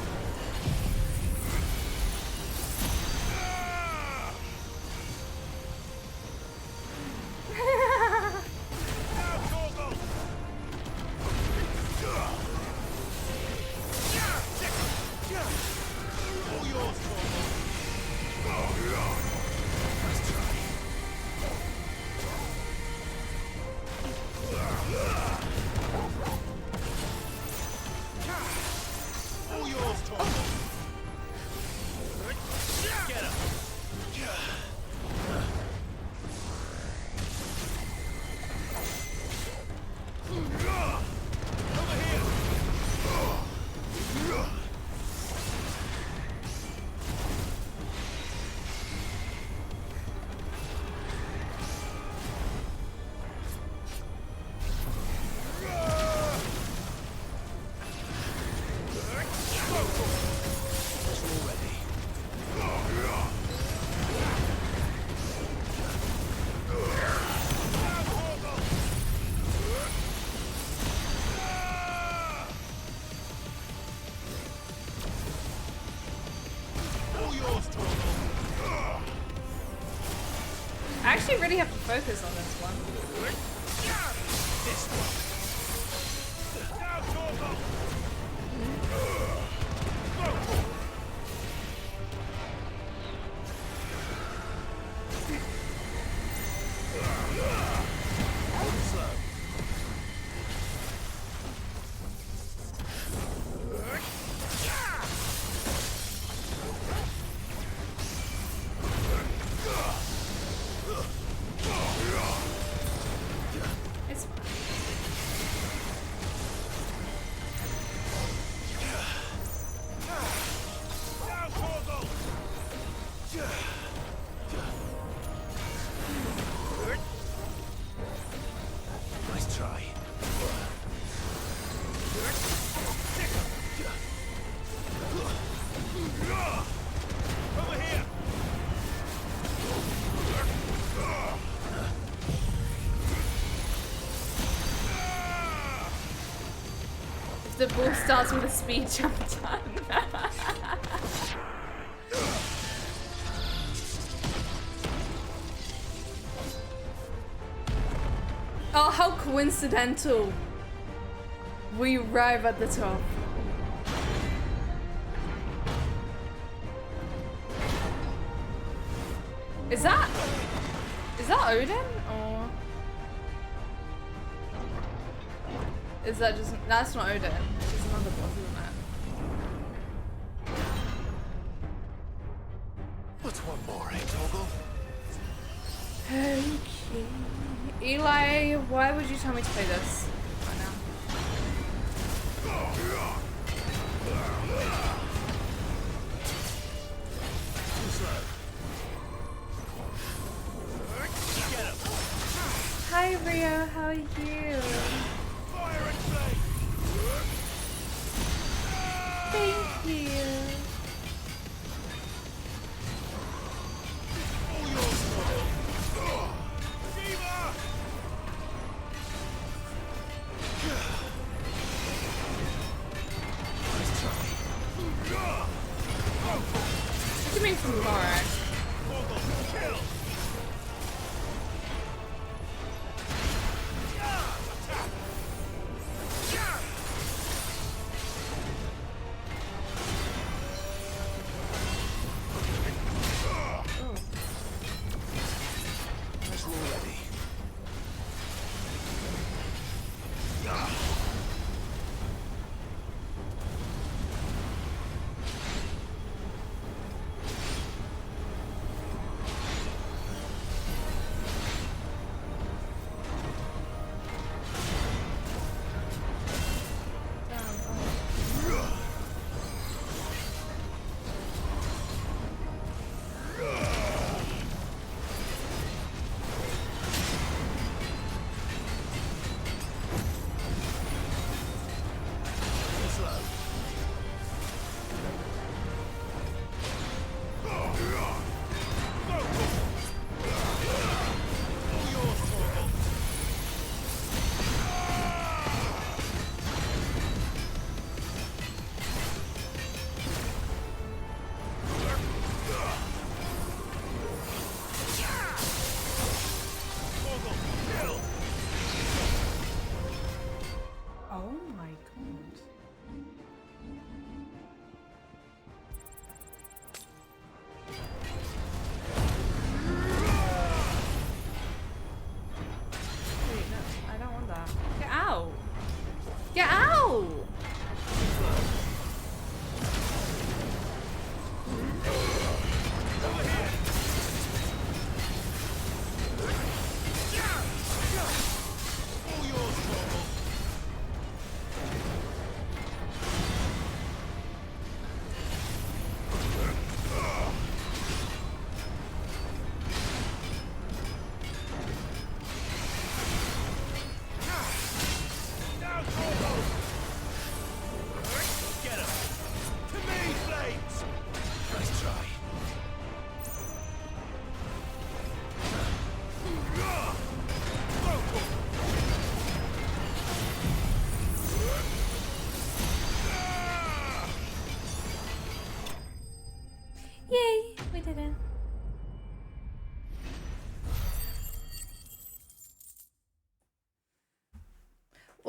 I actually really have to focus on this one. This one. Now, Torgal. It's fine. Now, Torgal. Nice try. Over here. If the ball starts with a speed jump done. Oh, how coincidental. We arrive at the top. Is that Odin or is that just that's not Odin? It's another boss, isn't it? What's one more, eh, Torgal? Okay. Eli, why would you tell me to play this right now? Hi Rio, how are you? Thank you. What do you mean from tomorrow?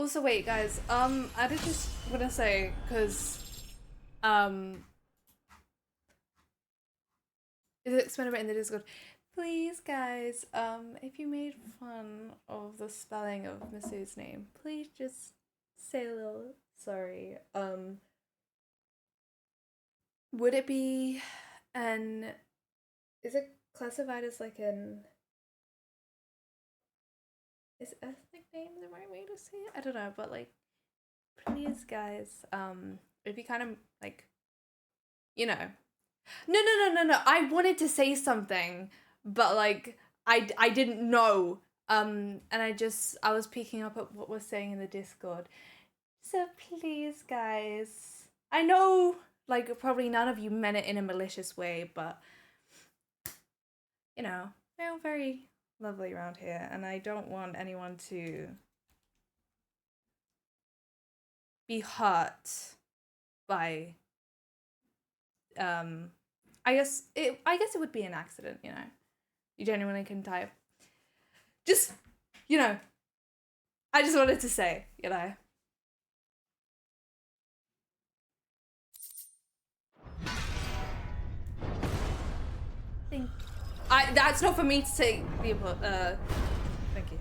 Also, wait, guys. I did just want to say, because, is it experiment in the Discord? Please, guys, if you made fun of the spelling of Masu's name, please just say a little sorry. Would it be is it classified as like is ethnic name the right way to say it? I don't know, but like, please, guys, it'd be kind of like, you know, no. I wanted to say something, but like, I didn't know, and I was picking up at what we're saying in the Discord. So please, guys, I know, like, probably none of you meant it in a malicious way, but you know, they're all very lovely around here, and I don't want anyone to be hurt by I guess it would be an accident, you know. You genuinely can die. Just, you know, I just wanted to say, you know. That's not for me to take the thank you.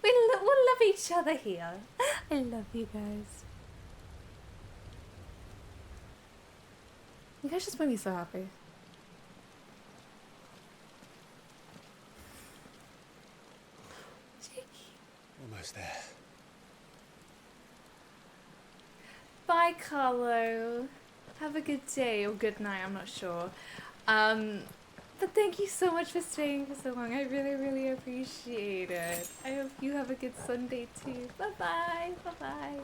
We'll love each other here. I love you guys. You guys just made me so happy. Almost there. Bye, Carlo. Have a good day or good night, I'm not sure. But thank you so much for staying for so long. I really, really appreciate it. I hope you have a good Sunday too. Bye-bye. Bye-bye.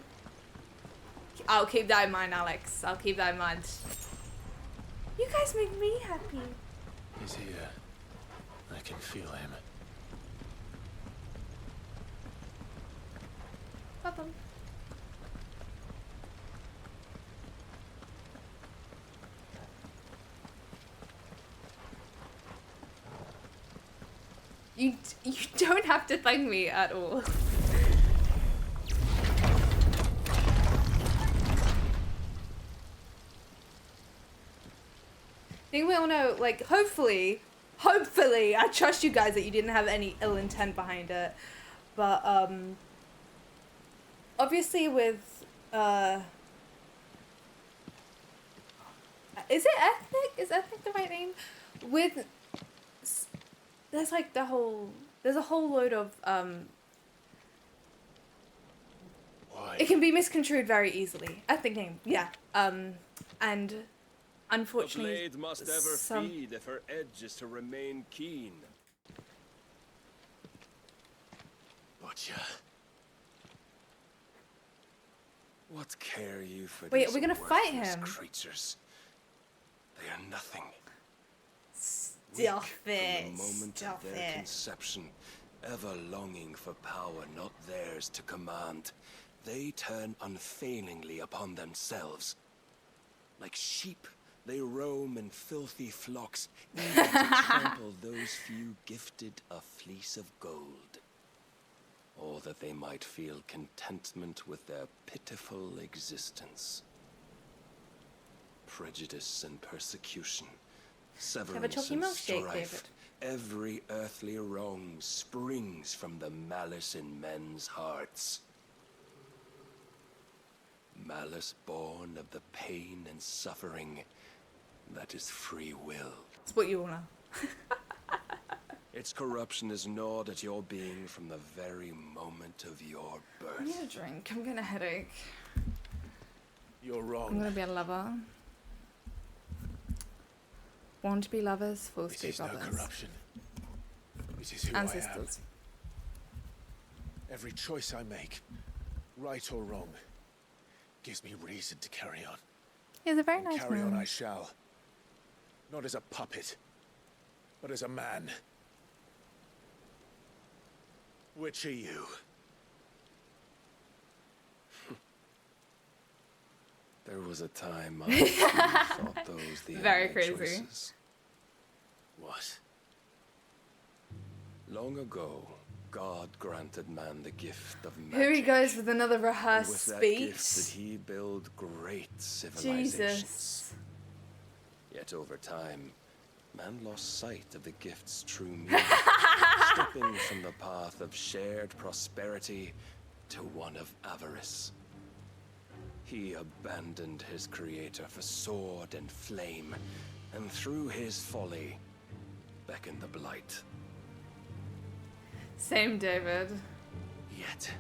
I'll keep that in mind, Alex. I'll keep that in mind. You guys make me happy. He's here. I can feel him. Bye-bye. You don't have to thank me at all. I think we all know, like, hopefully, I trust you guys that you didn't have any ill intent behind it. But, obviously with, is it ethnic? Is ethnic the right name? With, there's like there's a whole load of, Why? It can be misconstrued very easily. Ethnic name, yeah. And unfortunately, a blade must ever feed if her edge is to remain keen. Butcher. What care you for Wait, these are we gonna fight worthless him? creatures? They are nothing. Stop it. From the moment of their conception, ever longing for power not theirs to command, they turn unfailingly upon themselves. Like sheep, they roam in filthy flocks, eager to trample those few gifted a fleece of gold. Or that they might feel contentment with their pitiful existence. Prejudice and persecution, severance and strife, every earthly wrong springs from the malice in men's hearts. Malice born of the pain and suffering that is free will. That's what you wanna. Its corruption is gnawed at your being from the very moment of your birth. I need a drink. I'm getting a headache. You're wrong. I'm gonna be a lover. Born to be lovers, forced to be It is no brothers. corruption. It is who And I am. sisters. Every choice I make, right or wrong, gives me reason to carry on. He's a very nice Carry on man. I shall. Not as a puppet, but as a man. Which are you? There was a time I truly thought those the Very only crazy. choices. What? Long ago, God granted man the gift of magic. Here he goes with another And rehearsed with that speech. gift did he build great civilizations. Jesus. Yet over time, man lost sight of the gift's true meaning, stepping from the path of shared prosperity to one of avarice. He abandoned his creator for sword and flame, and through his folly, beckoned the blight. Same, David. Yet,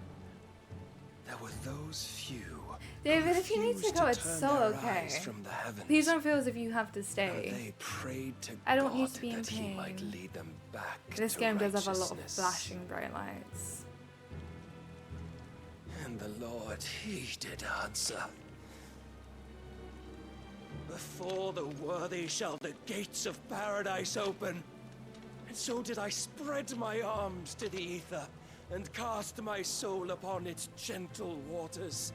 there were those few. David, if you need to refused go, to it's turn so their okay. eyes from the heavens. Please don't feel as if you have to And stay. they prayed to I don't God need to be in that he might pain. lead them back This to game does have a lot of righteousness. flashing bright lights. And the Lord, he did answer. Before the worthy shall the gates of paradise open. And so did I spread my arms to the ether and cast my soul upon its gentle waters.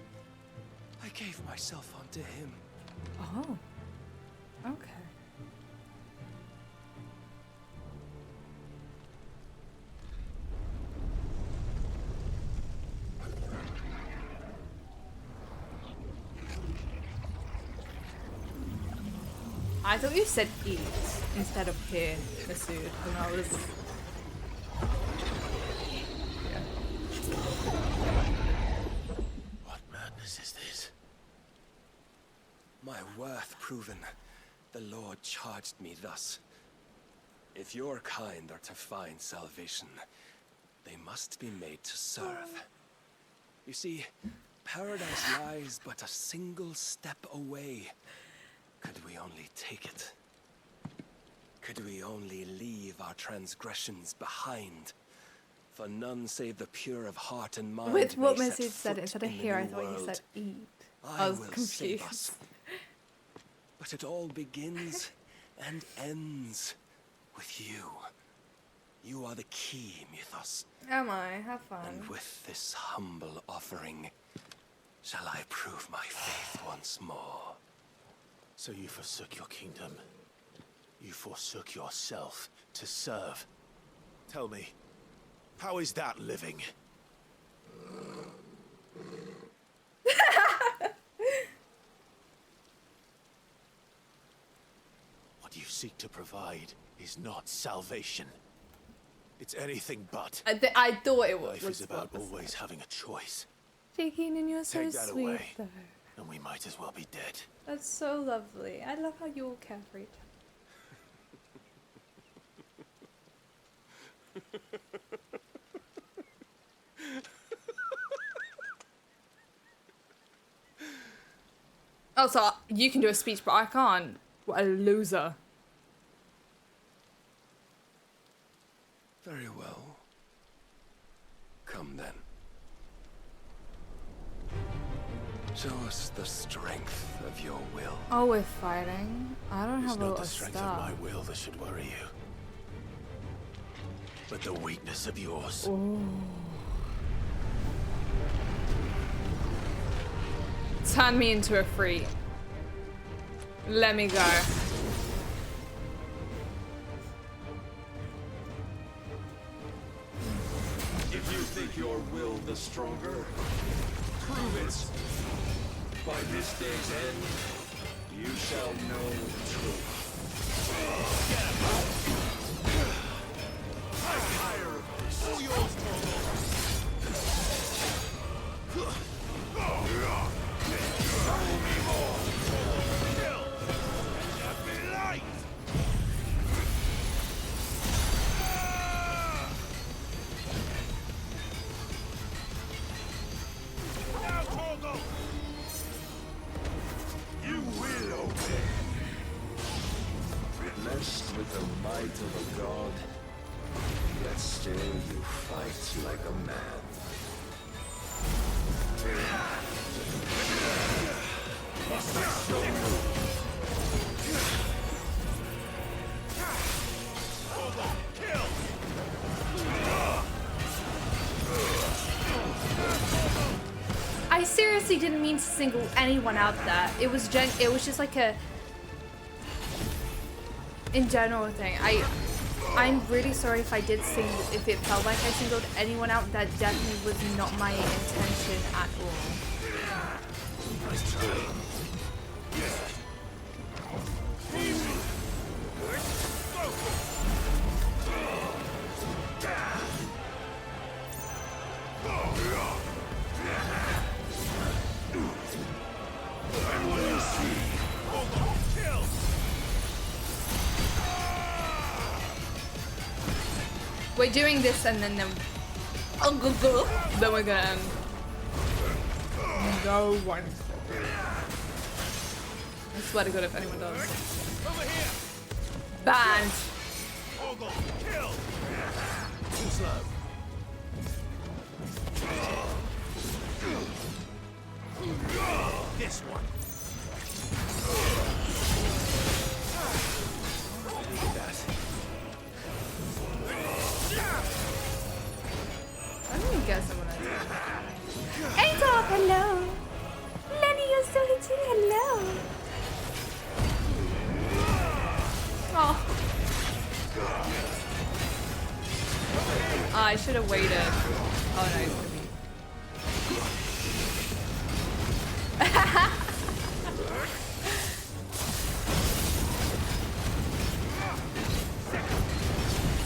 I gave myself unto him. Oh. Okay. I thought you said eat instead of here, Masood, and I was... What madness is this? My worth proven, the Lord charged me thus. If your kind are to find salvation, they must be made to serve. You see, paradise lies but a single step away. Could we only take it? Could we only leave our transgressions behind? For none save the pure of heart and mind With what may set Masood said foot instead of in the here, I new thought you world. said eat. I was will save confused. us. But it all begins and ends with you. You are the key, Mythos. Am I? Have fun. And with this humble offering, shall I prove my faith once more. So you forsook your kingdom. You forsook yourself to serve. Tell me, how is that living? What you seek to provide is not salvation. It's anything but. I thought it was. Life is about always having a choice. Shaking and you're so Take that sweet, away, though. and we might as well be dead. That's so lovely. I love how you all care for each other. Also, you can do a speech, but I can't. What a loser. Very well. Come then. Show us the strength of your will. Oh, we're fighting. I don't It's have a not lot the of strength of stuff. my will that should worry you, but the weakness of yours. Turn me into a freak. Let me go. If you think your will the stronger, prove it. By this day's end, you shall know the truth. I'm tired of this. All yours, Show me more. Kill. Let me light. Now, Torgo! You will obey. Blessed with the might of a god, yet still you fight like a man. I seriously didn't mean to single anyone out there. It was just like a in general thing. I'm really sorry if I did if it felt like I singled anyone out. That definitely was not my intention at all. We're doing this and then we're gonna end. No one. I swear to God if anyone does. Banned. Too slow. This one. I don't even get someone else. Eikon, hello. Lenny, you're so here too. Hello. Oh. I should have waited. Oh no, he's gonna be.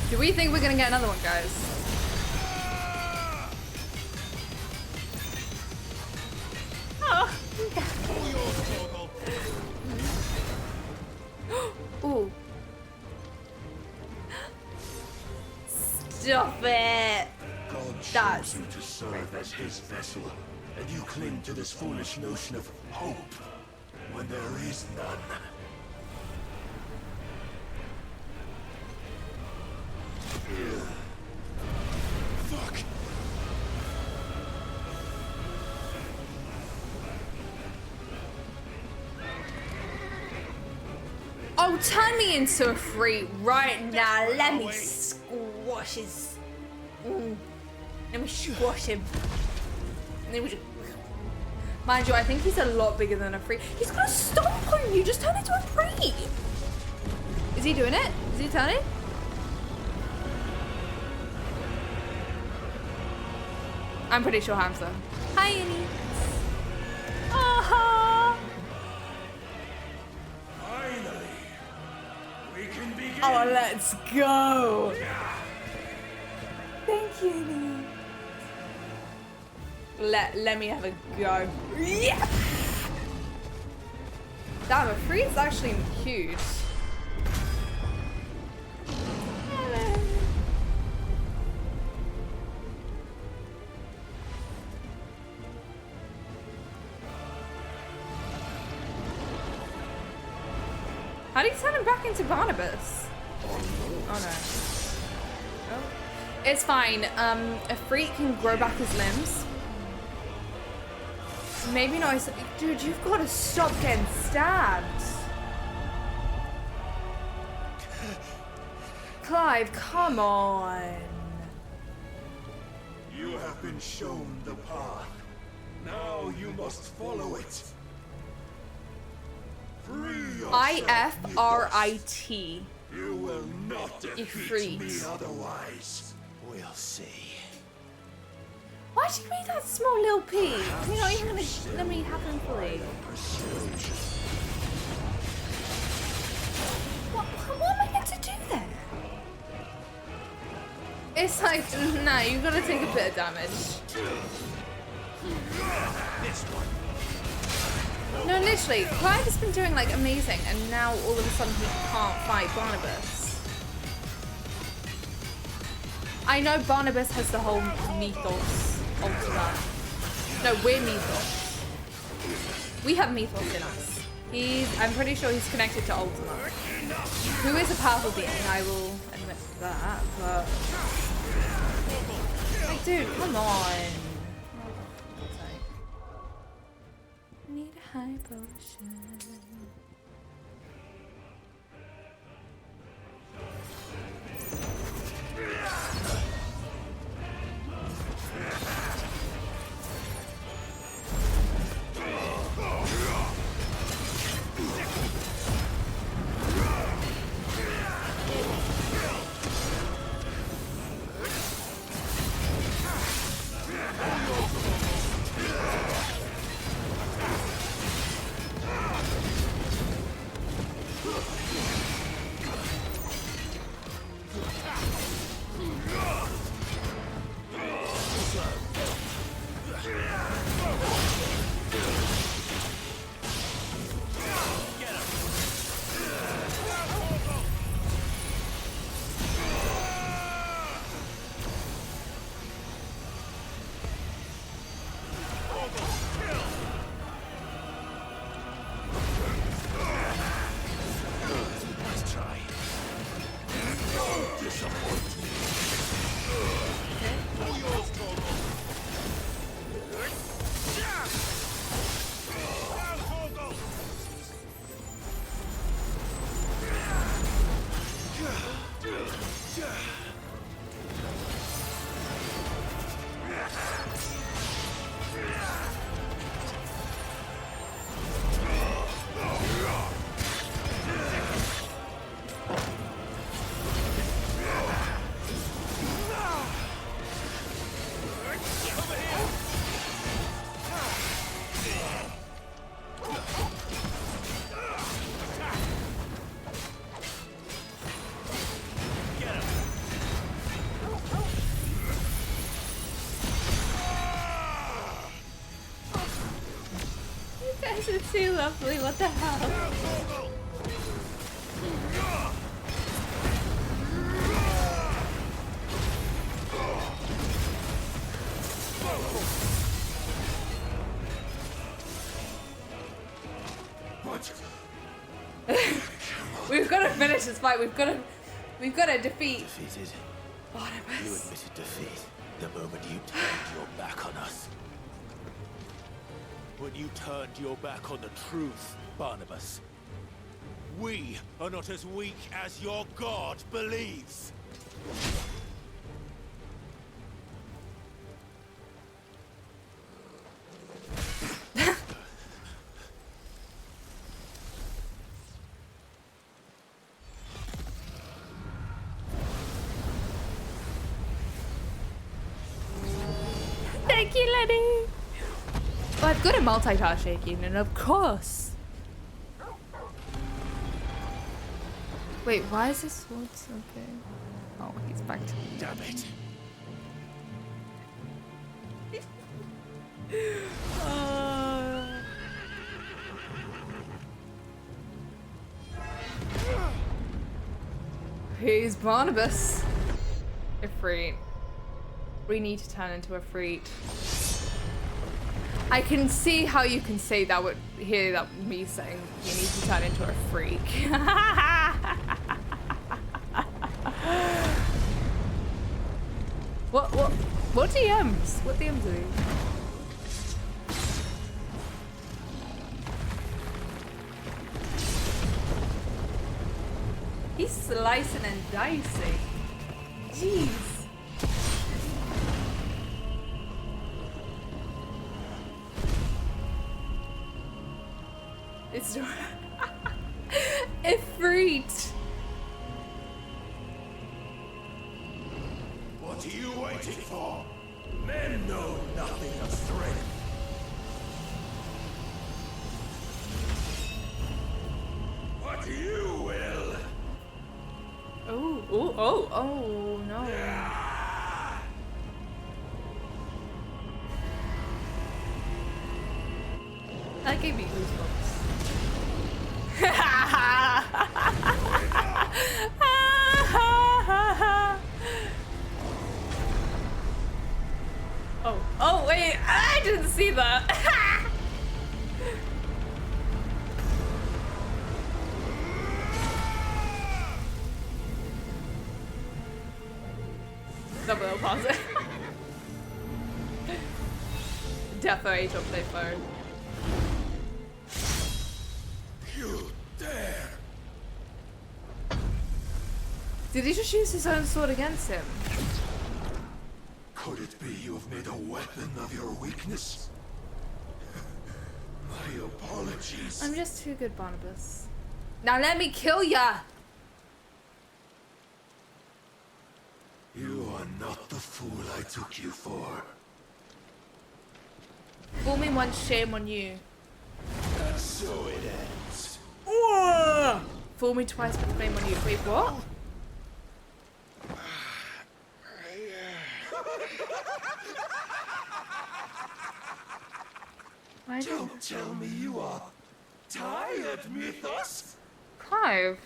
Do we think we're gonna get another one, guys? Oh. Ooh. Stop it. God chose you to serve as his vessel, and you cling to this foolish notion of hope when there is none. Fuck. Oh, turn me into a freak right now. Let me squash his. Let me squash him. Mind you, I think he's a lot bigger than a freak. He's gonna stomp on you. Just turn into a freak. Is he doing it? Is he turning? I'm pretty sure Hamster. Hi, Annie. Aha! Finally, we can begin. Oh, let's go. Thank you, Annie. Let me have a go. Yeah. Damn, a freeze is actually huge. How do you turn him back into Barnabas? Oh no. Oh. It's fine. A freak can grow back his limbs. Maybe not. Dude, you've got to stop getting stabbed. Clive, come on. You have been shown the path. Now you must follow it. Free yourself, IFRIT. You will not defeat me otherwise. We'll see. Why'd you make that small little pea? You're not even gonna let me have him fully. What am I meant to do then? It's like, no, you gotta take a bit of damage. This one. No, literally, Clive has been doing like amazing, and now all of a sudden he can't fight Barnabas. I know Barnabas has the whole mythos ultimate. No, we're mythos. We have mythos in us. I'm pretty sure he's connected to Ultima, who is a powerful being, I will admit that, but... Like, dude, come on. Need high potion. It's so lovely, what the hell? We've got to finish this fight. We've got to defeat. Defeated. Barnabas. You admitted defeat the moment you turned your back on us. When you turned your back on the truth, Barnabas. We are not as weak as your god believes. Thank you, Lenny. Oh, I've got a multitask shaking, and of course. Wait, why is this sword so good? Oh, he's back to me. Damn it. Who's Barnabas? Ifrit. We need to turn into a Ifrit. I can see how you can say that would hear that me saying you need to turn into a freak. What DMs? What DMs are these? He's slicing and dicing. Jeez. It's Ifrit. What are you waiting for? Men know nothing of strength. What you will. Oh no. That gave me goosebumps. Oh wait, I didn't see that. Double pause it. Definitely top play phone. Did he just use his own sword against him? Could it be you have made a weapon of your weakness? My apologies. I'm just too good, Barnabas. Now let me kill ya! You are not the fool I took you for. Fool me once, shame on you. And so it ends. Fool me twice, but shame on you. Wait, what? Don't tell me you are tired, Mythos. Clive.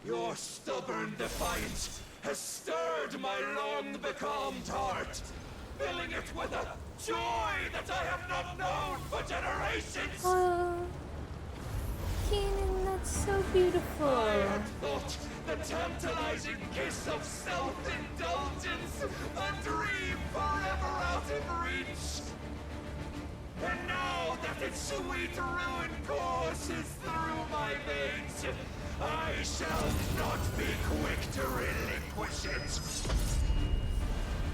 Your stubborn defiance has stirred my long-becalmed heart, filling it with a joy that I have not known for generations. Oh, Keenan, that's so beautiful. I had thought the tantalizing kiss of self-indulgence, a dream forever out of reach. And now that its sweet ruin courses through my veins, I shall not be quick to relinquish it.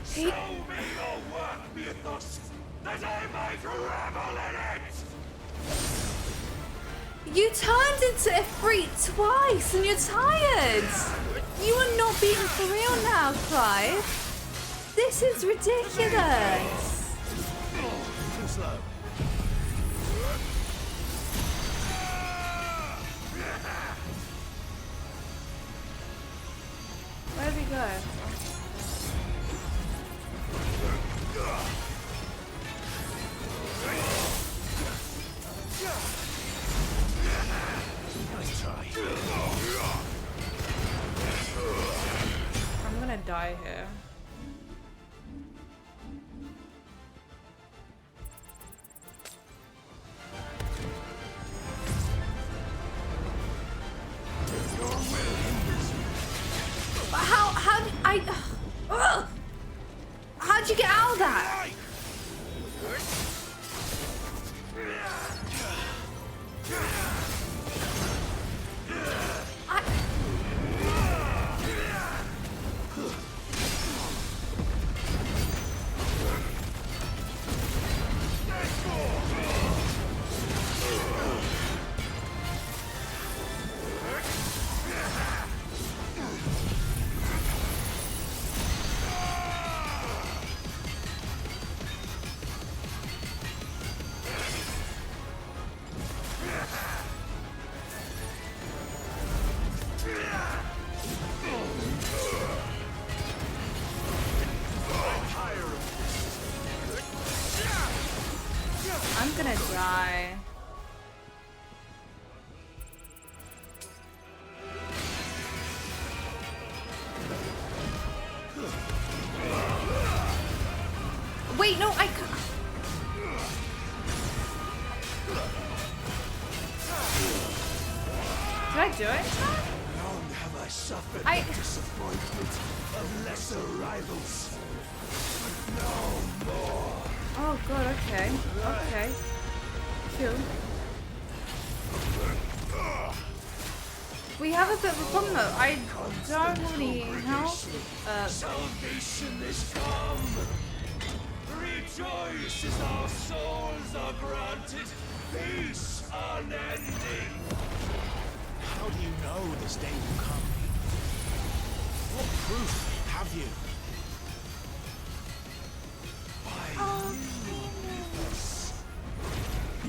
Show me your work, Mythos, that I might revel in it! You turned into a freak twice and you're tired! You are not being for real now, Clive. This is ridiculous. Too slow. Where did he go? Nice try. I'm gonna die here. How did I... Ugh! How'd you get out of that? I'm gonna die. Wait, no, I can't. Did I do it? Long have I suffered the disappointment of lesser rivals. But no more. Oh god, okay. Okay. Cool. We have a bit of a problem though. I don't have any health. Salvation is come. Rejoice as our souls are granted peace unending. How do you know this day will come? What proof have you?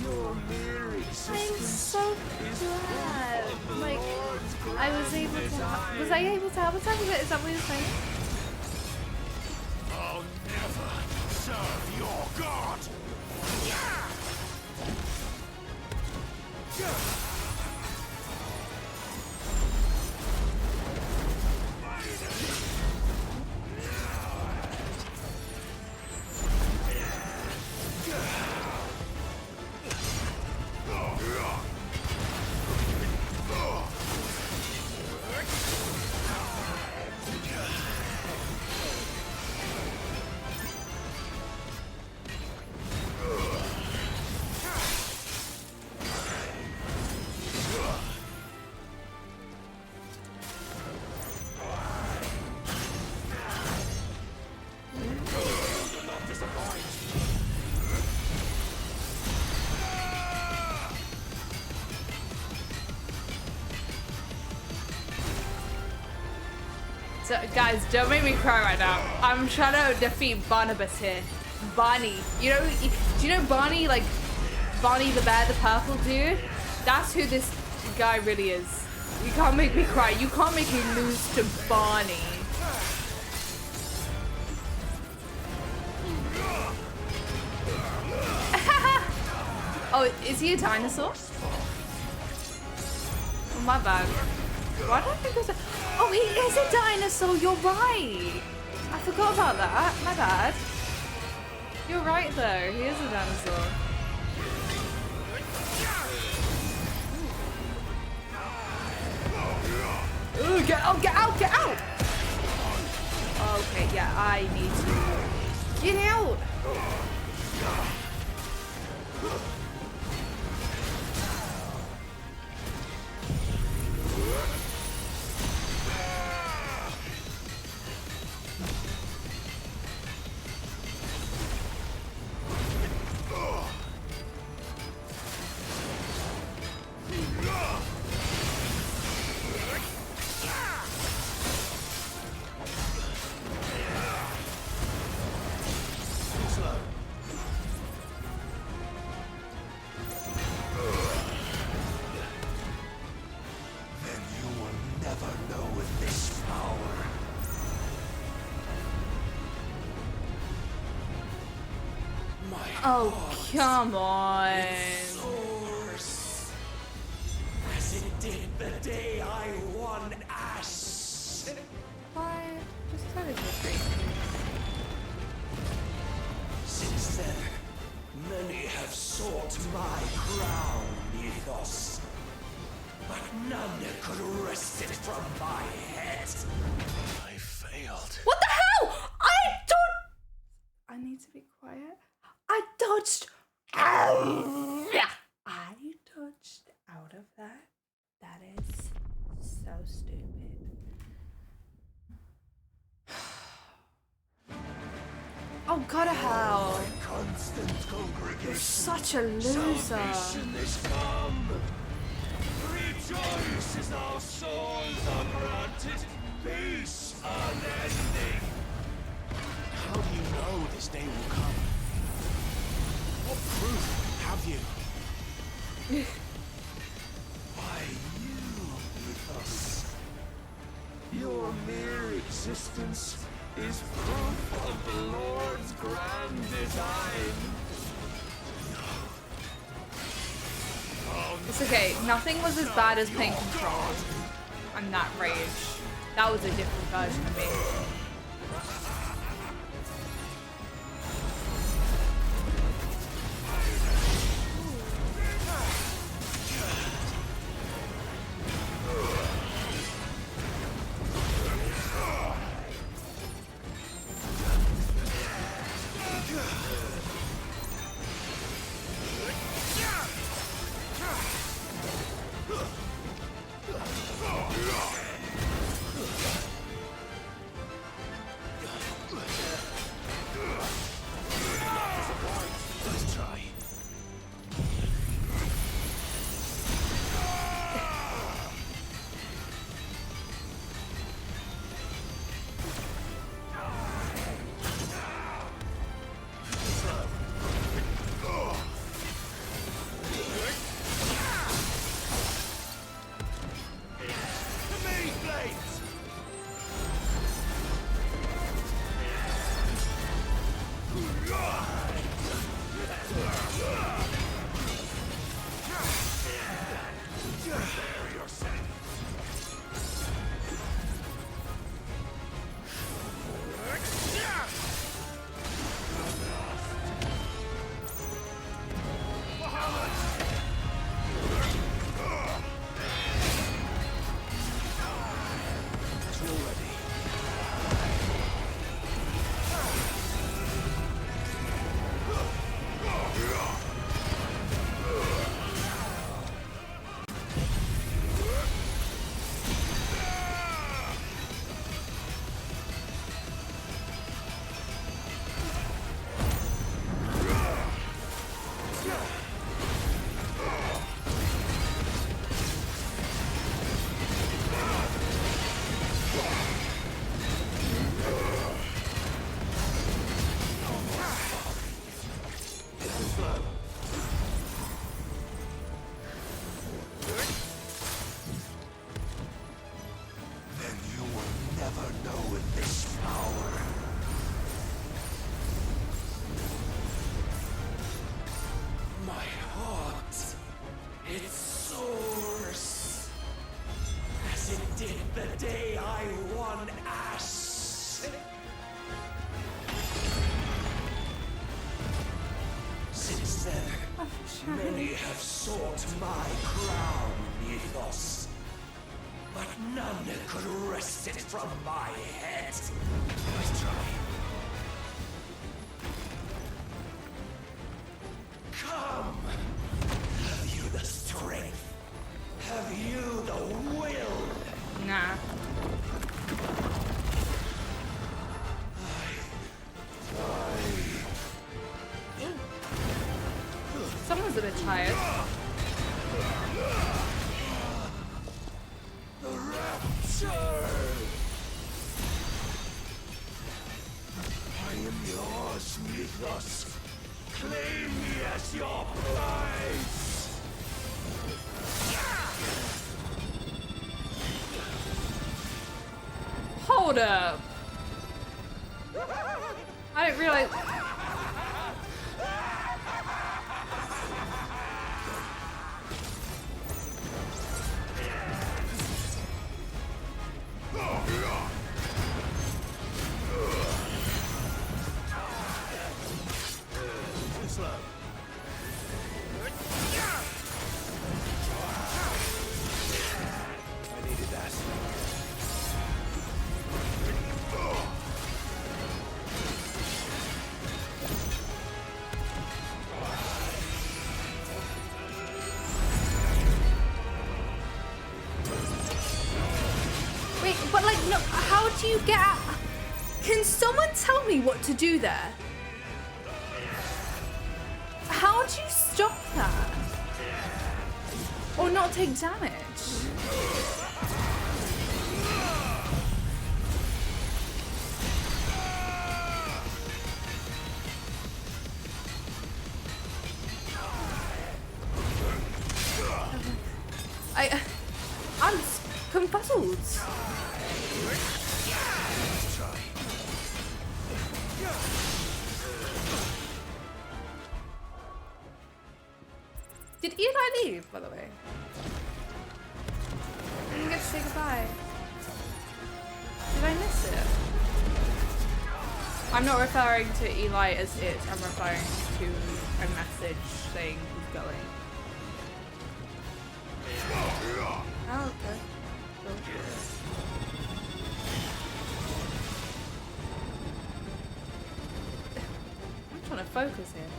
Your mere I'm existence so glad. Like, I was able to. Was I able to have a time of it? Is that what you're saying? I'll never serve your god! So, guys, don't make me cry right now. I'm trying to defeat Barnabas here. Barney. You know, do you know Barney, like, Barney the bear, the purple dude? That's who this guy really is. You can't make me cry. You can't make me lose to Barney. Oh, is he a dinosaur? Oh, my bad. Why don't I think there's a... Oh, he is a dinosaur. You're right. I forgot about that. My bad. You're right, though. He is a dinosaur. Ooh, get out, get out, get out! Okay, yeah, I need to get out! Oh, come on. As it did the day I won Ash. Why? Just tell it for free. Since then, many have sought my crown, Ethos. But none could wrest it from my head. I failed. What the hell? I need to be quiet. I dodged. I dodged out of that. That is so stupid. Oh, God, hell. You're such a loser. Rejoice as our souls are granted peace unending. How do you know this day will come? What proof have you? Why, you, Ethos. Your mere existence is proof of the Lord's grand design. It's okay. Nothing was as bad as playing Control and that rage. That was a different version of me. said, many have sought my crown, Mythos. But none could wrest it from my head. Let's try. Come! Have you the strength? Have you the will? Nah. Someone's a bit tired. The rapture! I am yours, Mythos. Claim me as your prize! Hold up. I didn't realize. Too slow. I needed that. Wait, but like, no, how do you get out? Can someone tell me what to do there? How do you stop that? Or not take damage? I'm confuzzled. Did Eli leave, by the way? I didn't get to say goodbye. Did I miss it? I'm not referring to Eli as it, I'm referring to a message saying he's going. Oh, okay. Cool. I'm trying to focus here.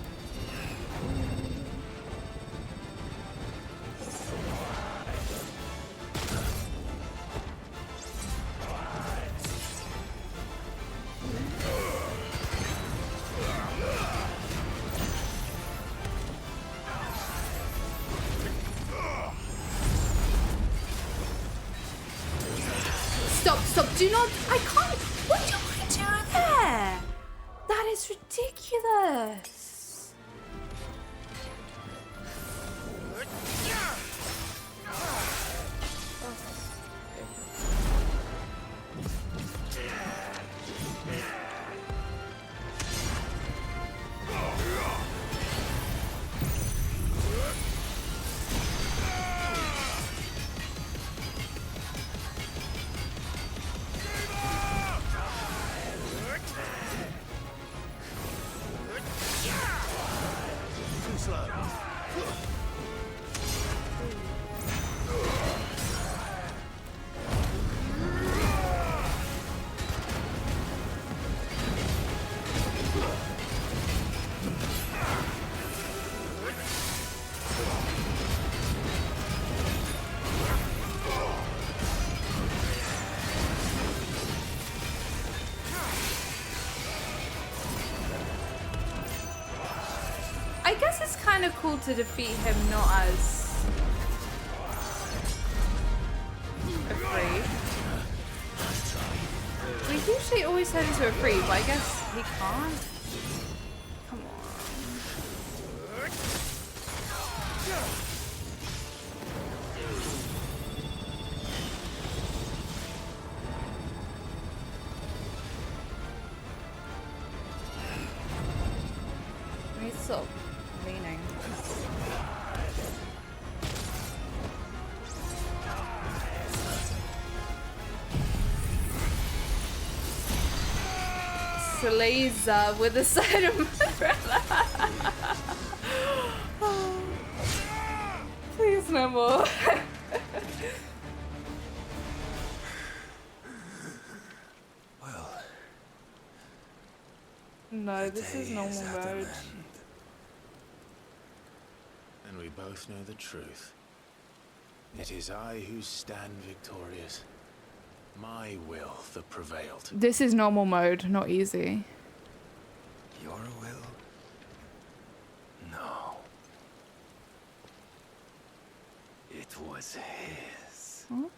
Stop, do not, I can't, what do I do there? That is ridiculous. Too slow. I guess it's kind of cool to defeat him not as afraid. We usually always turn into a free, but I guess he can't. Come on. I need to stop leaning. Slazer with a side of umbrella. no, this is normal mode. And we both know the truth. It is I who stand victorious. My will that prevailed. This is normal mode, not easy. Your will? No. It was his. Huh?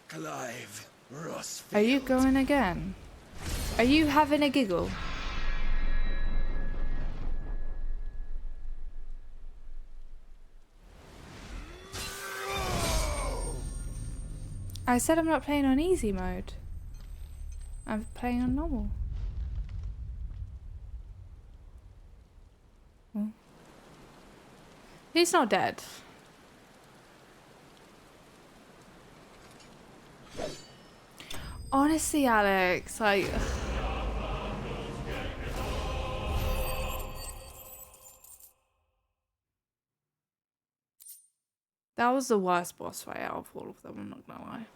Clive Rossfield. Are you going again? Are you having a giggle? I said I'm not playing on easy mode. I'm playing on normal. Oh. He's not dead. Honestly, Alex, like... That was the worst boss fight out of all of them, I'm not gonna lie.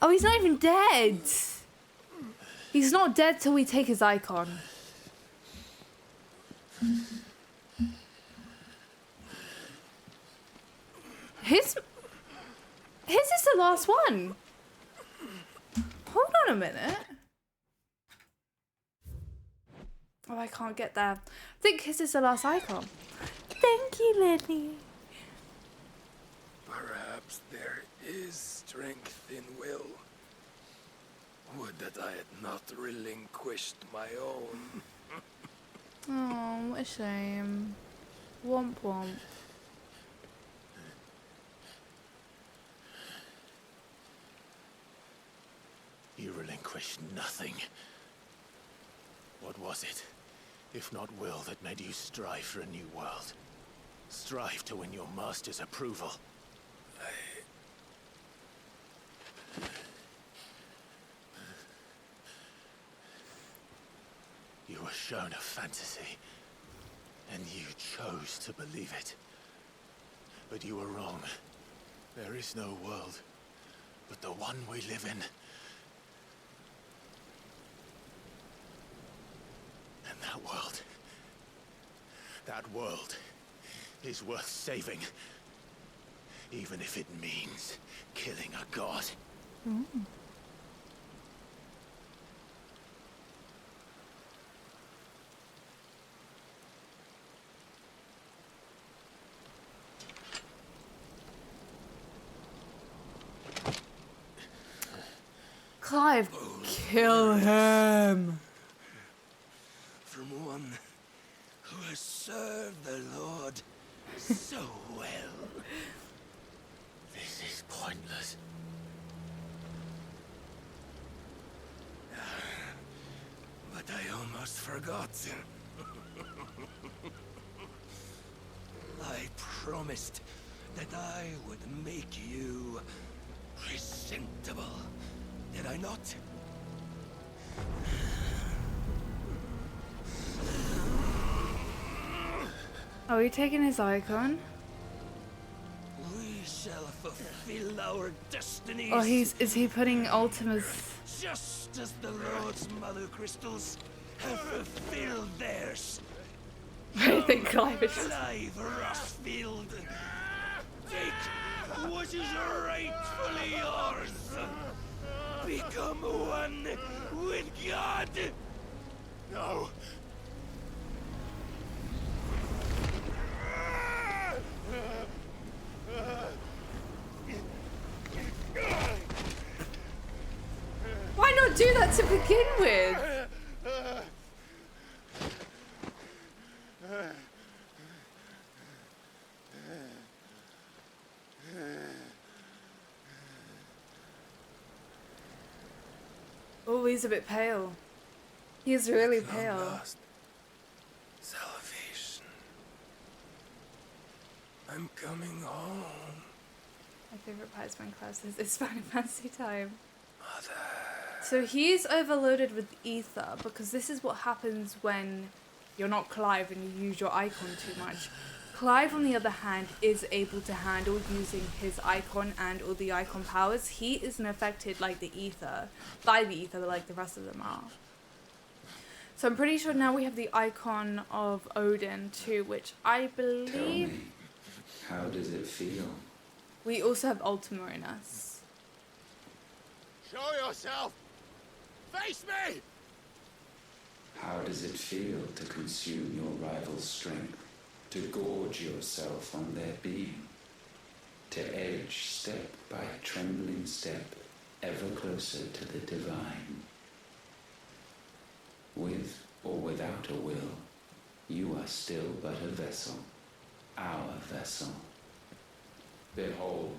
Oh, he's not even dead. He's not dead till we take his icon. His is the last one. Hold on a minute. Oh, I can't get there. I think his is the last icon. Thank you, Lenny. Perhaps there is strength in will. Would that I had not relinquished my own. Oh, what a shame. Womp womp. You relinquished nothing. What was it, if not will, that made you strive for a new world? Strive to win your master's approval? You were shown a fantasy, and you chose to believe it. But you were wrong. There is no world, but the one we live in. And that world is worth saving. Even if it means killing a god. Mm. Clive, kill him. From one who has served the Lord so well. This is pointless. But I almost forgot. I promised that I would make you presentable. Did I not? Are we taking his icon? We shall fulfill our destinies. Or is he putting Ultima's... Just as the Lord's mother crystals have fulfilled theirs. I think Clive is... Clive Rossfield. Take what is rightfully yours. Become one with God. No. Why not do that to begin with? Oh, he's a bit pale. He's really pale. Lost. Salvation. I'm coming home. My favorite part is when Clive says it's Final Fantasy time. So he's overloaded with ether because this is what happens when you're not Clive and you use your icon too much. Clive, on the other hand, is able to handle using his Eikon and all the Eikon powers. He isn't affected like the ether, by the ether like the rest of them are. So I'm pretty sure now we have the Eikon of Odin too, which I believe... Tell me, how does it feel? We also have Ultima in us. Show yourself! Face me! How does it feel to consume your rival's strength? To gorge yourself on their beam? To edge step by trembling step ever closer to the divine? With or without a will, you are still but a vessel, our vessel. Behold,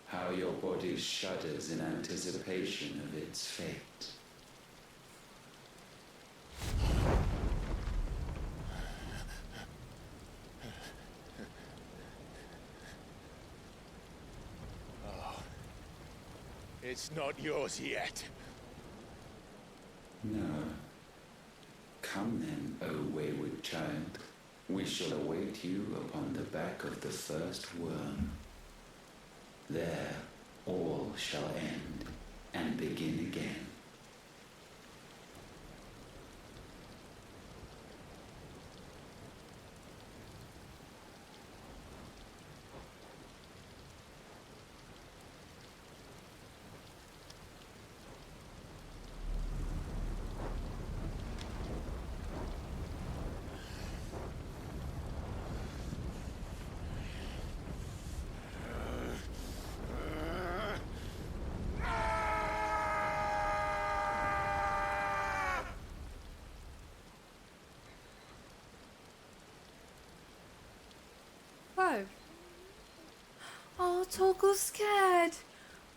how your body shudders in anticipation of its fate. Oh, it's not yours yet. No. Come then, O wayward child. We shall await you upon the back of the first worm. There, all shall end and begin again. Oh, Toggle's scared.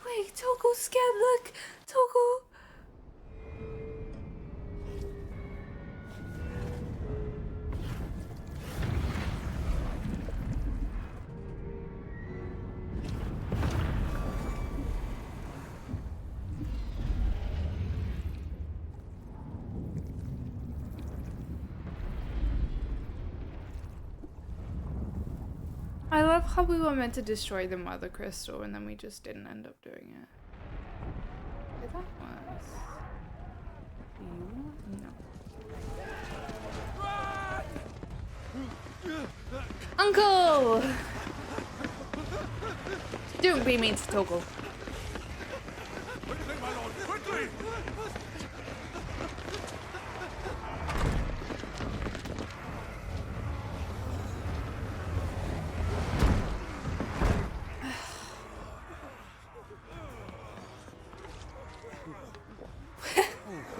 Wait, Toggle's scared. Look, Toggle. I love how we were meant to destroy the Mother Crystal and then we just didn't end up doing it. Okay, that was... No. Uncle! Don't be mean to Toggle. Quickly, my lord, quickly!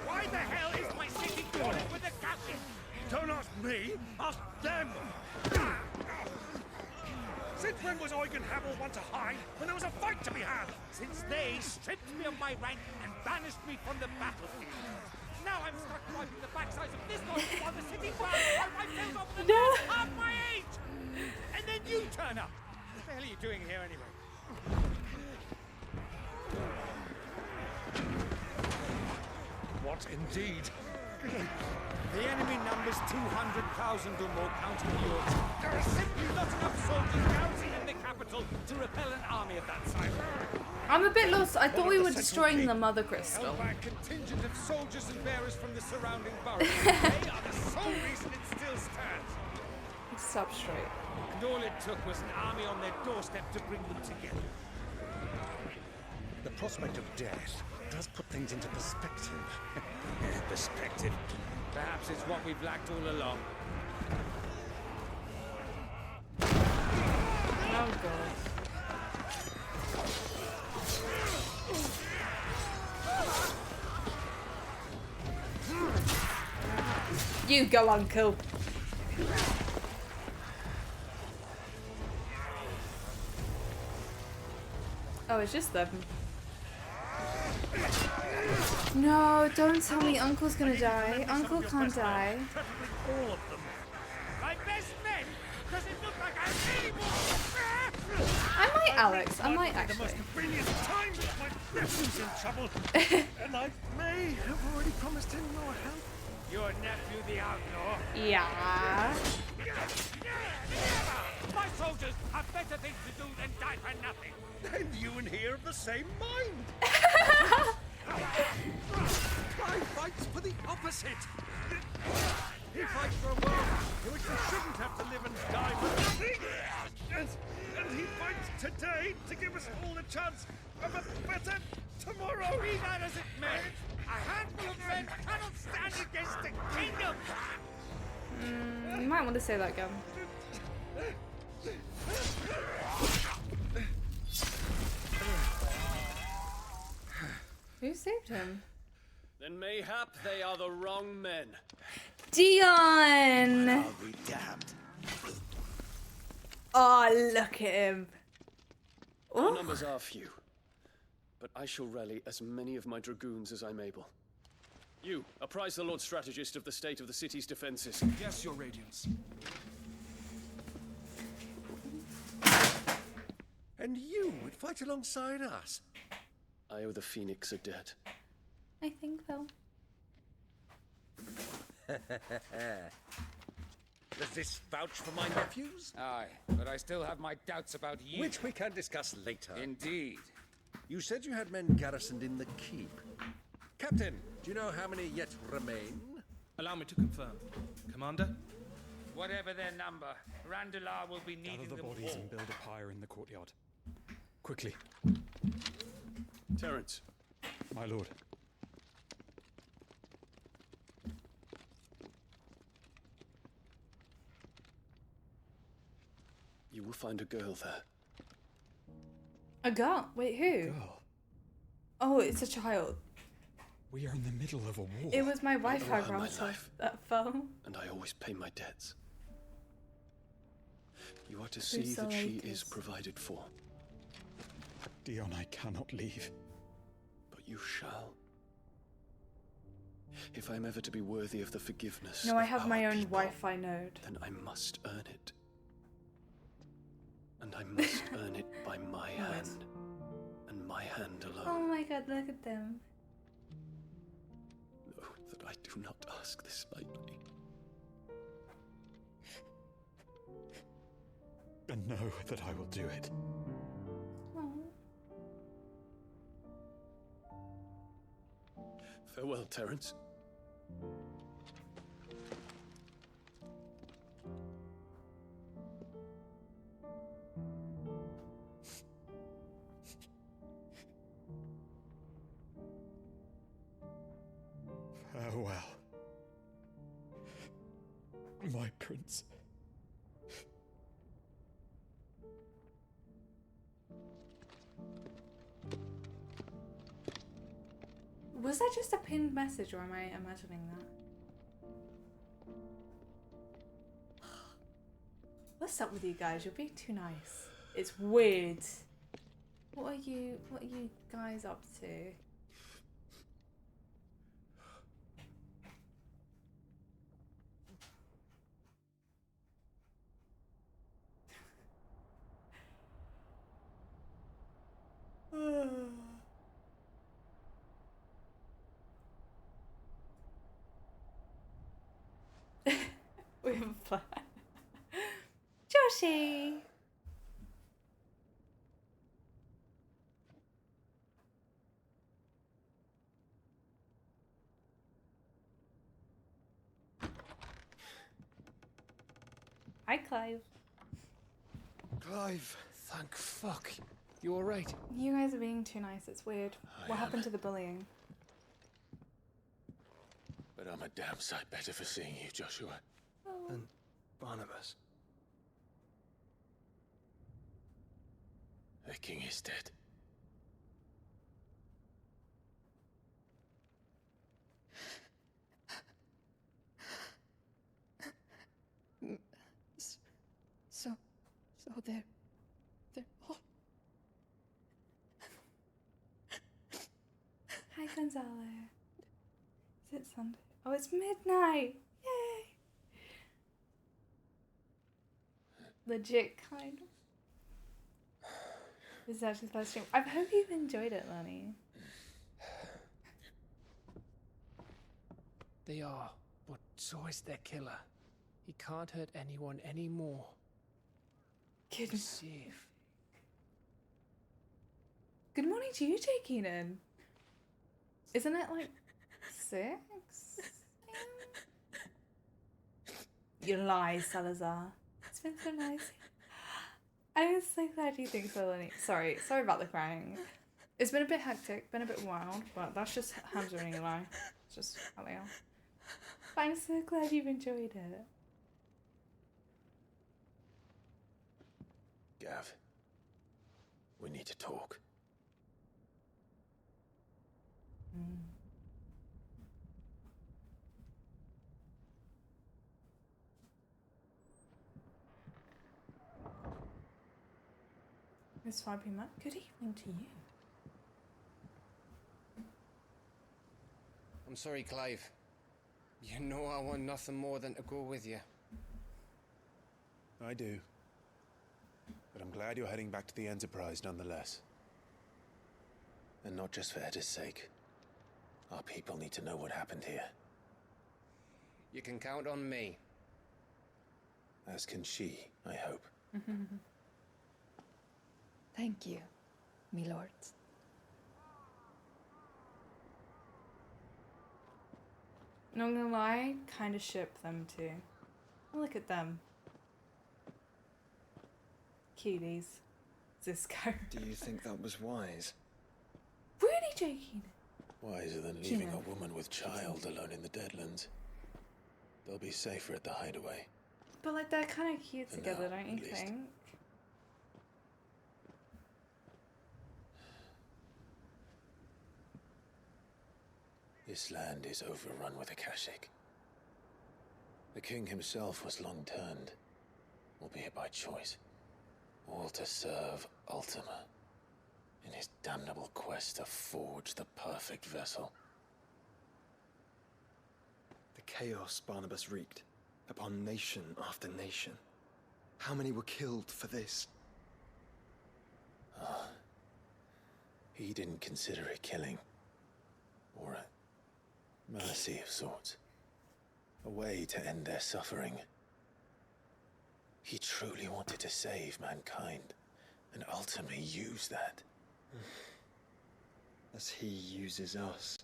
Why the hell is my city crawling with the captain? Don't ask me, ask them! Since when was Eikon have all want to hide when there was a fight to be had? Since they stripped me of my rank and banished me from the battlefield. Now I'm stuck wiping the backsides of this noise while the city burns while my tails over the north half my age! And then you turn up! What the hell are you doing here anyway? What indeed? The enemy numbers 200,000 or more counting yours. There are simply not enough soldiers garrisoning in the capital to repel an army of that size. I'm a bit lost. I thought we were destroying the Mother Crystal. Held by a contingent of soldiers and bearers from the surrounding boroughs. They are the sole reason it still stands. Stop straight. And all it took was an army on their doorstep to bring them together. The prospect of death does put things into perspective. Perspective. Perhaps it's what we've lacked all along. Oh god. You go, Uncle. Oh, it's just them. No, don't tell me Uncle's gonna die. Uncle can't die. All of them. My best men! Does it look like I'm anymore? I might, Alex. I might actually. The most brilliant time my nephew's in trouble. And I may have already promised him more help. Your nephew, the outlaw? Yeah. My soldiers have better things to do than die for nothing. And you and he are of the same mind. Guy fights for the opposite. He fights for a world in which we shouldn't have to live and die for nothing. And he fights today to give us all a chance of a better tomorrow. Be that as it may, a handful of men cannot stand against the kingdom. You might want to say that again. Who saved him? Then mayhap they are the wrong men. Dion! I'll be damned. Oh, look at him. Our Ooh. numbers are few, but I shall rally as many of my dragoons as I'm able. You, apprise the Lord Strategist of the state of the city's defenses. Yes, Your Radiance. And you would fight alongside us? I owe the Phoenix a debt. I think so. Does this vouch for my nephews? Aye, but I still have my doubts about you. Which we can discuss later. Indeed. You said you had men garrisoned in the keep. Captain, do you know how many yet remain? Allow me to confirm. Commander? Whatever their number, Randalar will be needing Gather the them bodies all. and build a pyre in the courtyard. Quickly. Terence. My lord. You will find a girl there. A girl? Wait, who? Girl. Oh, it's a child. We are in the middle of a war. It was my Wi-Fi earn my router life. that fell. And I always pay my debts. You are to Who's see the that she latest? is provided for. Dion, I cannot leave. But you shall. If I'm ever to be worthy of the forgiveness No, I of have our my own people, Wi-Fi node. then I must earn it. And I must earn it by my hand. And my hand alone. Oh my god, look at them. Know that I do not ask this lightly. And know that I will do it. Oh. Farewell, Terence. Farewell. My prince. Was that just a pinned message or am I imagining that? What's up with you guys? You're being too nice. It's weird. What are you guys up to? We have a plan. Joshi! Hi, Clive. Clive, thank fuck. You alright? You guys are being too nice. It's weird. What happened to the bullying? But I'm a damn sight better for seeing you, Joshua. Oh. And Barnabas. The king is dead. So they're all. Hi, Gonzalo. Is it Sunday? Oh, it's midnight! Yay! Legit, kind of. This is actually the first stream. I hope you've enjoyed it, Lenny. They are, So is their killer. He can't hurt anyone anymore. Good. He's safe. Good morning to you, Jake Keenan. Isn't it like 6? You lie, Salazar. It's been so nice. I'm so glad you think so, Lenny. Sorry about the crying. It's been a bit hectic, been a bit wild, but that's just hands running a lie. It's just how they are. But I'm so glad you've enjoyed it. Gav, we need to talk. Miss Fatima, good evening to you. I'm sorry, Clive. You know I want nothing more than to go with you. I do. But I'm glad you're heading back to the Enterprise nonetheless. And not just for Edda's sake. Our people need to know what happened here. You can count on me. As can she, I hope. Thank you, me lords. Not gonna lie, kind of ship them too. Look at them. Cuties. Cisco. Do you think that was wise? Really, Jake? Wiser than leaving a woman with child alone in the Deadlands. They'll be safer at the hideaway. But like they're kind of cute For together, now, don't you at least. think? This land is overrun with Akashic. The king himself was long turned, albeit by choice, all to serve Ultima in his damnable quest to forge the perfect vessel. The chaos Barnabas wreaked upon nation after nation. How many were killed for this? He didn't consider it killing, or a mercy of sorts. A way to end their suffering. He truly wanted to save mankind, and ultimately used that. As he uses us.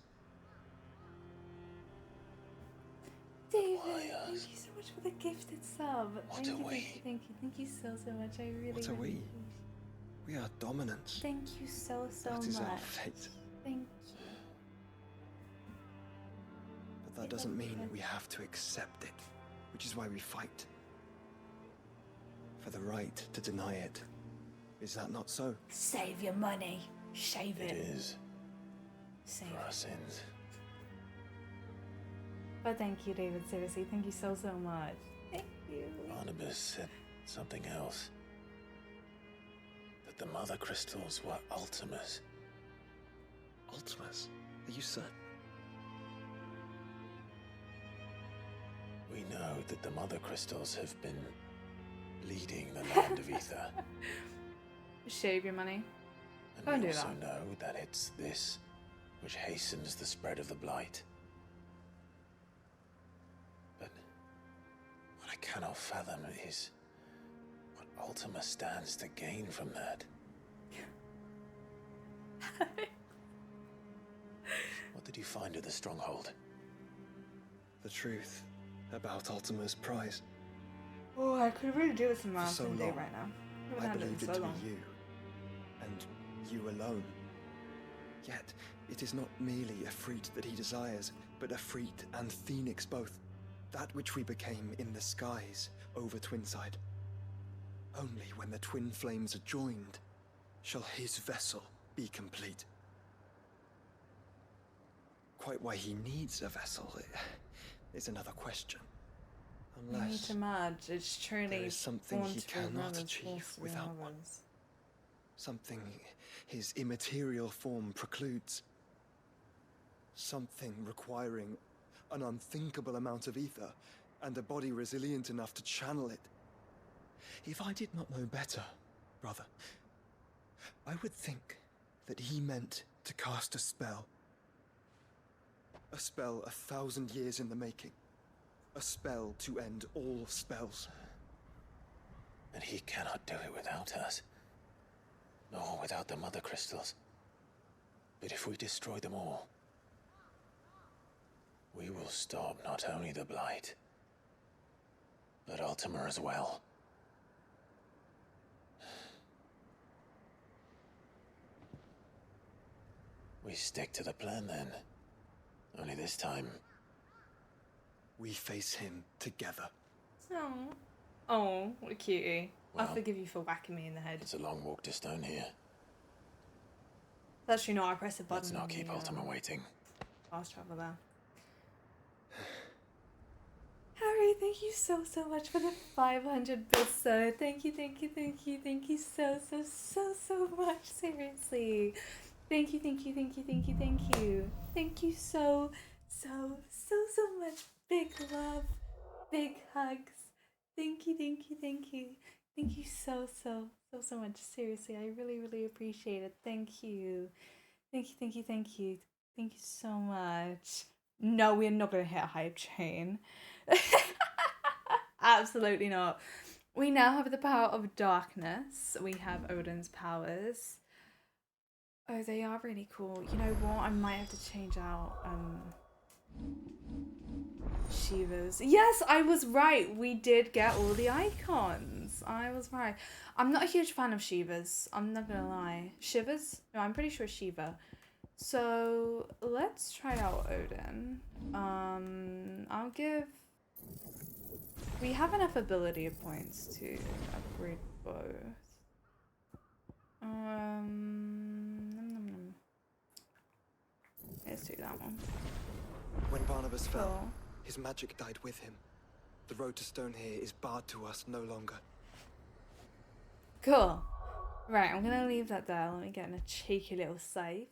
David, thank you so much for the gifted sub. Thank you, thank you so much. I really, What are really we? We are dominance. Thank you so That much. is our fate. Thank you. But that doesn't mean we have to accept it, which is why we fight. For the right to deny it. Is that not so? Save your money. Shave it. It is. Save For our sins. But thank you, David. Seriously, thank you so much. Thank you. Barnabas said something else. That the mother crystals were Ultimas. Ultimas? Are you certain? We know that the mother crystals have been leading the land of ether. Shave your money. And Don't we do also that. know that it's this which hastens the spread of the blight. But what I cannot fathom is what Ultima stands to gain from that. What did you find at the stronghold? The truth about Ultima's prize. Oh, I could really do with some For so marathon day long, right now. I haven't had believed in it so to long. be you. And you alone. Yet, it is not merely a freed that he desires, but a freed and phoenix both. That which we became in the skies over Twinside. Only when the twin flames are joined shall his vessel be complete. Quite why he needs a vessel is another question. You need Unless to merge. It's truly there is something born he to be cannot brothers, achieve forced to be without one. lovers. Something his immaterial form precludes. Something requiring an unthinkable amount of ether and a body resilient enough to channel it. If I did not know better, brother, I would think that he meant to cast a spell. A spell 1,000 years in the making. A spell to end all spells. And he cannot do it without us. Nor without the Mother Crystals. But if we destroy them all, we will stop not only the Blight, but Ultima as well. We stick to the plan then. Only this time, we face him together. Oh, what a cutie. Well, I'll forgive you for whacking me in the head. it's a long walk to Stone here. That's actually not. I press a button. Let's not keep Ultima waiting. Fast travel there. Harry, thank you so much for the 500 bits. So thank you so much. Seriously, thank you so much. Big love, big hugs. Thank you so much. Seriously, I really appreciate it. Thank you so much. No, we're not gonna hit a hype chain. Absolutely not. We now have the power of darkness. We have Odin's powers. Oh, they are really cool. You know what? I might have to change out Shiva's. Yes, I was right. We did get all the icons. I was right. I'm not a huge fan of Shiva's. I'm not gonna lie. Shiva's? No, I'm pretty sure Shiva. So let's try out Odin. I'll give. We have enough ability points to upgrade both. Let's do that one. When Barnabas fell, Cool. his magic died with him. The road to Stone here is barred to us no longer. Cool. Right, I'm gonna leave that there. Let me get in a cheeky little save.